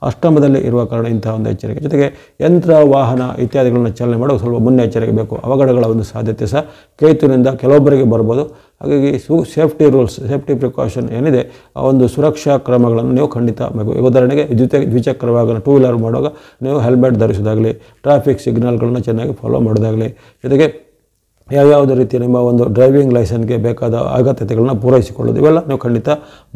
ಅಷ್ಟಮದಲ್ಲಿ ಇರುವ ಕಾರಣ ಇಂತಹ ಒಂದು ಎಚ್ಚರಿಕೆ. ಜೊತೆಗೆ ಯಂತ್ರ ವಾಹನ ಇತ್ಯಾದಿಗಳನ್ನು ಚಾಲನೆ ಮಾಡೋದು ಸ್ವಲ್ಪ ಮುನ್ನೆಚ್ಚರಿಕೆ ಬೇಕು. ಅವಘಡಗಳ ಒಂದು ಸಾಧ್ಯತೆ ಸಹ ಕೇತುವಿನಿಂದ ಕೆಲವೊಬ್ಬರಿಗೆ ಬರ್ಬೋದು. ಹಾಗಾಗಿ ಸೇಫ್ಟಿ ರೂಲ್ಸ್, ಸೇಫ್ಟಿ ಪ್ರಿಕಾಷನ್ ಏನಿದೆ ಆ ಒಂದು ಸುರಕ್ಷಾ ಕ್ರಮಗಳನ್ನು ನೀವು ಖಂಡಿತ ಬೇಕು. ಉದಾಹರಣೆಗೆ ದ್ವಿಚಕ್ರ ವಾಹನ ಟೂ ವೀಲರ್ ಮಾಡುವಾಗ ನೀವು ಹೆಲ್ಮೆಟ್ ಧರಿಸೋದಾಗಲಿ, ಟ್ರಾಫಿಕ್ ಸಿಗ್ನಲ್ಗಳನ್ನು ಚೆನ್ನಾಗಿ ಫಾಲೋ ಮಾಡೋದಾಗಲಿ, ಜೊತೆಗೆ ಯಾವ್ಯಾವುದೇ ರೀತಿಯ ನಿಮ್ಮ ಒಂದು ಡ್ರೈವಿಂಗ್ ಲೈಸೆನ್ಸ್ಗೆ ಬೇಕಾದ ಅಗತ್ಯತೆಗಳನ್ನ ಪೂರೈಸಿಕೊಳ್ಳೋದು, ಇವೆಲ್ಲ ನೀವು ಖಂಡಿತ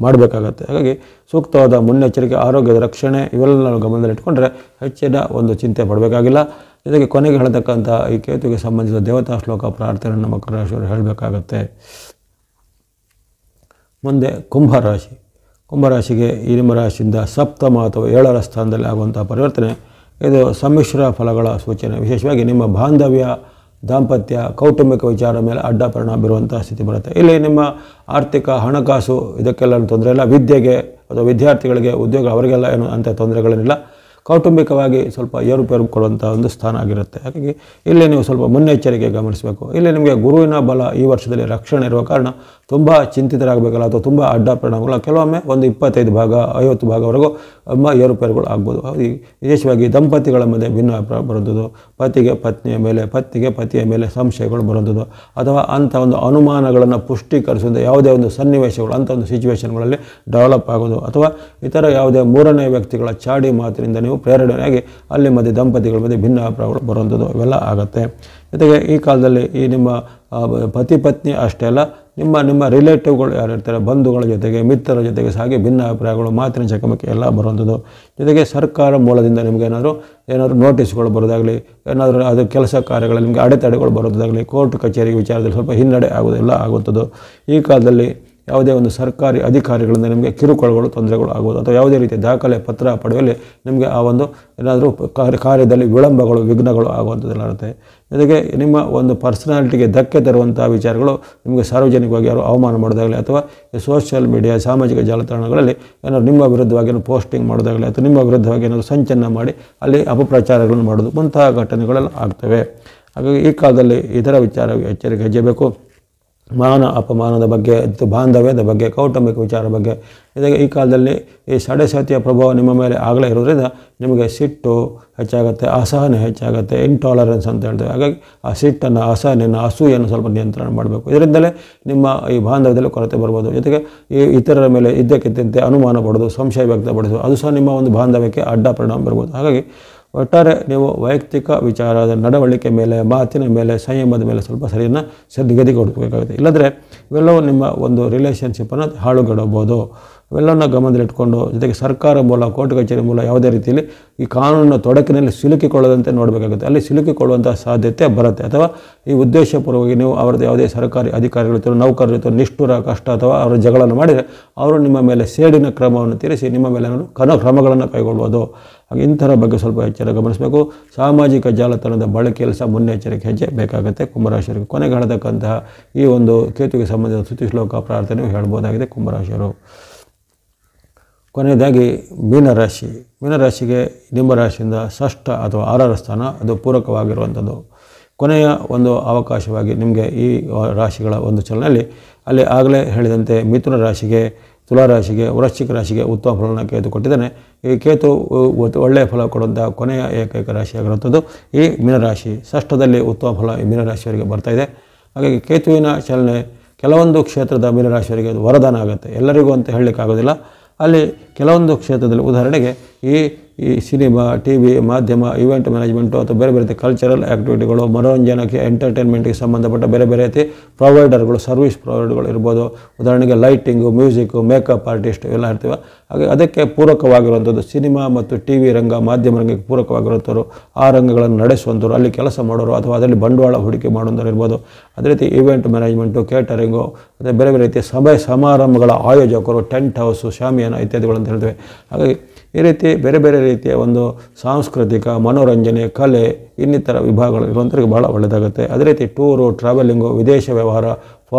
ಮಾಡಬೇಕಾಗತ್ತೆ. ಹಾಗಾಗಿ ಸೂಕ್ತವಾದ ಮುನ್ನೆಚ್ಚರಿಕೆ, ಆರೋಗ್ಯದ ರಕ್ಷಣೆ ಇವೆಲ್ಲ ನಾವು ಗಮನದಲ್ಲಿಟ್ಕೊಂಡ್ರೆ ಹೆಚ್ಚಿನ ಒಂದು ಚಿಂತೆ ಪಡಬೇಕಾಗಿಲ್ಲ. ಜೊತೆಗೆ ಕೊನೆಗೆ ಹೇಳತಕ್ಕಂಥ ಈ ಕೇತುವಿಗೆ ಸಂಬಂಧಿಸಿದ ದೇವತಾ ಶ್ಲೋಕ ಪ್ರಾರ್ಥನೆಯನ್ನು ಮಕರ ರಾಶಿಯವರು ಹೇಳಬೇಕಾಗತ್ತೆ. ಮುಂದೆ ಕುಂಭರಾಶಿ. ಕುಂಭರಾಶಿಗೆ ಈ ನಿಮ್ಮ ರಾಶಿಯಿಂದ ಸಪ್ತಮ ಅಥವಾ 7ರ ಸ್ಥಾನದಲ್ಲಿ ಆಗುವಂಥ ಪರಿವರ್ತನೆ ಇದು ಸಮ್ಮಿಶ್ರ ಫಲಗಳ ಸೂಚನೆ. ವಿಶೇಷವಾಗಿ ನಿಮ್ಮ ಬಾಂಧವ್ಯ, ದಾಂಪತ್ಯ, ಕೌಟುಂಬಿಕ ವಿಚಾರ ಮೇಲೆ ಅಡ್ಡ ಪರಿಣಾಮ ಬೀರುವಂಥ ಸ್ಥಿತಿ ಬರುತ್ತೆ. ಇಲ್ಲಿ ನಿಮ್ಮ ಆರ್ಥಿಕ, ಹಣಕಾಸು ಇದಕ್ಕೆಲ್ಲ ತೊಂದರೆ ಇಲ್ಲ. ವಿದ್ಯೆಗೆ ಅಥವಾ ವಿದ್ಯಾರ್ಥಿಗಳಿಗೆ ಉದ್ಯೋಗ ಅವರಿಗೆಲ್ಲ ಏನು ಅಂಥ ತೊಂದರೆಗಳೇನಿಲ್ಲ. ಕೌಟುಂಬಿಕವಾಗಿ ಸ್ವಲ್ಪ ಏರುಪೇರು ಕೊಡುವಂಥ ಒಂದು ಸ್ಥಾನ ಆಗಿರುತ್ತೆ. ಹಾಗಾಗಿ ಇಲ್ಲಿ ನೀವು ಸ್ವಲ್ಪ ಮುನ್ನೆಚ್ಚರಿಕೆ ಗಮನಿಸಬೇಕು. ಇಲ್ಲಿ ನಿಮಗೆ ಗುರುವಿನ ಬಲ ಈ ವರ್ಷದಲ್ಲಿ ರಕ್ಷಣೆ ಇರುವ ಕಾರಣ ತುಂಬ ಚಿಂತಿತರಾಗಬೇಕಲ್ಲ, ಅಥವಾ ತುಂಬ ಅಡ್ಡ ಪರಿಣಾಮಗಳು ಕೆಲವೊಮ್ಮೆ ಒಂದು 25 ಭಾಗ 50 ಭಾಗವರೆಗೂ ಏರುಪೇರುಗಳು ಆಗ್ಬೋದು. ವಿಶೇಷವಾಗಿ ದಂಪತಿಗಳ ಮಧ್ಯೆ ಭಿನ್ನಾಭಿಪ್ರಾಯ ಬರುವುದು, ಪತಿಗೆ ಪತ್ನಿಯ ಮೇಲೆ, ಪತ್ನಿಗೆ ಪತಿಯ ಮೇಲೆ ಸಂಶಯಗಳು ಬರುವುದು, ಅಥವಾ ಅಂಥ ಒಂದು ಅನುಮಾನಗಳನ್ನು ಪುಷ್ಟೀಕರಿಸುವಂಥ ಯಾವುದೇ ಒಂದು ಸನ್ನಿವೇಶಗಳು, ಅಂಥ ಒಂದು ಸಿಚುವೇಷನ್ಗಳಲ್ಲಿ ಡೆವಲಪ್ ಆಗೋದು, ಅಥವಾ ಇತರ ಯಾವುದೇ ಮೂರನೇ ವ್ಯಕ್ತಿಗಳ ಚಾಡಿ ಮಾತಿನಿಂದ ನೀವು ಪ್ರೇರಣೆಯಾಗಿ ಅಲ್ಲಿ ಮಧ್ಯೆ ದಂಪತಿಗಳ ಮಧ್ಯೆ ಭಿನ್ನಾಭಿಪ್ರಾಯಗಳು ಬರುವಂಥದ್ದು ಇವೆಲ್ಲ ಆಗುತ್ತೆ. ಜೊತೆಗೆ ಈ ಕಾಲದಲ್ಲಿ ಈ ನಿಮ್ಮ ಪತಿ ಪತ್ನಿ ಅಷ್ಟೇ ಅಲ್ಲ, ನಿಮ್ಮ ರಿಲೇಟಿವ್ಗಳು ಯಾರು ಇರ್ತಾರೆ, ಬಂಧುಗಳ ಜೊತೆಗೆ, ಮಿತ್ರರ ಜೊತೆಗೆ ಸಾಗಿ ಭಿನ್ನಾಭಿಪ್ರಾಯಗಳು, ಮಾತಿನ ಚಕಮಕಿ ಎಲ್ಲ ಬರುವಂಥದ್ದು. ಜೊತೆಗೆ ಸರ್ಕಾರ ಮೂಲದಿಂದ ನಿಮಗೆ ಏನಾದರೂ ನೋಟಿಸ್ಗಳು ಬರೋದಾಗಲಿ, ಏನಾದರೂ ಅದು ಕೆಲಸ ಕಾರ್ಯಗಳಲ್ಲಿ ನಿಮಗೆ ಅಡೆತಡೆಗಳು ಬರೋದಾಗಲಿ, ಕೋರ್ಟ್ ಕಚೇರಿ ವಿಚಾರದಲ್ಲಿ ಸ್ವಲ್ಪ ಹಿನ್ನಡೆ ಆಗೋದೆಲ್ಲ ಆಗುವಂಥದ್ದು. ಈ ಕಾಲದಲ್ಲಿ ಯಾವುದೇ ಒಂದು ಸರ್ಕಾರಿ ಅಧಿಕಾರಿಗಳಿಂದ ನಿಮಗೆ ಕಿರುಕುಳಗಳು, ತೊಂದರೆಗಳು ಆಗುವುದು, ಅಥವಾ ಯಾವುದೇ ರೀತಿಯ ದಾಖಲೆ ಪತ್ರ ಪಡೆಯುವಲ್ಲಿ ನಿಮಗೆ ಆ ಒಂದು ಏನಾದರೂ ಕಾರ್ಯದಲ್ಲಿ ವಿಳಂಬಗಳು, ವಿಘ್ನಗಳು ಆಗುವಂಥದ್ದೆಲ್ಲ ಇರುತ್ತೆ. ಜೊತೆಗೆ ನಿಮ್ಮ ಒಂದು ಪರ್ಸನಾಲಿಟಿಗೆ ಧಕ್ಕೆ ತರುವಂಥ ವಿಚಾರಗಳು ನಿಮಗೆ ಸಾರ್ವಜನಿಕವಾಗಿ ಯಾರು ಅವಮಾನ ಮಾಡೋದಾಗಲಿ, ಅಥವಾ ಸೋಷಿಯಲ್ ಮೀಡಿಯಾ, ಸಾಮಾಜಿಕ ಜಾಲತಾಣಗಳಲ್ಲಿ ಏನಾದ್ರು ನಿಮ್ಮ ವಿರುದ್ಧವಾಗಿ ಪೋಸ್ಟಿಂಗ್ ಮಾಡೋದಾಗಲಿ, ಅಥವಾ ನಿಮ್ಮ ವಿರುದ್ಧವಾಗಿ ಏನಾದರೂ ಸಂಚಲನ ಮಾಡಿ ಅಲ್ಲಿ ಅಪಪ್ರಚಾರಗಳನ್ನು ಮಾಡೋದು, ಮುಂತಹ ಘಟನೆಗಳೆಲ್ಲ ಆಗ್ತವೆ. ಹಾಗಾಗಿ ಈ ಕಾಲದಲ್ಲಿ ಇದರ ವಿಚಾರ ಎಚ್ಚರಿಕೆ ಹೆಜ್ಜೆಬೇಕು. ಮಾನ ಅಪಮಾನದ ಬಗ್ಗೆ, ಬಾಂಧವ್ಯದ ಬಗ್ಗೆ, ಕೌಟುಂಬಿಕ ವಿಚಾರ ಬಗ್ಗೆ. ಜೊತೆಗೆ ಈ ಕಾಲದಲ್ಲಿ ಈ ಸಡೆಸತಿಯ ಪ್ರಭಾವ ನಿಮ್ಮ ಮೇಲೆ ಆಗಲೇ ಇರೋದ್ರಿಂದ ನಿಮಗೆ ಸಿಟ್ಟು ಹೆಚ್ಚಾಗುತ್ತೆ, ಅಸಹನೆ ಹೆಚ್ಚಾಗುತ್ತೆ, ಇಂಟಾಲರೆನ್ಸ್ ಅಂತ ಹೇಳ್ತೇವೆ. ಹಾಗಾಗಿ ಆ ಸಿಟ್ಟನ್ನು, ಅಸಹನೆಯನ್ನು, ಅಸೂಯನ್ನು ಸ್ವಲ್ಪ ನಿಯಂತ್ರಣ ಮಾಡಬೇಕು. ಇದರಿಂದಲೇ ನಿಮ್ಮ ಈ ಬಾಂಧವ್ಯದಲ್ಲಿ ಕೊರತೆ ಬರ್ಬೋದು. ಜೊತೆಗೆ ಈ ಇತರರ ಮೇಲೆ ಇದ್ದಕ್ಕಿದ್ದಂತೆ ಅನುಮಾನ ಪಡೋದು, ಸಂಶಯ ವ್ಯಕ್ತಪಡಿಸೋದು, ಅದು ಸಹ ನಿಮ್ಮ ಒಂದು ಬಾಂಧವ್ಯಕ್ಕೆ ಅಡ್ಡ ಪರಿಣಾಮ ಬರ್ಬೋದು. ಹಾಗಾಗಿ ಒಟ್ಟಾರೆ ನೀವು ವೈಯಕ್ತಿಕ ವಿಚಾರದ ನಡವಳಿಕೆ ಮೇಲೆ, ಮಾತಿನ ಮೇಲೆ, ಸಂಯಮದ ಮೇಲೆ ಸ್ವಲ್ಪ ನಿಗದಿಗೊಳಿಸಬೇಕಾಗುತ್ತೆ. ಇಲ್ಲದ್ರೆ ಇವೆಲ್ಲವೂ ನಿಮ್ಮ ಒಂದು ರಿಲೇಷನ್ಶಿಪ್ಪನ್ನು ಹಾಳುಗಡಬಹುದು. ಇವೆಲ್ಲವನ್ನು ಗಮನದಲ್ಲಿಟ್ಕೊಂಡು, ಜೊತೆಗೆ ಸರ್ಕಾರ ಮೂಲ, ಕೋರ್ಟ್ ಕಚೇರಿ ಮೂಲ ಯಾವುದೇ ರೀತಿಯಲ್ಲಿ ಈ ಕಾನೂನಿನ ತೊಡಕಿನಲ್ಲಿ ಸಿಲುಕಿಕೊಳ್ಳದಂತೆ ನೋಡಬೇಕಾಗುತ್ತೆ. ಅಲ್ಲಿ ಸಿಲುಕಿಕೊಳ್ಳುವಂಥ ಸಾಧ್ಯತೆ ಬರುತ್ತೆ. ಅಥವಾ ಈ ಉದ್ದೇಶಪೂರ್ವವಾಗಿ ನೀವು ಅವರದ್ದು ಯಾವುದೇ ಸರ್ಕಾರಿ ಅಧಿಕಾರಿಗಳಿರ್ತಾರೆ, ನೌಕರರಿರ್ತಾರೆ, ನಿಷ್ಠುರ ಕಷ್ಟ ಅಥವಾ ಅವರ ಜಗಳವನ್ನು ಮಾಡಿದರೆ ಅವರು ನಿಮ್ಮ ಮೇಲೆ ಸೇಡಿನ ಕ್ರಮವನ್ನು ತೀರಿಸಿ ನಿಮ್ಮ ಮೇಲೆ ಕ್ರಮಗಳನ್ನು ಕೈಗೊಳ್ಳುವುದು. ಹಾಗೆ ಇಂಥರ ಬಗ್ಗೆ ಸ್ವಲ್ಪ ಎಚ್ಚರ ಗಮನಿಸಬೇಕು. ಸಾಮಾಜಿಕ ಜಾಲತಾಣದ ಬಳಕೆಯಲ್ಲಿ ಸಹ ಮುನ್ನೆಚ್ಚರಿಕೆ ಹೆಜ್ಜೆ ಬೇಕಾಗುತ್ತೆ ಕುಂಭರಾಶಿಯವರಿಗೆ. ಕೊನೆಗೆ ಹೇಳತಕ್ಕಂತಹ ಈ ಒಂದು ಕೇತುವಿಗೆ ಸಂಬಂಧಿಸಿದ ಸ್ತುತಿ ಶ್ಲೋಕ ಪ್ರಾರ್ಥನೆ ಹೇಳ್ಬೋದಾಗಿದೆ ಕುಂಭರಾಶಿಯವರು. ಕೊನೆಯದಾಗಿ ಮೀನರಾಶಿ. ಮೀನರಾಶಿಗೆ ನಿಮ್ಮ ರಾಶಿಯಿಂದ ಷಷ್ಠ ಅಥವಾ 6ರ ಸ್ಥಾನ ಅದು ಪೂರಕವಾಗಿರುವಂಥದ್ದು. ಕೊನೆಯ ಒಂದು ಅವಕಾಶವಾಗಿ ನಿಮಗೆ ಈ ರಾಶಿಗಳ ಒಂದು ಚಲನೆಯಲ್ಲಿ ಅಲ್ಲಿ ಆಗಲೇ ಹೇಳಿದಂತೆ ಮಿಥುನ ರಾಶಿಗೆ, ತುಲಾ ರಾಶಿಗೆ, ವೃಶ್ಚಿಕ ರಾಶಿಗೆ ಉತ್ತಮ ಫಲವನ್ನು ಕೇತು ಕೊಟ್ಟಿದ್ದಾನೆ. ಈ ಕೇತು ಒಳ್ಳೆಯ ಫಲ ಕೊಡುವಂಥ ಕೊನೆಯ ಏಕೈಕ ರಾಶಿಯಾಗಿರುವಂಥದ್ದು ಈ ಮೀನರಾಶಿ. ಷಷ್ಠದಲ್ಲಿ ಉತ್ತಮ ಫಲ ಈ ಮೀನರಾಶಿಯವರಿಗೆ ಬರ್ತಾಯಿದೆ. ಹಾಗಾಗಿ ಕೇತುವಿನ ಚಲನೆ ಕೆಲವೊಂದು ಕ್ಷೇತ್ರದ ಮೀನರಾಶಿಯವರಿಗೆ ಅದು ವರದಾನ ಆಗುತ್ತೆ. ಎಲ್ಲರಿಗೂ ಅಂತ ಹೇಳಲಿಕ್ಕಾಗೋದಿಲ್ಲ. ಅಲ್ಲಿ ಕೆಲವೊಂದು ಕ್ಷೇತ್ರದಲ್ಲಿ ಉದಾಹರಣೆಗೆ ಈ ಸಿನಿಮಾ, TV, ಮಾಧ್ಯಮ, ಇವೆಂಟ್ ಮ್ಯಾನೇಜ್ಮೆಂಟು ಅಥವಾ ಬೇರೆ ಬೇರೆ ಕಲ್ಚರಲ್ ಆ್ಯಕ್ಟಿವಿಟಿಗಳು, ಮನೋರಂಜನಕ್ಕೆ, ಎಂಟರ್ಟೈನ್ಮೆಂಟ್ಗೆ ಸಂಬಂಧಪಟ್ಟ ಬೇರೆ ಬೇರೆ ರೀತಿ ಪ್ರೊವೈಡರ್ಗಳು, ಸರ್ವಿಸ್ ಪ್ರೊವೈಡರ್ಗಳು ಇರ್ಬೋದು. ಉದಾಹರಣೆಗೆ ಲೈಟಿಂಗು, ಮ್ಯೂಸಿಕ್ಕು, ಮೇಕಪ್ ಆರ್ಟಿಸ್ಟ್ ಇವೆಲ್ಲ ಇರ್ತೀವಿ. ಹಾಗೆ ಅದಕ್ಕೆ ಪೂರಕವಾಗಿರುವಂಥದ್ದು ಸಿನಿಮಾ ಮತ್ತು TV ರಂಗ, ಮಾಧ್ಯಮ ರಂಗಕ್ಕೆ ಪೂರಕವಾಗಿರುವಂಥವ್ರು, ಆ ರಂಗಗಳನ್ನು ನಡೆಸುವಂಥವ್ರು, ಅಲ್ಲಿ ಕೆಲಸ ಮಾಡೋರು ಅಥವಾ ಅದರಲ್ಲಿ ಬಂಡವಾಳ ಹೂಡಿಕೆ ಮಾಡುವಂಥವ್ರು ಇರ್ಬೋದು. ಅದೇ ರೀತಿ ಇವೆಂಟ್ ಮ್ಯಾನೇಜ್ಮೆಂಟು, ಕೇಟರಿಂಗು, ಮತ್ತು ಬೇರೆ ಬೇರೆ ರೀತಿಯ ಸಭೆ ಸಮಾರಂಭಗಳ ಆಯೋಜಕರು, ಟೆಂಟ್ ಹೌಸು, ಶಾಮಿಯಾನ ಇತ್ಯಾದಿಗಳಂತ ಹೇಳ್ತೇವೆ. ಹಾಗಾಗಿ ಈ ರೀತಿ ಬೇರೆ ಬೇರೆ ರೀತಿಯ ಒಂದು ಸಾಂಸ್ಕೃತಿಕ, ಮನೋರಂಜನೆ, ಕಲೆ ಇನ್ನಿತರ ವಿಭಾಗಗಳು ಇರುವಂಥವ್ರಿಗೆ ಭಾಳ ಒಳ್ಳೆಯದಾಗುತ್ತೆ. ಅದೇ ರೀತಿ ಟೂರು, ಟ್ರಾವೆಲಿಂಗು, ವಿದೇಶ ವ್ಯವಹಾರ,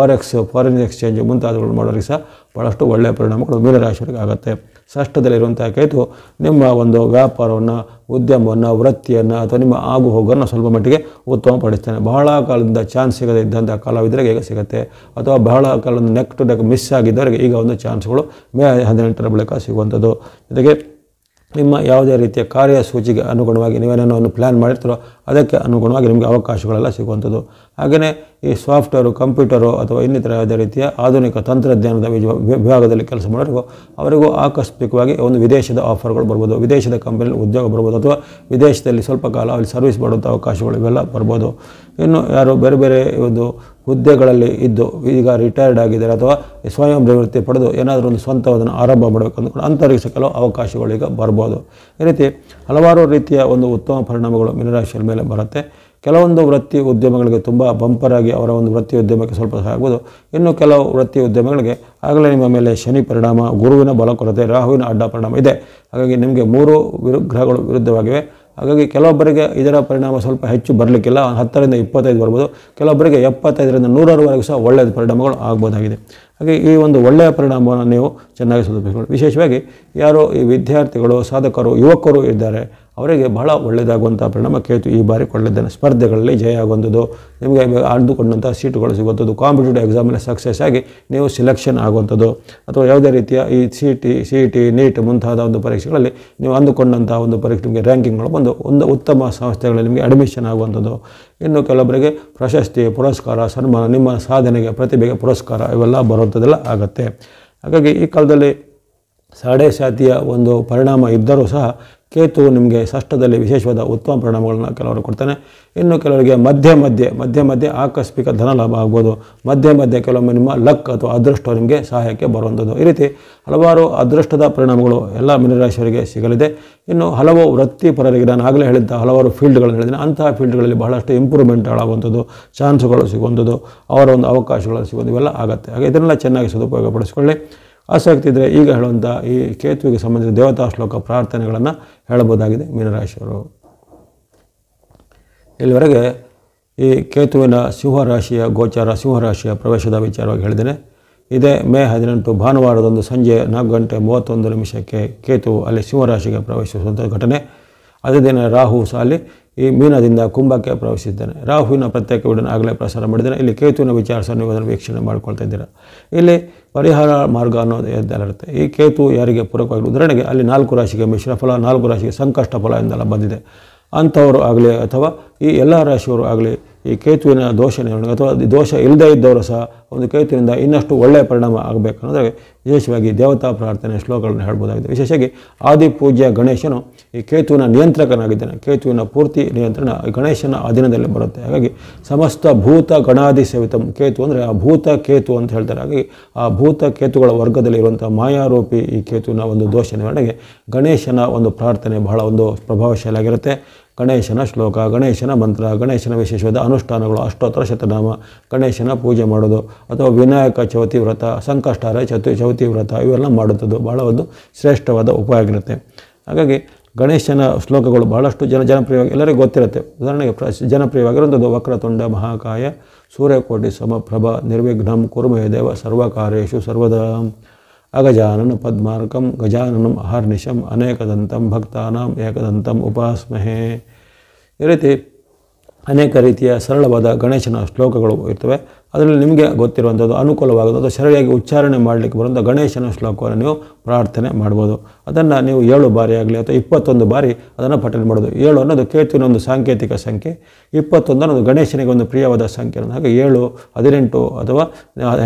ಫಾರಿನ್ ಎಕ್ಸ್ಚೇಂಜ್ ಮುಂತಾದವುಗಳು ಮಾಡೋರಿಗೆ ಸಹ ಭಾಳಷ್ಟು ಒಳ್ಳೆಯ ಪರಿಣಾಮಗಳು ಮೀನರಾಶಿಯವರಿಗೆ ಆಗುತ್ತೆ. ಷಷ್ಠದಲ್ಲಿರುವಂಥ ಕೇತು ನಿಮ್ಮ ಒಂದು ವ್ಯಾಪಾರವನ್ನು, ಉದ್ಯಮವನ್ನು, ವೃತ್ತಿಯನ್ನು ಅಥವಾ ನಿಮ್ಮ ಆಗು ಹೋಗೋನ್ನು ಸ್ವಲ್ಪ ಮಟ್ಟಿಗೆ ಉತ್ತಮಪಡಿಸ್ತಾನೆ. ಬಹಳ ಕಾಲದಿಂದ ಚಾನ್ಸ್ ಸಿಗದೇ ಇದ್ದಂಥ ಕಲಾವಿದರಿಗೆ ಈಗ ಸಿಗುತ್ತೆ, ಅಥವಾ ಬಹಳ ಕಾಲದಿಂದ ನೆಕ್ ಟು ನೆಕ್ ಮಿಸ್ ಆಗಿದ್ದವರಿಗೆ ಈಗ ಒಂದು ಚಾನ್ಸ್ಗಳು ಮೇ 18ರ ಬಳಿಕ ಸಿಗುವಂಥದ್ದು. ಜೊತೆಗೆ ನಿಮ್ಮ ಯಾವುದೇ ರೀತಿಯ ಕಾರ್ಯಸೂಚಿಗೆ ಅನುಗುಣವಾಗಿ ನೀವೇನೇನೋ ಒಂದು ಪ್ಲ್ಯಾನ್ ಮಾಡಿರ್ತೀರೋ ಅದಕ್ಕೆ ಅನುಗುಣವಾಗಿ ನಿಮಗೆ ಅವಕಾಶಗಳೆಲ್ಲ ಸಿಗುವಂಥದ್ದು. ಹಾಗೆಯೇ ಈ ಸಾಫ್ಟ್ವೇರು, ಕಂಪ್ಯೂಟರು ಅಥವಾ ಇನ್ನಿತರ ಯಾವುದೇ ರೀತಿಯ ಆಧುನಿಕ ತಂತ್ರಜ್ಞಾನದ ವಿಭಾಗದಲ್ಲಿ ಕೆಲಸ ಮಾಡೋರಿಗೂ ಅವರಿಗೂ ಆಕಸ್ಮಿಕವಾಗಿ ಒಂದು ವಿದೇಶದ ಆಫರ್ಗಳು ಬರ್ಬೋದು, ವಿದೇಶದ ಕಂಪನಿಯಲ್ಲಿ ಉದ್ಯೋಗ ಬರ್ಬೋದು, ಅಥವಾ ವಿದೇಶದಲ್ಲಿ ಸ್ವಲ್ಪ ಕಾಲ ಅಲ್ಲಿ ಸರ್ವಿಸ್ ಮಾಡುವಂಥ ಅವಕಾಶಗಳು ಇವೆಲ್ಲ ಬರ್ಬೋದು. ಇನ್ನು ಯಾರು ಬೇರೆ ಬೇರೆ ಒಂದು ಹುದ್ದೆಗಳಲ್ಲಿ ಇದ್ದು ಈಗ ರಿಟೈರ್ಡ್ ಆಗಿದ್ದಾರೆ ಅಥವಾ ಸ್ವಯಂ ನಿವೃತ್ತಿ ಪಡೆದು ಏನಾದರೂ ಒಂದು ಸ್ವಂತವನ್ನು ಆರಂಭ ಮಾಡಬೇಕು ಅಂದ್ಕೊಂಡು ಅಂಥವ್ರಿಗೆ ಕೆಲವು ಅವಕಾಶಗಳು ಈಗ ಬರ್ಬೋದು. ಈ ರೀತಿ ಹಲವಾರು ರೀತಿಯ ಒಂದು ಉತ್ತಮ ಪರಿಣಾಮಗಳು ಮೀನರಾಶಿಯ ಮೇಲೆ ಬರುತ್ತೆ. ಕೆಲವೊಂದು ವೃತ್ತಿ ಉದ್ಯಮಗಳಿಗೆ ತುಂಬ ಬಂಪರಾಗಿ ಅವರ ಒಂದು ವೃತ್ತಿ ಉದ್ಯಮಕ್ಕೆ ಸ್ವಲ್ಪ ಸಹಾಯ ಆಗ್ಬೋದು. ಇನ್ನು ಕೆಲವು ವೃತ್ತಿ ಉದ್ಯಮಗಳಿಗೆ ಆಗಲೇ ನಿಮ್ಮ ಮೇಲೆ ಶನಿ ಪರಿಣಾಮ, ಗುರುವಿನ ಬಲ ಕೊರತೆ, ರಾಹುವಿನ ಅಡ್ಡ ಪರಿಣಾಮ ಇದೆ. ಹಾಗಾಗಿ ನಿಮಗೆ 3 ಗ್ರಹಗಳು ವಿರುದ್ಧವಾಗಿವೆ. ಹಾಗಾಗಿ ಕೆಲವೊಬ್ಬರಿಗೆ ಇದರ ಪರಿಣಾಮ ಸ್ವಲ್ಪ ಹೆಚ್ಚು ಬರಲಿಕ್ಕಿಲ್ಲ, 10ರಿಂದ 25 ಬರ್ಬೋದು. ಕೆಲವೊಬ್ಬರಿಗೆ 75ರಿಂದ 100ರವರೆಗೂ ಸಹ ಒಳ್ಳೆಯ ಪರಿಣಾಮಗಳು ಆಗ್ಬೋದಾಗಿದೆ. ಹಾಗೆ ಈ ಒಂದು ಒಳ್ಳೆಯ ಪರಿಣಾಮವನ್ನು ನೀವು ಚೆನ್ನಾಗಿ ಸದುಪಯೋಗ. ವಿಶೇಷವಾಗಿ ಯಾರು ಈ ವಿದ್ಯಾರ್ಥಿಗಳು, ಸಾಧಕರು, ಯುವಕರು ಇದ್ದಾರೆ ಅವರಿಗೆ ಬಹಳ ಒಳ್ಳೆಯದಾಗುವಂಥ ಪರಿಣಾಮ ಕೇತು ಈ ಬಾರಿ ಕೊಡಲಿದ್ದಾನೆ. ಸ್ಪರ್ಧೆಗಳಲ್ಲಿ ಜಯ ಆಗುವಂಥದ್ದು, ನಿಮಗೆ ಅಂದುಕೊಂಡಂಥ ಸೀಟುಗಳು ಸಿಗುವಂಥದ್ದು, ಕಾಂಪಿಟೇಟಿವ್ ಎಕ್ಸಾಮಲ್ಲಿ ಸಕ್ಸಸ್ ಆಗಿ ನೀವು ಸಿಲೆಕ್ಷನ್ ಆಗುವಂಥದ್ದು, ಅಥವಾ ಯಾವುದೇ ರೀತಿಯ ಈ CET, NEET ಮುಂತಾದ ಒಂದು ಪರೀಕ್ಷೆಗಳಲ್ಲಿ ನೀವು ಅಂದುಕೊಂಡಂಥ ಒಂದು ಪರೀಕ್ಷೆ ನಿಮಗೆ ರ್ಯಾಂಕಿಂಗ್ಗಳು ಬಂದು ಒಂದು ಉತ್ತಮ ಸಂಸ್ಥೆಗಳಲ್ಲಿ ನಿಮಗೆ ಅಡ್ಮಿಷನ್ ಆಗುವಂಥದ್ದು. ಇನ್ನು ಕೆಲವೊಬ್ಬರಿಗೆ ಪ್ರಶಸ್ತಿ, ಪುರಸ್ಕಾರ, ಸನ್ಮಾನ, ನಿಮ್ಮ ಸಾಧನೆಗೆ, ಪ್ರತಿಭೆಗೆ ಪುರಸ್ಕಾರ ಇವೆಲ್ಲ ಬರುವಂಥದ್ದೆಲ್ಲ ಆಗುತ್ತೆ. ಹಾಗಾಗಿ ಈ ಕಾಲದಲ್ಲಿ ಸಾಡೆ ಸಾತಿಯ ಒಂದು ಪರಿಣಾಮ ಇದ್ದರೂ ಸಹ ಕೇತು ನಿಮಗೆ ಷಷ್ಠದಲ್ಲಿ ವಿಶೇಷವಾದ ಉತ್ತಮ ಪರಿಣಾಮಗಳನ್ನು ಕೆಲವರು ಕೊಡ್ತಾನೆ. ಇನ್ನು ಕೆಲವರಿಗೆ ಮಧ್ಯೆ ಮಧ್ಯೆ ಆಕಸ್ಮಿಕ ಧನ ಲಾಭ ಆಗ್ಬೋದು, ಮಧ್ಯೆ ಕೆಲವೊಮ್ಮೆ ನಿಮ್ಮ ಲಕ್ ಅಥವಾ ಅದೃಷ್ಟ ನಿಮಗೆ ಸಹಾಯಕ್ಕೆ ಬರುವಂಥದ್ದು. ಈ ರೀತಿ ಹಲವಾರು ಅದೃಷ್ಟದ ಪರಿಣಾಮಗಳು ಎಲ್ಲ ಮೀನರಾಶಿಯವರಿಗೆ ಸಿಗಲಿದೆ. ಇನ್ನು ಹಲವು ವೃತ್ತಿಪರರಿಗೆ ನಾನು ಆಗಲೇ ಹೇಳಿದ್ದ ಹಲವಾರು ಫೀಲ್ಡ್ಗಳನ್ನು ಹೇಳಿದ್ದೀನಿ, ಅಂತಹ ಫೀಲ್ಡ್ಗಳಲ್ಲಿ ಬಹಳಷ್ಟು ಇಂಪ್ರೂವ್ಮೆಂಟ್ಗಳಾಗುವಂಥದ್ದು, ಚಾನ್ಸ್ಗಳು ಸಿಗುವಂಥದ್ದು, ಅವರ ಒಂದು ಅವಕಾಶಗಳು ಸಿಗೋದು ಇವೆಲ್ಲ ಆಗುತ್ತೆ. ಹಾಗೆ ಇದನ್ನೆಲ್ಲ ಚೆನ್ನಾಗಿ ಸದುಪಯೋಗಪಡಿಸಿಕೊಳ್ಳಿ. ಆಸಕ್ತಿ ಇದ್ದರೆ ಈಗ ಹೇಳುವಂಥ ಈ ಕೇತುವಿಗೆ ಸಂಬಂಧಿಸಿದ ದೇವತಾ ಶ್ಲೋಕ ಪ್ರಾರ್ಥನೆಗಳನ್ನು ಹೇಳಬಹುದಾಗಿದೆ ಮೀನರಾಶಿಯವರು. ಇಲ್ಲಿವರೆಗೆ ಈ ಕೇತುವಿನ ಸಿಂಹರಾಶಿಯ ಗೋಚಾರ, ಸಿಂಹರಾಶಿಯ ಪ್ರವೇಶದ ವಿಚಾರವಾಗಿ ಹೇಳಿದ್ದೇನೆ. ಇದೇ ಮೇ 18 ಭಾನುವಾರದಂದು ಸಂಜೆ 4:31 ಕೇತು ಅಲ್ಲಿ ಸಿಂಹರಾಶಿಗೆ ಪ್ರವೇಶಿಸುವಂಥ ಘಟನೆ. ಅದೇ ದಿನ ರಾಹು ಸಹ ಅಲ್ಲಿ ಈ ಮೀನದಿಂದ ಕುಂಭಕ್ಕೆ ಪ್ರವೇಶಿಸಿದ್ದಾನೆ. ರಾಹುವಿನ ಪ್ರತ್ಯೇಕ ವಿಡಿಯೋನ ಆಗಲೇ ಪ್ರಸಾರ ಮಾಡಿದ್ದೇನೆ. ಇಲ್ಲಿ ಕೇತುವಿನ ವಿಚಾರ ಸಹ ನೀವು ಅದನ್ನು ವೀಕ್ಷಣೆ ಮಾಡ್ಕೊಳ್ತಾ ಇದ್ದೀರಾ. ಇಲ್ಲಿ ಪರಿಹಾರ ಮಾರ್ಗ ಅನ್ನೋದು ಇರುತ್ತೆ. ಈ ಕೇತು ಯಾರಿಗೆ ಪೂರಕವಾಗಿ, ಉದಾಹರಣೆಗೆ ಅಲ್ಲಿ 4 ರಾಶಿಗೆ ಮಿಶ್ರ ಫಲ, 4 ರಾಶಿಗೆ ಸಂಕಷ್ಟ ಫಲ ಎಂದೆಲ್ಲ ಬಂದಿದೆ. ಅಂಥವರು ಆಗಲಿ ಅಥವಾ ಈ ಎಲ್ಲ ರಾಶಿಯವರು ಆಗಲಿ ಈ ಕೇತುವಿನ ದೋಷ ನಿವಾರಣೆ ಅಥವಾ ದೋಷ ಇಲ್ಲದೇ ಇದ್ದವರು ಸಹ ಒಂದು ಕೇತುವಿನಿಂದ ಇನ್ನಷ್ಟು ಒಳ್ಳೆಯ ಪರಿಣಾಮ ಆಗಬೇಕನ್ನೋದ್ರೆ ವಿಶೇಷವಾಗಿ ದೇವತಾ ಪ್ರಾರ್ಥನೆ ಶ್ಲೋಕಗಳನ್ನು ಹೇಳ್ಬೋದಾಗಿದೆ. ವಿಶೇಷವಾಗಿ ಆದಿಪೂಜ್ಯ ಗಣೇಶನು ಈ ಕೇತುವಿನ ನಿಯಂತ್ರಕನಾಗಿದ್ದಾನೆ. ಕೇತುವಿನ ಪೂರ್ತಿ ನಿಯಂತ್ರಣ ಗಣೇಶನ ಅಧೀನದಲ್ಲಿ ಬರುತ್ತೆ. ಹಾಗಾಗಿ ಸಮಸ್ತ ಭೂತ ಗಣಾದಿ ಸೇವಿತಂ ಕೇತು ಅಂದರೆ ಆ ಭೂತ ಕೇತು ಅಂತ ಹೇಳ್ತಾರೆ. ಹಾಗಾಗಿ ಆ ಭೂತ ಕೇತುಗಳ ವರ್ಗದಲ್ಲಿ ಇರುವಂಥ ಮಾಯಾರೂಪಿ ಈ ಕೇತುವಿನ ಒಂದು ದೋಷ ನಿವಾರಣೆಗೆ ಗಣೇಶನ ಒಂದು ಪ್ರಾರ್ಥನೆ ಬಹಳ ಒಂದು ಪ್ರಭಾವಶಾಲಿಯಾಗಿರುತ್ತೆ. ಗಣೇಶನ ಶ್ಲೋಕ, ಗಣೇಶನ ಮಂತ್ರ, ಗಣೇಶನ ವಿಶೇಷವಾದ ಅನುಷ್ಠಾನಗಳು, ಅಷ್ಟೋತ್ತರ ಶತನಾಮ, ಗಣೇಶನ ಪೂಜೆ ಮಾಡೋದು, ಅಥವಾ ವಿನಾಯಕ ಚೌತಿ ವ್ರತ, ಸಂಕಷ್ಟಾರ ಚೌತಿ ವ್ರತ ಇವೆಲ್ಲ ಮಾಡುತ್ತದೆ ಬಹಳ ಒಂದು ಶ್ರೇಷ್ಠವಾದ ಉಪಾಯ ಆಗಿರುತ್ತೆ. ಹಾಗಾಗಿ ಗಣೇಶನ ಶ್ಲೋಕಗಳು ಬಹಳಷ್ಟು ಜನಪ್ರಿಯವಾಗಿ ಎಲ್ಲರಿಗೂ ಗೊತ್ತಿರುತ್ತೆ. ಉದಾಹರಣೆಗೆ ಜನಪ್ರಿಯವಾಗಿರುವಂಥದ್ದು ವಕ್ರತುಂಡ ಮಹಾಕಾಯ ಸೂರ್ಯಕೋಟಿ ಸಮಪ್ರಭ ನಿರ್ವಿಘ್ನಂ ಕುರುಮೇ ದೇವ ಸರ್ವಕಾರ್ಯೇಷು ಸರ್ವದಾ ಅಗಜಾನನ ಪದ್ಮಾರ್ಕಂ ಗಜಾನನಂ ಅಹರ್ನಿಶಂ ಅನೇಕದಂತಂ ಭಕ್ತಾನಾಂ ಏಕದಂತಂ ಉಪಾಸ್ಮಹೇ. ಈ ರೀತಿ ಅನೇಕ ರೀತಿಯ ಸರಳವಾದ ಗಣೇಶನ ಶ್ಲೋಕಗಳು ಇರ್ತವೆ. ಅದರಲ್ಲಿ ನಿಮಗೆ ಗೊತ್ತಿರುವಂಥದ್ದು ಅನುಕೂಲವಾಗೋದು ಅಥವಾ ಸರಿಯಾಗಿ ಉಚ್ಚಾರಣೆ ಮಾಡಲಿಕ್ಕೆ ಬರುವಂಥ ಗಣೇಶನ ಶ್ಲೋಕವನ್ನು ನೀವು ಪ್ರಾರ್ಥನೆ ಮಾಡ್ಬೋದು. ಅದನ್ನು ನೀವು 7 ಬಾರಿ ಆಗಲಿ ಅಥವಾ 21 ಬಾರಿ ಅದನ್ನು ಪಠನೆ ಮಾಡೋದು. 7 ಅನ್ನೋದು ಕೇತುವಿನ ಒಂದು ಸಾಂಕೇತಿಕ ಸಂಖ್ಯೆ, 21 ಅನ್ನೋದು ಗಣೇಶನಿಗೆ ಒಂದು ಪ್ರಿಯವಾದ ಸಂಖ್ಯೆ. ಹಾಗೆ 7, 18 ಅಥವಾ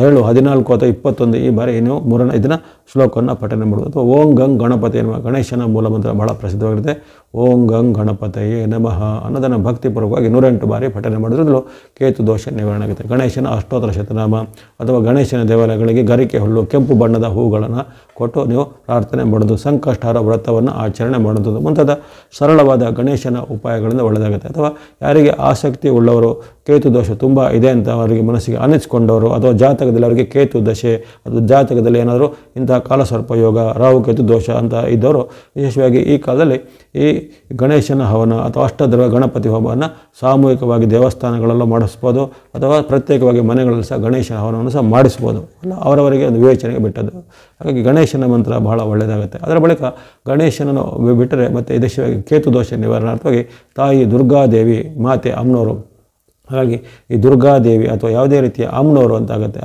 7, 14 ಅಥವಾ 21 ಈ ಬಾರಿ ನೀವು ಇದನ್ನು ಶ್ಲೋಕವನ್ನು ಪಠನೆ ಮಾಡೋದು. ಅಥವಾ ಓಂ ಗಂ ಗಣಪತಿ ಎನ್ನುವ ಗಣೇಶನ ಮೂಲಮಂತ್ರ ಬಹಳ ಪ್ರಸಿದ್ಧವಾಗಿರುತ್ತೆ. ಓಂ ಗಂ ಗಣಪತಯೇ ನಮಃ ಅನ್ನೋದನ್ನು ಭಕ್ತಿಪೂರ್ವಕವಾಗಿ 108 ಬಾರಿ ಪಠನೆ ಮಾಡೋದ್ರಲ್ಲೂ ಕೇತು ದೋಷ ನಿವಾರಣೆ ಆಗುತ್ತೆ. ಗಣೇಶನ ಅಷ್ಟೋತ್ತರ ಶತನಾಮ ಅಥವಾ ಗಣೇಶನ ದೇವಾಲಯಗಳಿಗೆ ಗರಿಕೆ ಹುಲ್ಲು, ಕೆಂಪು ಬಣ್ಣದ ಹೂಗಳನ್ನು ಕೊಟ್ಟು ನೀವು ಪ್ರಾರ್ಥನೆ ಮಾಡೋದು, ಸಂಕಷ್ಟಾರ ವ್ರತವನ್ನು ಆಚರಣೆ ಮಾಡೋದು ಮುಂತಾದ ಸರಳವಾದ ಗಣೇಶನ ಉಪಾಯಗಳಿಂದ ಒಳ್ಳೆಯದಾಗುತ್ತೆ. ಅಥವಾ ಯಾರಿಗೆ ಆಸಕ್ತಿ ಉಳ್ಳವರು ಕೇತು ದೋಷ ತುಂಬ ಇದೆ ಅಂತ ಅವರಿಗೆ ಮನಸ್ಸಿಗೆ ಅನಿಸ್ಕೊಂಡವರು ಅಥವಾ ಜಾತಕದಲ್ಲಿ ಅವರಿಗೆ ಕೇತು ದಶೆ ಅಥವಾ ಜಾತಕದಲ್ಲಿ ಏನಾದರೂ ಇಂತಹ ಕಾಲಸರ್ಪ ಯೋಗ ರಾಹು ಕೇತು ದೋಷ ಅಂತ ಇದ್ದವರು ವಿಶೇಷವಾಗಿ ಈ ಕಾಲದಲ್ಲಿ ಈ ಗಣೇಶನ ಹವನ ಅಥವಾ ಅಷ್ಟದ್ರವ್ಯ ಗಣಪತಿ ಹೋಮವನ್ನು ಸಾಮೂಹಿಕವಾಗಿ ದೇವಸ್ಥಾನಗಳಲ್ಲೂ ಮಾಡಿಸ್ಬೋದು ಅಥವಾ ಪ್ರತ್ಯೇಕವಾಗಿ ಮನೆಗಳಲ್ಲಿ ಸಹ ಗಣೇಶನ ಹವನವನ್ನು ಸಹ ಮಾಡಿಸ್ಬೋದು. ಅಲ್ಲ ಅವರವರಿಗೆ ಒಂದು ವಿವೇಚನೆಗೆ ಬಿಟ್ಟದ್ದು. ಹಾಗಾಗಿ ಗಣೇಶನ ಮಂತ್ರ ಬಹಳ ಒಳ್ಳೆಯದಾಗುತ್ತೆ. ಅದರ ಬಳಿಕ ಗಣೇಶನನ್ನು ಬಿಟ್ಟರೆ ಮತ್ತು ವಿಶೇಷವಾಗಿ ಕೇತು ದೋಷ ನಿವಾರಣಾರ್ಥವಾಗಿ ತಾಯಿ ದುರ್ಗಾದೇವಿ ಮಾತೆ ಅಮ್ಮನವರು, ಹಾಗಾಗಿ ಈ ದುರ್ಗಾದೇವಿ ಅಥವಾ ಯಾವುದೇ ರೀತಿಯ ಅಮ್ಮನವರು ಅಂತಾಗುತ್ತೆ.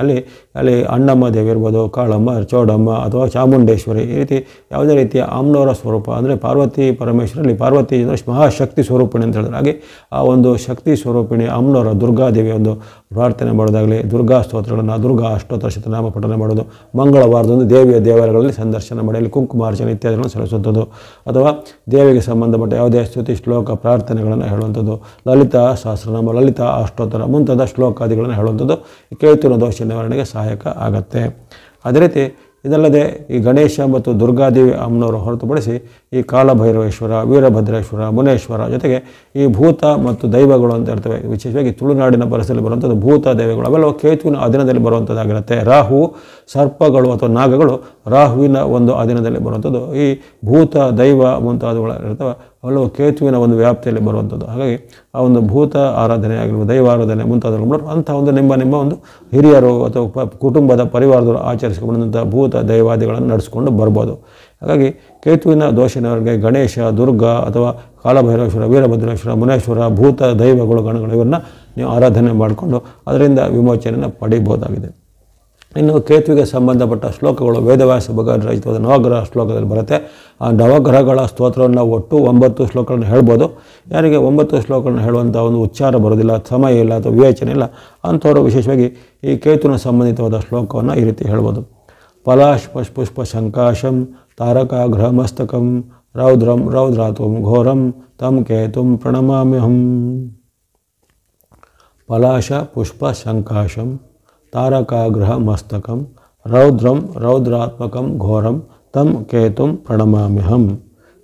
ಅಲ್ಲಿ ಅಣ್ಣಮ್ಮ ದೇವಿ ಇರ್ಬೋದು, ಕಾಳಮ್ಮ, ಚೌಡಮ್ಮ ಅಥವಾ ಚಾಮುಂಡೇಶ್ವರಿ, ಈ ರೀತಿ ಯಾವುದೇ ರೀತಿಯ ಅಮ್ಮನವರ ಸ್ವರೂಪ ಅಂದರೆ ಪಾರ್ವತಿ ಪರಮೇಶ್ವರಲ್ಲಿ ಪಾರ್ವತಿ ಮಹಾಶಕ್ತಿ ಸ್ವರೂಪಿಣಿ ಅಂತ ಹೇಳಿದ್ರೆ, ಹಾಗೆ ಆ ಒಂದು ಶಕ್ತಿ ಸ್ವರೂಪಿಣಿ ಅಮ್ಮನವರ ದುರ್ಗಾದೇವಿಯ ಒಂದು ಪ್ರಾರ್ಥನೆ ಮಾಡೋದಾಗಲಿ, ದುರ್ಗಾ ಸ್ತೋತ್ರಗಳನ್ನು, ದುರ್ಗಾ ಅಷ್ಟೋತ್ತರ ಶತನಾಮ ಪಠನೆ ಮಾಡೋದು, ಮಂಗಳವಾರದೊಂದು ದೇವಿಯ ದೇವಾಲಯಗಳಲ್ಲಿ ಸಂದರ್ಶನ ಮಾಡಿ ಅಲ್ಲಿ ಕುಂಕುಮಾರ್ಚನೆ ಇತ್ಯಾದಿಗಳನ್ನು ಸಲ್ಲಿಸುವಂಥದ್ದು, ಅಥವಾ ದೇವಿಗೆ ಸಂಬಂಧಪಟ್ಟ ಯಾವುದೇ ಸ್ತುತಿ ಶ್ಲೋಕ ಪ್ರಾರ್ಥನೆಗಳನ್ನು ಹೇಳುವಂಥದ್ದು, ಲಲಿತಾ ಸಹಸ್ರನಾಮ, ಲಲಿತಾ ಅಷ್ಟೋತ್ತರ ಮುಂತಾದ ಶ್ಲೋಕಾದಿಗಳನ್ನು ಹೇಳುವಂಥದ್ದು ಕೇತುವಿನ ದೋಷ ನಿವಾರಣೆಗೆ ಸಹಾಯಕ ಆಗತ್ತೆ. ಅದೇ ರೀತಿ ಇದಲ್ಲದೆ ಈ ಗಣೇಶ ಮತ್ತು ದುರ್ಗಾದೇವಿ ಅಮ್ಮನವರು ಹೊರತುಪಡಿಸಿ ಈ ಕಾಲಭೈರವೇಶ್ವರ, ವೀರಭದ್ರೇಶ್ವರ, ಮುನೇಶ್ವರ ಜೊತೆಗೆ ಈ ಭೂತ ಮತ್ತು ದೈವಗಳು ಅಂತ ಇರ್ತವೆ. ವಿಶೇಷವಾಗಿ ತುಳುನಾಡಿನ ಪರಿಸರದಲ್ಲಿ ಬರುವಂಥದ್ದು ಭೂತ ದೈವಗಳು ಅವೆಲ್ಲವೂ ಕೇತುವಿನ ಅಧೀನದಲ್ಲಿ ಬರುವಂಥದ್ದಾಗಿರುತ್ತೆ. ರಾಹು ಸರ್ಪಗಳು ಅಥವಾ ನಾಗಗಳು ರಾಹುವಿನ ಒಂದು ಅಧೀನದಲ್ಲಿ ಬರುವಂಥದ್ದು. ಈ ಭೂತ ದೈವ ಮುಂತಾದವುಗಳು ಇರ್ತವೆ ಅವೆಲ್ಲವೂ ಕೇತುವಿನ ಒಂದು ವ್ಯಾಪ್ತಿಯಲ್ಲಿ ಬರುವಂಥದ್ದು. ಹಾಗಾಗಿ ಆ ಒಂದು ಭೂತ ಆರಾಧನೆ ಆಗಿರ್ಬೋದು, ದೈವಾರಾಧನೆ ಮುಂತಾದವುಗಳು ಅಂಥ ಒಂದು ನಿಮ್ಮ ಒಂದು ಹಿರಿಯರು ಅಥವಾ ಕುಟುಂಬದ ಪರಿವಾರದವರು ಆಚರಿಸಿಕೊಂಡಂಥ ಭೂತ ದೈವಾದಿಗಳನ್ನು ನಡೆಸ್ಕೊಂಡು ಬರ್ಬೋದು. ಹಾಗಾಗಿ ಕೇತುವಿನ ದೋಷ ನಿವಾರಣೆಗೆ ಗಣೇಶ, ದುರ್ಗಾ ಅಥವಾ ಕಾಲಭೈರವೇಶ್ವರ, ವೀರಭದ್ರೇಶ್ವರ, ಮುನೇಶ್ವರ, ಭೂತ ದೈವಗಳು ಗಣಗಳು ಇವನ್ನ ನೀವು ಆರಾಧನೆ ಮಾಡಿಕೊಂಡು ಅದರಿಂದ ವಿಮೋಚನೆಯನ್ನು ಪಡೆಯಬಹುದಾಗಿದೆ. ಇನ್ನು ಕೇತುವಿಗೆ ಸಂಬಂಧಪಟ್ಟ ಶ್ಲೋಕಗಳು ವೇದವ್ಯಾಸ ಭಗವಾನ್ ರಚಿತವಾದ ನವಗ್ರಹ ಶ್ಲೋಕದಲ್ಲಿ ಬರುತ್ತೆ. ಆ ನವಗ್ರಹಗಳ ಸ್ತೋತ್ರವನ್ನು ಒಟ್ಟು 9 ಶ್ಲೋಕಗಳನ್ನು ಹೇಳ್ಬೋದು. ಯಾರಿಗೆ 9 ಶ್ಲೋಕಗಳನ್ನು ಹೇಳುವಂಥ ಒಂದು ಉಚ್ಚಾರ ಬರೋದಿಲ್ಲ, ಸಮಯ ಇಲ್ಲ ಅಥವಾ ವಿವೇಚನೆ ಇಲ್ಲ ಅಂಥವರು ವಿಶೇಷವಾಗಿ ಈ ಕೇತುವಿನ ಸಂಬಂಧಿತವಾದ ಶ್ಲೋಕವನ್ನು ಈ ರೀತಿ ಹೇಳ್ಬೋದು. ಪಲಾಶ್ಪುಷ್ಪ ಶಂಕಾಶಂ ತಾರಕಾಗ್ರಹ ಮಸ್ತಕಂ ರೌದ್ರಂ ರೌದ್ರಾತ್ವಂ ಘೋರಂ ತಂ ಕೇತುಂ ಪ್ರಣಮಾಮ್ಯಹಂ. ಪಲಾಶ ಪುಷ್ಪ ಶಂಕಾಶಂ ತಾರಕಾಗ್ರಹ ಮಸ್ತಕಂ ರೌದ್ರಂ ರೌದ್ರಾತ್ಮಕಂ ಘೋರಂ ತಂ ಕೇತುಂ ಪ್ರಣಮಾಮ್ಯಹಂ.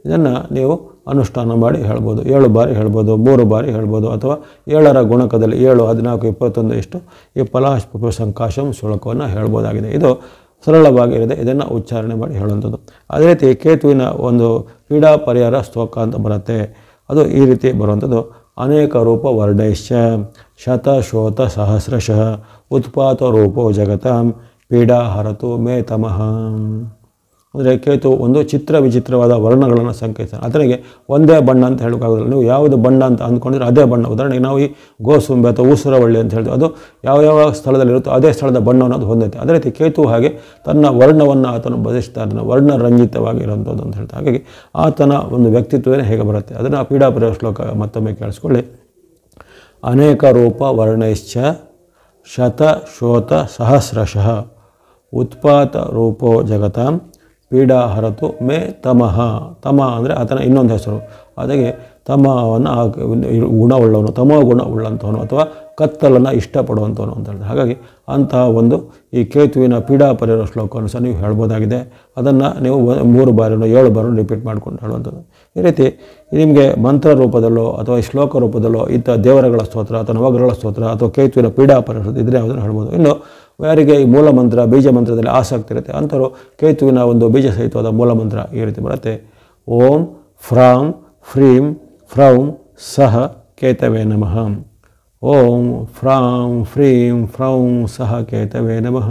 ಇದನ್ನು ನೀವು ಅನುಷ್ಠಾನ ಮಾಡಿ ಹೇಳ್ಬೋದು. 7 ಬಾರಿ ಹೇಳ್ಬೋದು, 3 ಬಾರಿ ಹೇಳ್ಬೋದು, ಅಥವಾ 7ರ ಗುಣಕದಲ್ಲಿ 7, 14, 21 ಇಷ್ಟು ಈ ಪಲಾಶ ಸಂಕಾಶಂ ಶ್ಲೋಕವನ್ನು ಹೇಳ್ಬೋದಾಗಿದೆ. ಇದು ಸರಳವಾಗಿರುತ್ತೆ. ಇದನ್ನು ಉಚ್ಚಾರಣೆ ಮಾಡಿ ಹೇಳುವಂಥದ್ದು. ಅದೇ ರೀತಿ ಕೇತುವಿನ ಒಂದು ಪೀಡಾ ಪರಿಹಾರ ಸ್ತೋಕ ಅಂತ ಬರುತ್ತೆ. ಅದು ಈ ರೀತಿ ಬರುವಂಥದ್ದು. ಅನೇಕ ರೂಪ ವರ್ಣೈಶ್ಚ ಶತಶೋತ ಸಹಸ್ರಶಃ ಉತ್ಪಾತ ರೂಪೋ ಜಗತಾಂ ಪೀಡಾ ಹರತು ಮೇ ತಮಃ. ಅಂದರೆ ಕೇತು ಒಂದು ವಿಚಿತ್ರವಾದ ವರ್ಣಗಳನ್ನು ಸಂಕೇತಿಸ್ತಾನೆ. ಆತನಿಗೆ ಒಂದೇ ಬಣ್ಣ ಅಂತ ಹೇಳೋಕ್ಕಾಗೋದಿಲ್ಲ. ನೀವು ಯಾವುದು ಬಣ್ಣ ಅಂತ ಅಂದ್ಕೊಂಡಿದ್ರೆ ಅದೇ ಬಣ್ಣ. ಉದಾಹರಣೆಗೆ ನಾವು ಈ ಗೋಸುಂಬೆ ಅಥವಾ ಊಸರವಳ್ಳಿ ಅಂತ ಹೇಳ್ತೀವಿ, ಅದು ಯಾವ ಸ್ಥಳದಲ್ಲಿರುತ್ತೋ ಅದೇ ಸ್ಥಳದ ಬಣ್ಣವನ್ನು ಅದು ಹೊಂದುತ್ತೆ. ಅದೇ ರೀತಿ ಕೇತು ಹಾಗೆ ತನ್ನ ವರ್ಣವನ್ನು ಆತನು ಬದಲಿಸ್ತಾನೆ, ವರ್ಣರಂಜಿತವಾಗಿರುವಂಥದ್ದು ಅಂತ ಹೇಳ್ತಾರೆ. ಹಾಗಾಗಿ ಆತನ ಒಂದು ವ್ಯಕ್ತಿತ್ವವೇ ಹೇಗೆ ಬರುತ್ತೆ ಅದನ್ನು ಪೀಡಾಪರಿಹಾರ ಶ್ಲೋಕ ಮತ್ತೊಮ್ಮೆ ಕೇಳಿಸ್ಕೊಳ್ಳಿ. ಅನೇಕ ರೂಪ ವರ್ಣೈಶ್ಚ ಶತಶೋತ ಸಹಸ್ರಶಃ ಉತ್ಪಾತ ರೂಪೋ ಜಗತಾಂ ಪೀಡಾ ಹರತು ಮೇ ತಮಃ. ತಮ ಅಂದರೆ ಆತನ ಇನ್ನೊಂದು ಹೆಸರು. ಅದಕ್ಕೆ ತಮವನ್ನು ಗುಣವುಳ್ಳವನು, ತಮೋ ಗುಣವುಳ್ಳಂಥವನು ಅಥವಾ ಕತ್ತಲನ್ನು ಇಷ್ಟಪಡುವಂಥವನು ಅಂತ ಹೇಳ್ತಾರೆ. ಹಾಗಾಗಿ ಅಂತಹ ಒಂದು ಈ ಕೇತುವಿನ ಪೀಡಾ ಪರಿಹಾರ ಶ್ಲೋಕವನ್ನು ಸಹ ನೀವು ಹೇಳ್ಬೋದಾಗಿದೆ. ಅದನ್ನು ನೀವು 3 ಬಾರಿನೋ 7 ಬಾರಿನೋ ರಿಪೀಟ್ ಮಾಡ್ಕೊಂಡು ಹೇಳುವಂಥದ್ದು. ಈ ರೀತಿ ನಿಮಗೆ ಮಂತ್ರ ರೂಪದಲ್ಲೋ ಅಥವಾ ಈ ಶ್ಲೋಕ ರೂಪದಲ್ಲೋ ಇಂಥ ದೇವರಗಳ ಸ್ತೋತ್ರ ಅಥವಾ ನವಗ್ರಹಗಳ ಸ್ತೋತ್ರ ಅಥವಾ ಕೇತುವಿನ ಪೀಡಾ ಪರಿಹಾರ ಇದ್ರೆ ಯಾವುದನ್ನು ಹೇಳ್ಬೋದು. ಇನ್ನು ಯಾರಿಗೆ ಈ ಮೂಲ ಮಂತ್ರ ಬೀಜ ಮಂತ್ರದಲ್ಲಿ ಆಸಕ್ತಿ ಇರುತ್ತೆ ಅಂಥವರು ಕೇತುವಿನ ಒಂದು ಬೀಜ ಸಹಿತವಾದ ಮೂಲ ಮಂತ್ರ ಈ ರೀತಿ ಬರುತ್ತೆ. ಓಂ ಫ್ರಾಂ ಫ್ರೀಂ ಫ್ರೌಂ ಸಹ ಕೇತವೇ ನಮಃ. ಓಂ ಫ್ರಾಂ ಫ್ರೀಂ ಫ್ರೌಂ ಸಹ ಕೇತವೇ ನಮಃ.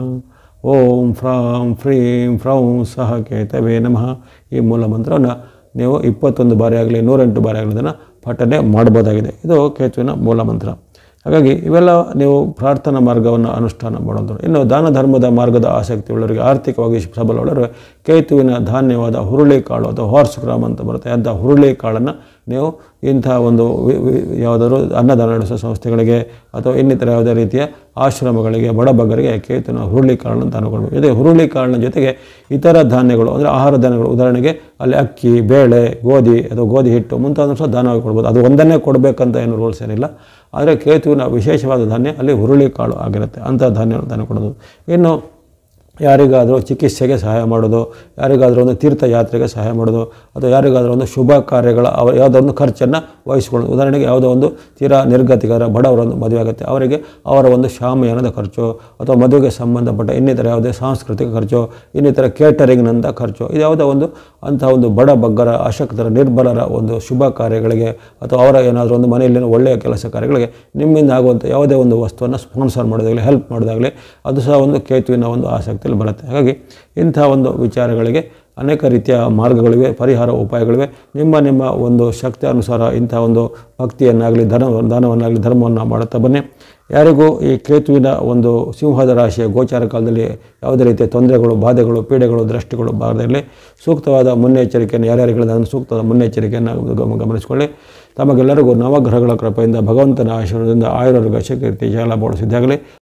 ಓಂ ಫ್ರಾಂ ಫ್ರೀಂ ಫ್ರೌಂ ಸಹ ಕೇತವೇ ನಮಃ. ಈ ಮೂಲ ಮಂತ್ರವನ್ನು ನೀವು 21 ಬಾರಿ ಆಗಲಿ 108 ಬಾರಿ ಆಗಲಿ ಅದನ್ನು ಪಠನೆ ಮಾಡ್ಬೋದಾಗಿದೆ. ಇದು ಕೇತುವಿನ ಮೂಲ ಮಂತ್ರ. ಹಾಗಾಗಿ ಇವೆಲ್ಲ ನೀವು ಪ್ರಾರ್ಥನಾ ಮಾರ್ಗವನ್ನು ಅನುಷ್ಠಾನ ಮಾಡುವಂಥದ್ದು. ಇನ್ನು ದಾನ ಧರ್ಮದ ಮಾರ್ಗದ ಆಸಕ್ತಿ ಉಳ್ಳವರಿಗೆ, ಆರ್ಥಿಕವಾಗಿ ಸಬಲವಳ್ಳವರು ಕೇತುವಿನ ಧಾನ್ಯವಾದ ಹುರುಳಿಕಾಳು ಅಥವಾ ಹಾರ್ಸ್ ಗ್ರಾಮ್ ಅಂತ ಬರುತ್ತೆ. ಅಂಥ ಹುರುಳಿಕಾಳನ್ನು ನೀವು ಇಂಥ ಒಂದು ಯಾವುದಾದ್ರು ಅನ್ನದಾನ ನಡೆಸುವ ಸಂಸ್ಥೆಗಳಿಗೆ ಅಥವಾ ಇನ್ನಿತರ ಯಾವುದೇ ರೀತಿಯ ಆಶ್ರಮಗಳಿಗೆ, ಬಡಬಗ್ಗರಿಗೆ ಕೇತುವಿನ ಹುರುಳಿಕಾಳನ್ನು ದಾನ ಕೊಡಬೇಕು. ಜೊತೆಗೆ ಹುರುಳಿಕಾಳಿನ ಜೊತೆಗೆ ಇತರ ಧಾನ್ಯಗಳು ಅಂದರೆ ಆಹಾರ ಧಾನ್ಯಗಳು, ಉದಾಹರಣೆಗೆ ಅಲ್ಲಿ ಅಕ್ಕಿ, ಬೇಳೆ, ಗೋಧಿ ಅಥವಾ ಗೋಧಿ ಹಿಟ್ಟು ಮುಂತಾದ ಸಹ ದಾನವಾಗಿ ಕೊಡ್ಬೋದು. ಅದು ಒಂದನ್ನೇ ಕೊಡಬೇಕಂತ ಏನು ರೂಲ್ಸ್ ಏನಿಲ್ಲ. ಆದರೆ ಕೇತುವಿನ ವಿಶೇಷವಾದ ಧಾನ್ಯ ಅಲ್ಲಿ ಹುರುಳಿಕಾಳು ಆಗಿರುತ್ತೆ. ಅಂಥ ಧಾನ್ಯವನ್ನು ದಾನ ಕೊಡೋದು. ಇನ್ನು ಯಾರಿಗಾದರೂ ಚಿಕಿತ್ಸೆಗೆ ಸಹಾಯ ಮಾಡೋದು, ಯಾರಿಗಾದರೂ ಒಂದು ತೀರ್ಥಯಾತ್ರೆಗೆ ಸಹಾಯ ಮಾಡೋದು, ಅಥವಾ ಯಾರಿಗಾದರೂ ಒಂದು ಶುಭ ಕಾರ್ಯಗಳ ಯಾವುದೋ ಒಂದು ಖರ್ಚನ್ನು ವಹಿಸ್ಕೊಳ್ಳೋದು. ಉದಾಹರಣೆಗೆ ಯಾವುದೋ ಒಂದು ತೀರಾ ನಿರ್ಗತಿಕರ ಬಡವರೊಂದು ಮದುವೆ ಆಗುತ್ತೆ, ಅವರಿಗೆ ಅವರ ಒಂದು ಶಾಮಿಯಾನದ ಖರ್ಚು, ಅಥವಾ ಮದುವೆಗೆ ಸಂಬಂಧಪಟ್ಟ ಇನ್ನಿತರ ಯಾವುದೇ ಸಾಂಸ್ಕೃತಿಕ ಖರ್ಚು, ಇನ್ನಿತರ ಕೇಟರಿಂಗ್ನಂಥ ಖರ್ಚು, ಇದು ಯಾವುದೋ ಒಂದು ಅಂಥ ಒಂದು ಬಡ ಬಗ್ಗರ ಅಶಕ್ತರ ನಿರ್ಬಲರ ಒಂದು ಶುಭ ಕಾರ್ಯಗಳಿಗೆ, ಅಥವಾ ಅವರ ಏನಾದರೂ ಒಂದು ಮನೆಯಲ್ಲಿನ ಒಳ್ಳೆಯ ಕೆಲಸ ಕಾರ್ಯಗಳಿಗೆ ನಿಮ್ಮಿಂದ ಆಗುವಂಥ ಯಾವುದೇ ಒಂದು ವಸ್ತುವನ್ನು ಸ್ಪಾನ್ಸರ್ ಮಾಡೋದಾಗಲಿ, ಹೆಲ್ಪ್ ಮಾಡೋದಾಗಲಿ, ಅದು ಸಹ ಒಂದು ಕೇತುವಿನ ಒಂದು ಆಸಕ್ತಿಯಲ್ಲಿ ಬರುತ್ತೆ. ಹಾಗಾಗಿ ಇಂಥ ಒಂದು ವಿಚಾರಗಳಿಗೆ ಅನೇಕ ರೀತಿಯ ಮಾರ್ಗಗಳಿವೆ, ಪರಿಹಾರ ಉಪಾಯಗಳಿವೆ. ನಿಮ್ಮ ಒಂದು ಶಕ್ತಿ ಅನುಸಾರ ಇಂಥ ಒಂದು ಭಕ್ತಿಯನ್ನಾಗಲಿ ದಾನವನ್ನಾಗಲಿ ಧರ್ಮವನ್ನು ಮಾಡುತ್ತಾ ಬನ್ನಿ. ಯಾರಿಗೂ ಈ ಕೇತುವಿನ ಒಂದು ಸಿಂಹದ ರಾಶಿಯ ಗೋಚಾರ ಕಾಲದಲ್ಲಿ ಯಾವುದೇ ರೀತಿಯ ತೊಂದರೆಗಳು, ಬಾಧೆಗಳು, ಪೀಡೆಗಳು, ದೃಷ್ಟಿಗಳು ಬಾರದಿರಲಿ. ಸೂಕ್ತವಾದ ಮುನ್ನೆಚ್ಚರಿಕೆಯನ್ನು ಯಾರ್ಯಾರಿಗಳಿಂದ ಸೂಕ್ತವಾದ ಮುನ್ನೆಚ್ಚರಿಕೆಯನ್ನು ಗಮನಿಸಿಕೊಳ್ಳಿ. ತಮಗೆಲ್ಲರಿಗೂ ನವಗ್ರಹಗಳ ಕೃಪೆಯಿಂದ ಭಗವಂತನ ಆಶೀರ್ವಾದದಿಂದ ಆಯುರಾರೋಗ್ಯ ಕೀರ್ತಿ ಜಯ ಲಾಭಗಳು ಸಿದ್ಧಾಗಲಿ.